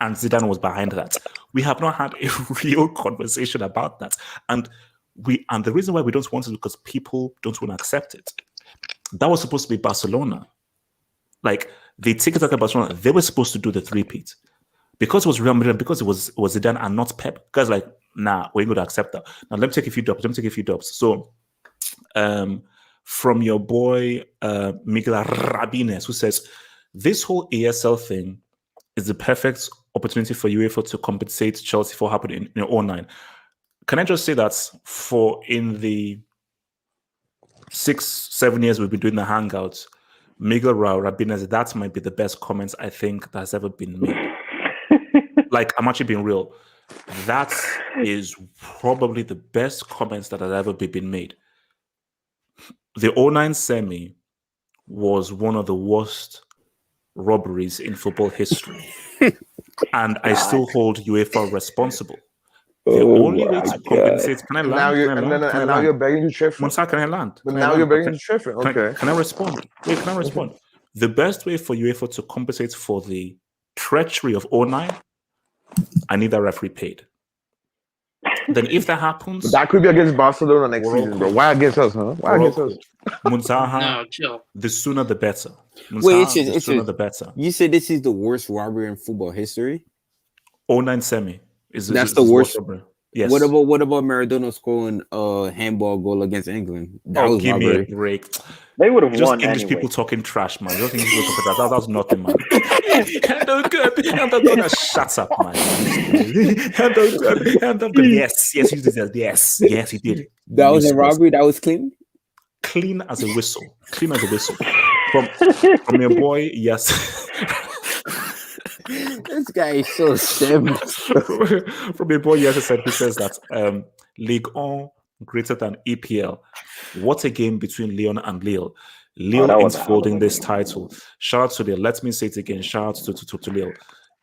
And Zidane was behind that. We have not had a real conversation about that. And the reason why we don't want it is because people don't want to accept it. That was supposed to be Barcelona. Like, the tickets at Barcelona, they were supposed to do the 3-peat. Because it was Real Madrid, because it was Zidane and not Pep. Guys, like, nah, we're going to accept that. Now, let me take a few dubs. So, from your boy, Miguel Rabines, who says, this whole ESL thing is the perfect opportunity for UEFA to compensate Chelsea for happening in 2009. Can I just say that in the 6-7 years we've been doing the Hangout, Miguel Rabinez, that might be the best comments I think that has ever been made. Like, I'm actually being real. That is probably the best comments that has ever been made. The 2009 semi was one of the worst robberies in football history. And I still hold UEFA responsible. The only way to compensate. Can I land? Now you're begging to shift. Can I land? But now you're begging to shift. Okay. Can I respond? Wait, can I respond? The best way for UEFA to compensate for the treachery of 2009, I need that referee paid. Then if that happens, but that could be against Barcelona next season, bro. Why against us, huh? Why against us? Muntaha, the sooner the better. Wait, the sooner the better. You said this is the worst robbery in football history? 2009 semi. That's the worst. Yes. What about Maradona scoring a handball goal against England? That was give robbery. me a break. They would have just won English anyway. people talking trash, man. Just English people talking trash. That was nothing, man. Shut up, man. Yes, he did that. Yes, he did. That was a robbery. That was clean. Clean as a whistle. From your boy, yes. This guy is so simple. From your boy, yes, he says that Ligue 1 greater than EPL. What a game between Lyon and Lille. Lille is folding this title. Shout out to Lille. Let me say it again. Shout out to Lille.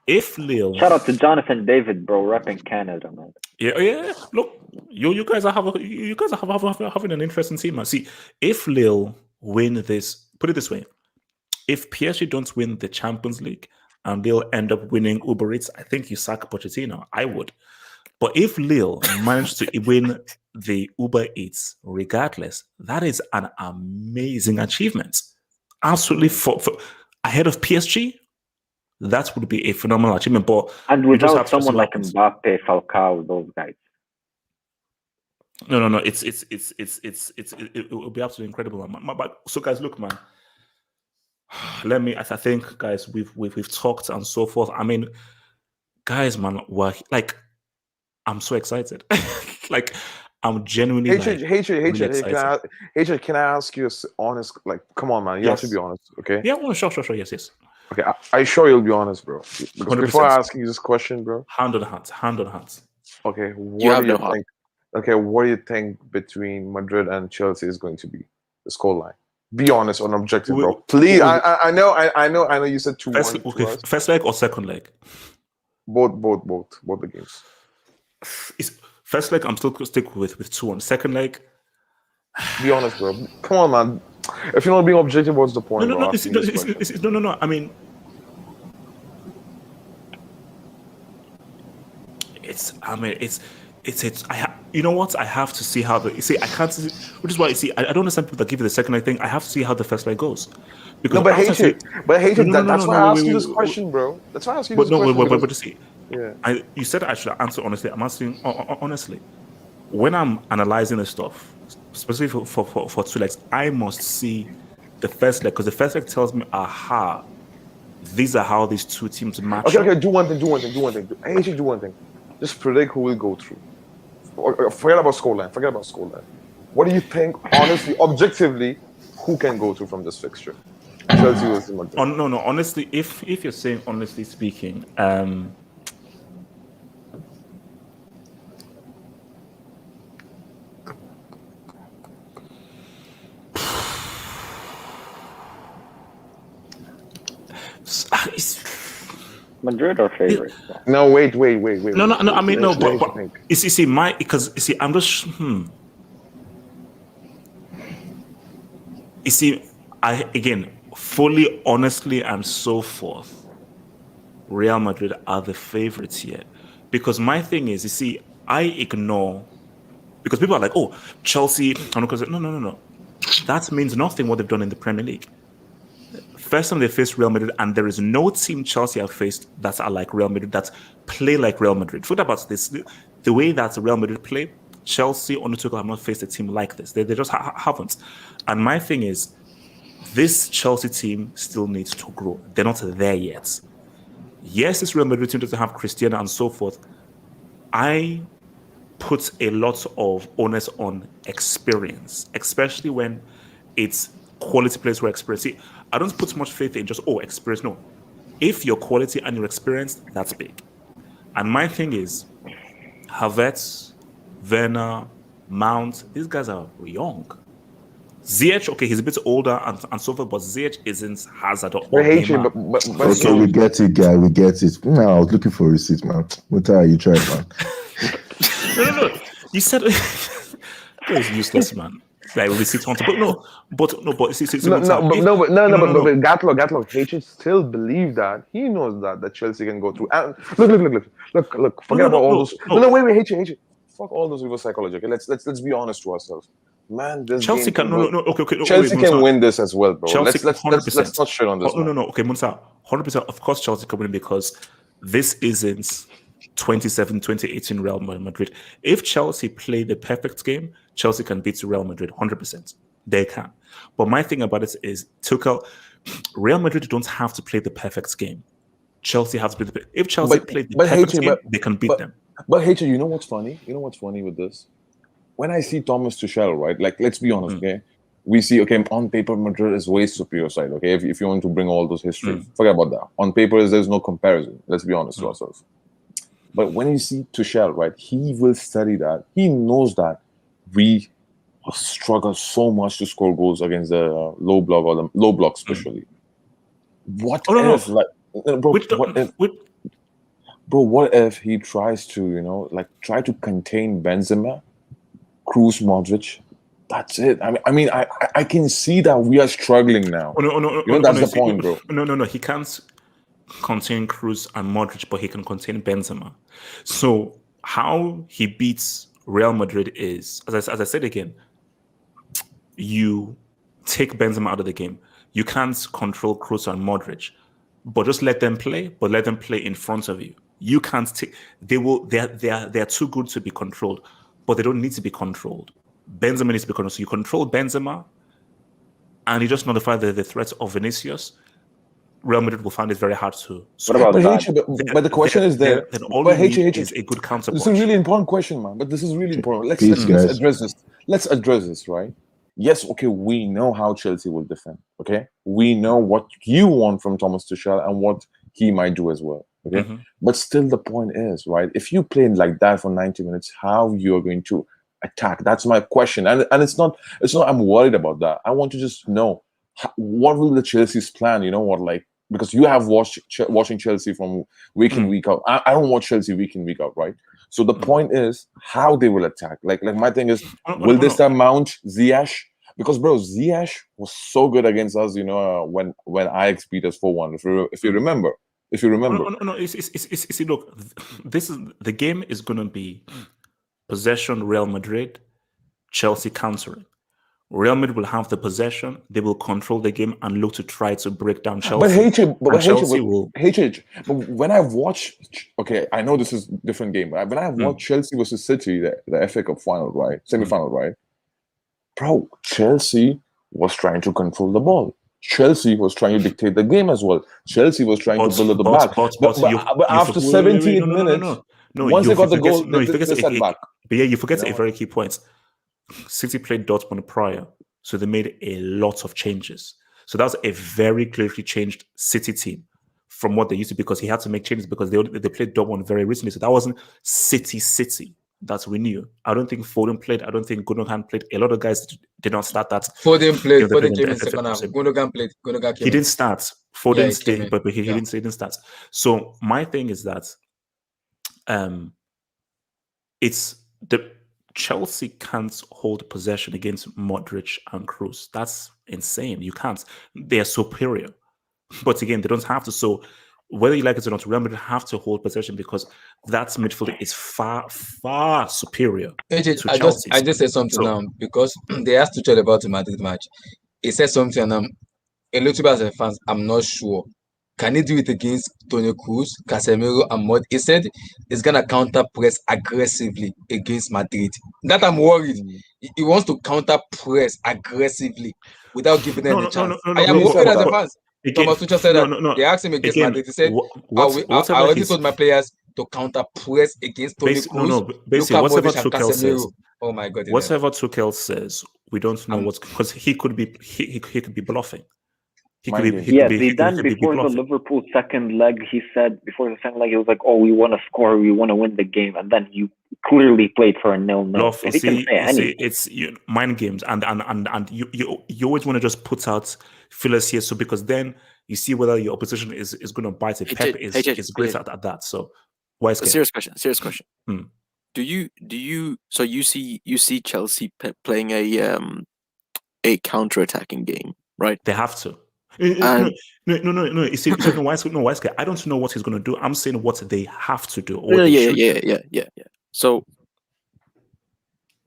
If Lille, shout out to Jonathan David, bro, repping Canada, man. Yeah. Look, you guys are having an interesting team, man. See, if Lille win this, put it this way: if PSG don't win the Champions League and Lille end up winning Uber Eats, I think you sack Pochettino. I would. But if Lille managed to win the Uber Eats, regardless, that is an amazing achievement. Absolutely, for ahead of PSG, that would be a phenomenal achievement. But and without someone like Mbappe, Falcao, those guys. No. It will be absolutely incredible. But so, guys, look, man. I think, guys, we've talked and so forth. I mean, guys, man, I'm so excited. Like, I'm genuinely Hatred, can I ask you honest? Like, come on, man, you have to be honest, okay? Yeah, well, sure, yes. Okay, I sure you'll be honest, bro. Because 100%. before I ask you this question, bro, hand on heart. Okay, what do you think between Madrid and Chelsea is going to be the scoreline? Be honest on objective, bro. Please, I know. You said 2-1. Okay, first leg or second leg? Both the games. First leg, I'm still stick with 2-1. Second leg, be honest, bro. Come on, man. If you're not being objective, what's the point? No. I mean, you know what? I have to see how I can't. Which is why I don't understand people that give you the second leg thing. I have to see how the first leg goes. Because That's why I asked you this question, bro. That's why I asked you this question. But you see, Yeah. You said I should answer honestly. I'm answering honestly. When I'm analyzing the stuff, specifically for two legs, I must see the first leg, because the first leg tells me, aha, these are how these two teams match Okay, up. okay. Do one thing. I hate you. Do one thing. Just predict who will go through. Forget about scoreline. What do you think, honestly, objectively, who can go through from this fixture? Chelsea versus Madrid. No. Honestly, if you're saying honestly speaking, Madrid or favorite? No, wait. No. I mean, no, but you see, I'm just. You see, again, fully, honestly, and so forth. Real Madrid are the favorites here, because my thing is, you see, I ignore, because people are like, oh, Chelsea. No. That means nothing what they've done in the Premier League. First time they faced Real Madrid, and there is no team Chelsea have faced that are like Real Madrid, that play like Real Madrid. Forget about this. The way that Real Madrid play, Chelsea on the Tuchel have not faced a team like this. They just haven't. And my thing is, this Chelsea team still needs to grow. They're not there yet. Yes, this Real Madrid team doesn't have Cristiano and so forth. I put a lot of onus on experience, especially when it's quality players who are experienced. See, I don't put much faith in just, experience. No. If you're quality and you're experienced, that's big. And my thing is, Havertz, Werner, Mount, these guys are young. Ziyech, okay, he's a bit older and so forth, but Ziyech isn't Hazard or Neymar. Okay, we get it, guy. We get it. No, I was looking for a receipt, man. What are you trying, man? No. You said it's useless, man. Like receipt on, but no. But Gatlock. H still believe that he knows that Chelsea can go through. And look. Forget about all those. No, wait. H. Fuck all those reverse psychology. Okay, let's be honest to ourselves. Man, this Chelsea game can okay. Chelsea can win this as well, bro. Chelsea, let's not shit on this. No. Okay, Munsa, 100%. Of course, Chelsea can win because this isn't 2018 Real Madrid. If Chelsea play the perfect game, Chelsea can beat Real Madrid 100%. They can. But my thing about it is, Real Madrid don't have to play the perfect game. Chelsea has to play if Chelsea play the perfect game, they can beat them. But H, you know what's funny? You know what's funny with this? When I see Thomas Tuchel, right? Like, let's be honest, okay? We see, okay, on paper, Madrid is way superior side, okay? If you want to bring all those history, forget about that. On paper, there's no comparison. Let's be honest to ourselves. But when you see Tuchel, right, he will study that. He knows that we struggle so much to score goals against the low block, or the low block especially. What if, like, what if he tries to, try to contain Benzema, Kroos, Modric? That's it. I mean, I can see that we are struggling now. That's the point, bro. No. He can't contain Kroos and Modric, but he can contain Benzema. So how he beats Real Madrid is, as I said again, you take Benzema out of the game. You can't control Kroos and Modric, but just let them play. But let them play in front of you. You can't take. They are too good to be controlled, but they don't need to be controlled. Benzema needs to be controlled. So you control Benzema, and you just nullify the threat of Vinicius. Real Madrid will find it very hard to. What about that? But the question is there. But H is a good counter. This is a really important question, man. But this is really important. Let's address this. Let's address this, right? Yes, okay, we know how Chelsea will defend. Okay, we know what you want from Thomas Tuchel and what he might do as well. Okay, but still, the point is, right? If you play like that for 90 minutes, how you're going to attack? That's my question, and it's not. I'm worried about that. I want to just know what will the Chelsea's plan. You know what, like, because you have watching Chelsea from week in week out. I don't watch Chelsea week in week out, right? So the point is how they will attack. Like my thing is, will this time Mount Ziyech? Because bro, Ziyech was so good against us. When Ajax beat us 4-1. If you remember. No. See, look, the game is going to be possession, Real Madrid, Chelsea countering. Real Madrid will have the possession, they will control the game and look to try to break down Chelsea. But Chelsea will. But when I watch, okay, I know this is a different game, but when I watch Chelsea versus City, the FA Cup final, right, semi-final, right, bro, Chelsea was trying to control the ball. Chelsea was trying to dictate the game as well. Chelsea was trying to build at the back. But after 17 minutes, once they got the goal, they sat back. But yeah, you forget a very key point. City played Dortmund prior, so they made a lot of changes. So that was a very clearly changed City team from what they used to, because he had to make changes because they played Dortmund very recently. So that wasn't City that we knew. I don't think Foden played. I don't think Gundogan played. A lot of guys did not start that. Foden played. Foden came in second half. Gundogan played. Gundogan came He didn't start. Foden stayed, but he Yeah. didn't start. So my thing is that it's the Chelsea can't hold possession against Modric and Kroos. That's insane. You can't. They are superior. But again, they don't have to. So whether you like it or not, Real Madrid have to hold possession because that midfield is far, far superior to Chelsea. I just said something now because they asked Tuchel about the Madrid match. He said something and a little bit as a fan, I'm not sure. Can he do it against Toni Kroos, Casemiro, and Mod? He said he's gonna counter press aggressively against Madrid. That I'm worried. He wants to counter press aggressively without giving them a chance. I am worried as a fan. Thomas Tuchel said that they asked him against Madrid. He said, I already told my players to counter press against Toni Kroos, basically, whatever Tuchel says. Oh my God! Whatever Tuchel says, we don't know what's, because he could be bluffing. Zidane before the Liverpool second leg, he said before the second leg, he was like, "Oh, we want to score, we want to win the game," and then you clearly played for a 0-0. So he can say anything. It's mind games, and you always want to just put out fillers here, so because then you see whether your opposition is going to bite it. Pep is great at that. So why is Serious question. Do you so you see Chelsea playing a counter-attacking game, right? They have to. No. You see, why? I don't know what he's going to do. I'm saying what they have to do. Yeah. So,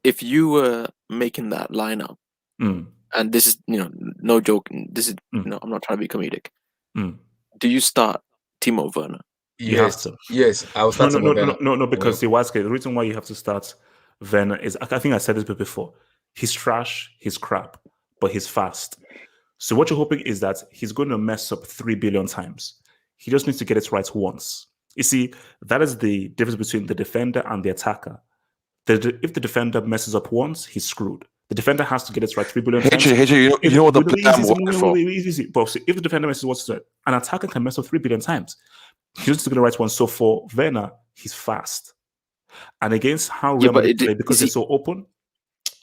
if you were making that lineup, and this is no joke. This is I'm not trying to be comedic. Do you start Timo Werner? You have to. Yes, I was starting No, because the reason why you have to start Werner is, I think I said this before. He's trash. He's crap, but he's fast. So what you're hoping is that he's going to mess up 3 billion times. He just needs to get it right once. You see, that is the difference between the defender and the attacker. If the defender messes up once, he's screwed. The defender has to get it right 3 billion times. You know what the play I'm working for? But if the defender messes once, an attacker can mess up 3 billion times. He's just going to get it right once. So for Werner, he's fast. And against how Real Madrid play, because they're so open,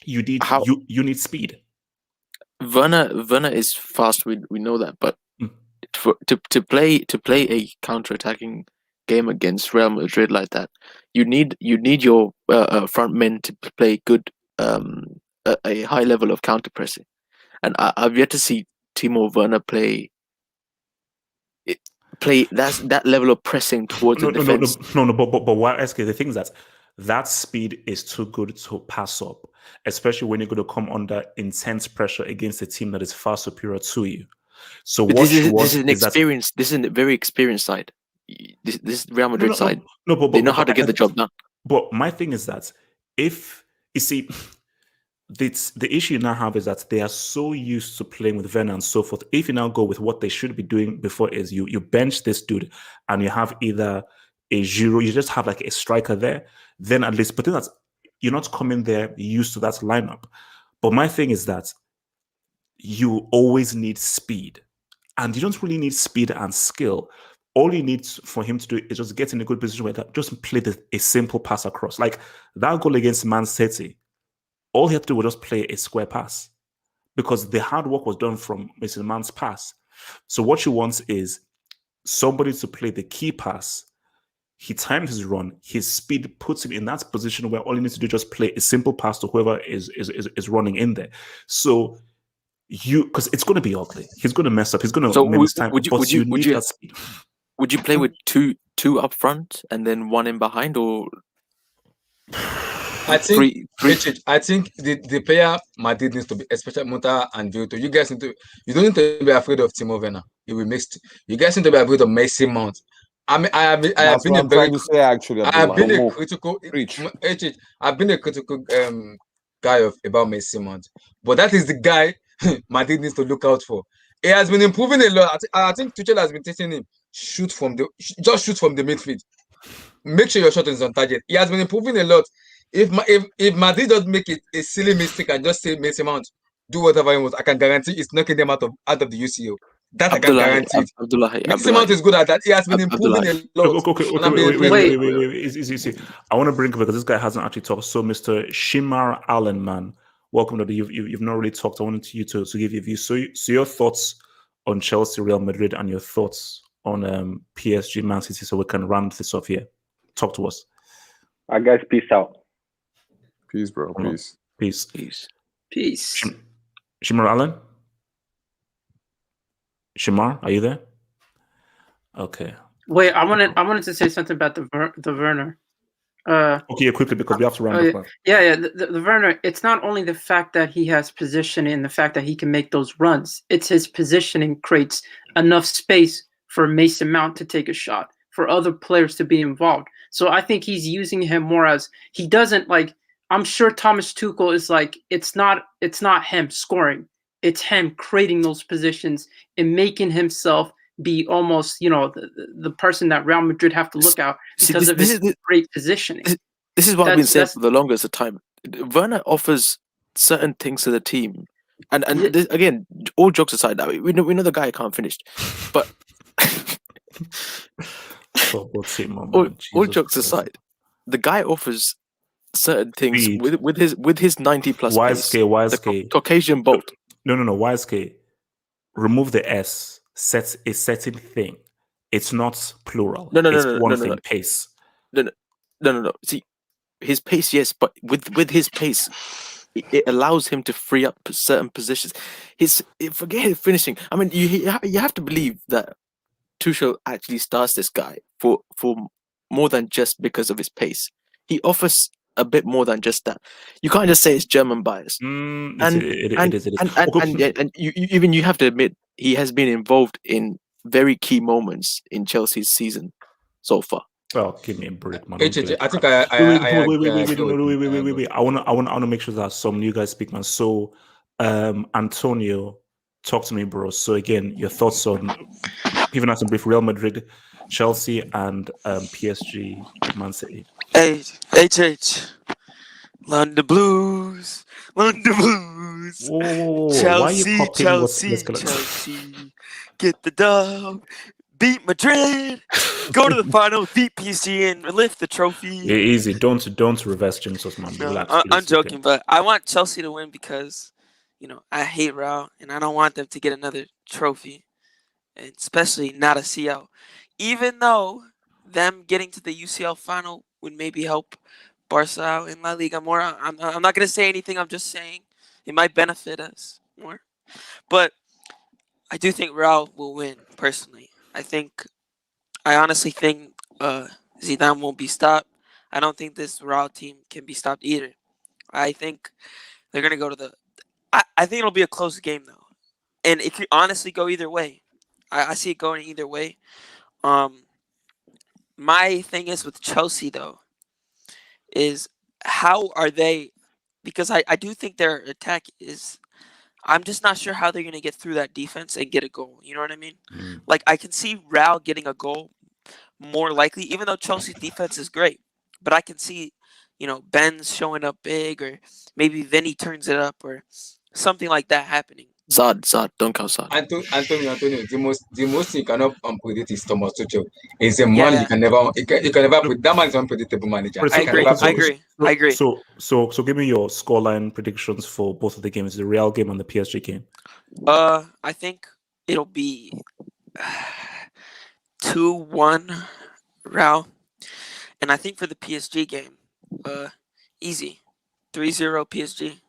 you need speed. Werner is fast. We know that, but to play a counter-attacking game against Real Madrid like that, you need your front men to play good, a high level of counter pressing, and I've yet to see Timo Werner play that level of pressing towards the defense. But why, SK? The thing is that speed is too good to pass up, especially when you're going to come under intense pressure against a team that is far superior to you. So this is a very experienced side. This Real Madrid side. But they know how to get the job done. But my thing is that if you see, the issue you now have is that they are so used to playing with Werner and so forth. If you now go with what they should be doing before is you bench this dude and you have either a Giroud, you just have like a striker there, then at least, but then you're not coming there used to that lineup. But my thing is that you always need speed, and you don't really need speed and skill. All you need for him to do is just get in a good position where just play a simple pass across. Like that goal against Man City, all he had to do was just play a square pass because the hard work was done from Mason Mount's pass. So what you want is somebody to play the key pass. He times his run, his speed puts him in that position where all he needs to do is just play a simple pass to whoever is running in there. So because it's going to be ugly. He's going to mess up. He's going to miss time. Would you need that speed. Would you play with two up front and then one in behind, or I think three. Richard, I think the player Madrid needs to be, especially Muta and Vito. You guys you don't need to be afraid of Timo Werner. It will mix. You guys need to be afraid of Messi Mount. I mean, I have That's been what a I'm very trying to say, actually, I have Abdullah. been a critical Preach. I've been a critical guy about Messi Mount. But that is the guy Madrid needs to look out for. He has been improving a lot. I think Tuchel has been teaching him shoot from the midfield. Make sure your shot is on target. He has been improving a lot. If Madrid doesn't make it a silly mistake and just say Messi Mount, do whatever he wants, I can guarantee it's knocking them out of the UCL. That I can guarantee it. Messi Mount is good at that. He has been improving a lot. Okay, wait. Easy. I want to bring up because this guy hasn't actually talked. So, Mr. Shimar Allen, man, welcome. You've not really talked. I wanted you to give your view. So your thoughts on Chelsea, Real Madrid, and your thoughts on PSG, Man City, so we can round this off here. Talk to us. All right, guys, peace out. Peace, bro. Peace. Peace. Shimar Allen? Shimar, are you there? Okay. Wait, I wanted to say something about the Werner. Okay, quickly, because we have to round up. Yeah. The Werner, it's not only the fact that he has positioning and the fact that he can make those runs. It's his positioning creates enough space for Mason Mount to take a shot, for other players to be involved. So I think he's using him more as he doesn't like. I'm sure Thomas Tuchel is like, it's not him scoring, it's him creating those positions and making himself be almost, the person that Real Madrid have to look out because of his great positioning. This is what I've been saying for the longest time. Werner offers certain things to the team, and this, again, all jokes aside, we know the guy can't finish, but all jokes aside, the guy offers certain things with his 90+ YSK. Caucasian bolt. No, YSK. Remove the S. Sets a certain thing. It's not plural. It's one thing. Pace. No. See, his pace, yes, but with his pace, it allows him to free up certain positions. Forget his finishing. I mean, you have to believe that Tuchel actually starts this guy for more than just because of his pace. He offers a bit more than just that. You can't just say it's German bias. It is. And you have to admit he has been involved in very key moments in Chelsea's season so far. Well, give me a break, man. I think wait. I want to make sure that some of you guys speak, man. So, Antonio, talk to me, bro. So again, your thoughts on giving us a brief Real Madrid, Chelsea, and PSG, Man City. Hey, HH. London Blues. Whoa, Chelsea. Get the dub. Beat Madrid. Go to the final. Beat PSG and lift the trophy. Yeah, easy. Don't reverse jinx us, man. No, Relax. I'm joking, but I want Chelsea to win because, I hate Real and I don't want them to get another trophy, and especially not a CL. Even though them getting to the UCL final would maybe help Barca out in La Liga more. I'm not going to say anything. I'm just saying it might benefit us more. But I do think Real will win, personally. I honestly think Zidane won't be stopped. I don't think this Real team can be stopped either. I think they're going to go to I think it'll be a close game, though. And it could honestly go either way. I see it going either way. My thing is with Chelsea, though, is how are they, because I do think their attack is, I'm just not sure how they're going to get through that defense and get a goal. You know what I mean? Like, I can see Real getting a goal more likely, even though Chelsea's defense is great. But I can see, Ben's showing up big, or maybe Vinny turns it up, or something like that happening. Zad, don't count Zad. Antonio, the most you cannot predict is Thomas Tuchel. He's a man you can never predict. That man is an unpredictable manager. I agree. So give me your scoreline predictions for both of the games, the Real game and the PSG game. I think it'll be 2-1 Real, and I think for the PSG game, easy 3-0 PSG.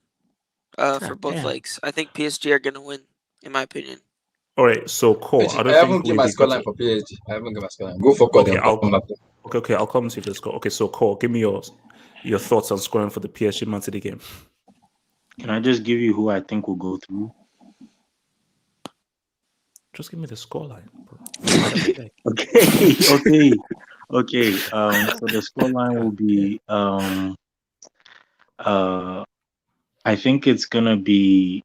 For both legs. I think PSG are going to win, in my opinion. All right, so cool. I haven't given my scoreline for PSG. I haven't given my scoreline. Go for Okay, I'll come to the score. Okay, so cool. Give me yours. your thoughts on scoring for the PSG Man City game. Can I just give you who I think will go through? Just give me the scoreline, bro. Okay. So the scoreline will be I think it's gonna be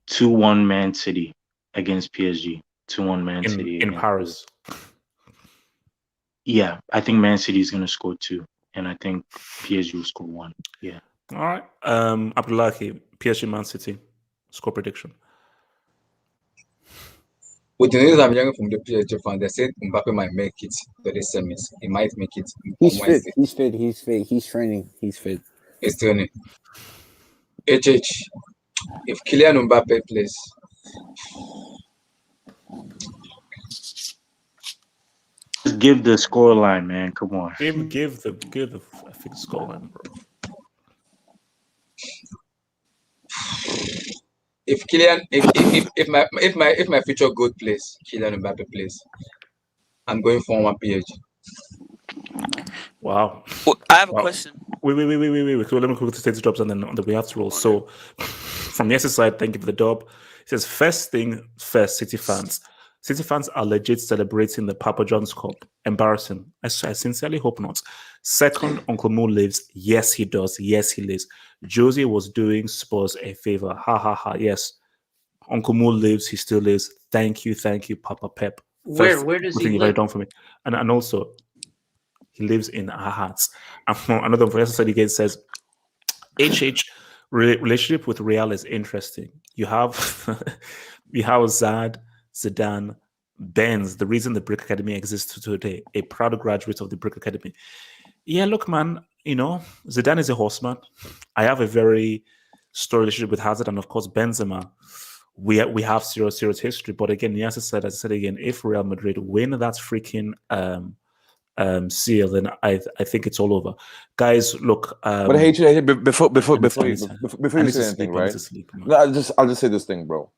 2-1 Man City against PSG. 2-1 Man City in against Paris. Yeah, I think Man City is gonna score 2, and I think PSG will score 1. Yeah. All right. Abdullahi, PSG Man City score prediction. With the news I'm hearing from the PSG fans, they said Mbappe might make it to the semis. He might make it He's on fit. Wednesday. He's fit. He's fit. He's training. He's fit. He's training. HH, if Kylian Mbappe plays, Just give the scoreline, man. Come on. Give the I think scoreline, bro. if Kylian, if my future goat plays, Kylian Mbappe plays, I'm going for 1 PSG. Wow. Well, I have a question. Wait. So let me quickly state the jobs and then we have to roll. So from the side, thank you for the job. It says first thing first, City fans. City fans are legit celebrating the Papa John's Cup. Embarrassing. I sincerely hope not. Second, Uncle Mo lives. Yes, he does. Yes, he lives. Josie was doing Spurs a favor. Ha ha ha. Yes. Uncle Mo lives. He still lives. Thank you, Papa Pep. Where does he you've live? done for me. And also, he lives in our hearts. And another professor again says, relationship with Real is interesting. You have Zad, Zidane, Benz, the reason the Brick Academy exists today, a proud graduate of the Brick Academy. Yeah, look, man, Zidane is a horseman. I have a very strong relationship with Hazard and, of course, Benzema. We have serious history. But again, as I said again, if Real Madrid win that freaking seal, then I think it's all over, guys. Look, but hey, before you say anything, right? No, I'll just say this thing, bro.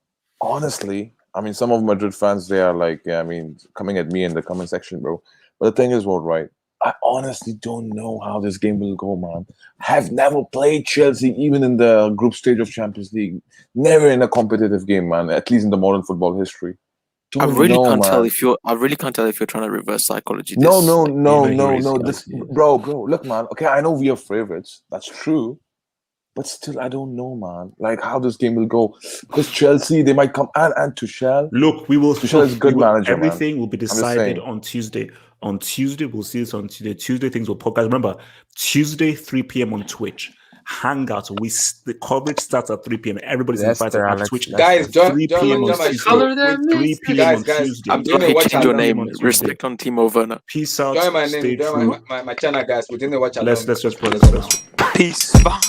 Honestly, I mean, some of Madrid fans, they are like, coming at me in the comment section, bro. But the thing is, what, right? I honestly don't know how this game will go, man. Have never played Chelsea, even in the group stage of Champions League. Never in a competitive game, man. At least in the modern football history. I really can't tell if you're trying to reverse psychology. No. This, bro. Look, man. Okay, I know we are favorites. That's true. But still, I don't know, man. Like how this game will go. Because Chelsea, they might come and Tuchel. Look, Tuchel is a good manager. Everything will be decided on Tuesday. On Tuesday, we'll see this on Tuesday. Tuesday things will pop. Guys, remember, Tuesday, 3 p.m. on Twitch. Hangout. The coverage starts at 3 p.m. Everybody's invited on Twitch. Guys, 3 p.m. on Tuesday. 3 p.m. on Tuesday. I'm doing a watch your name. Respect on Timo Werner. Peace out. Join my Stay name. true. My channel, guys. We're doing a watch. Let's just progress. Peace. Bye.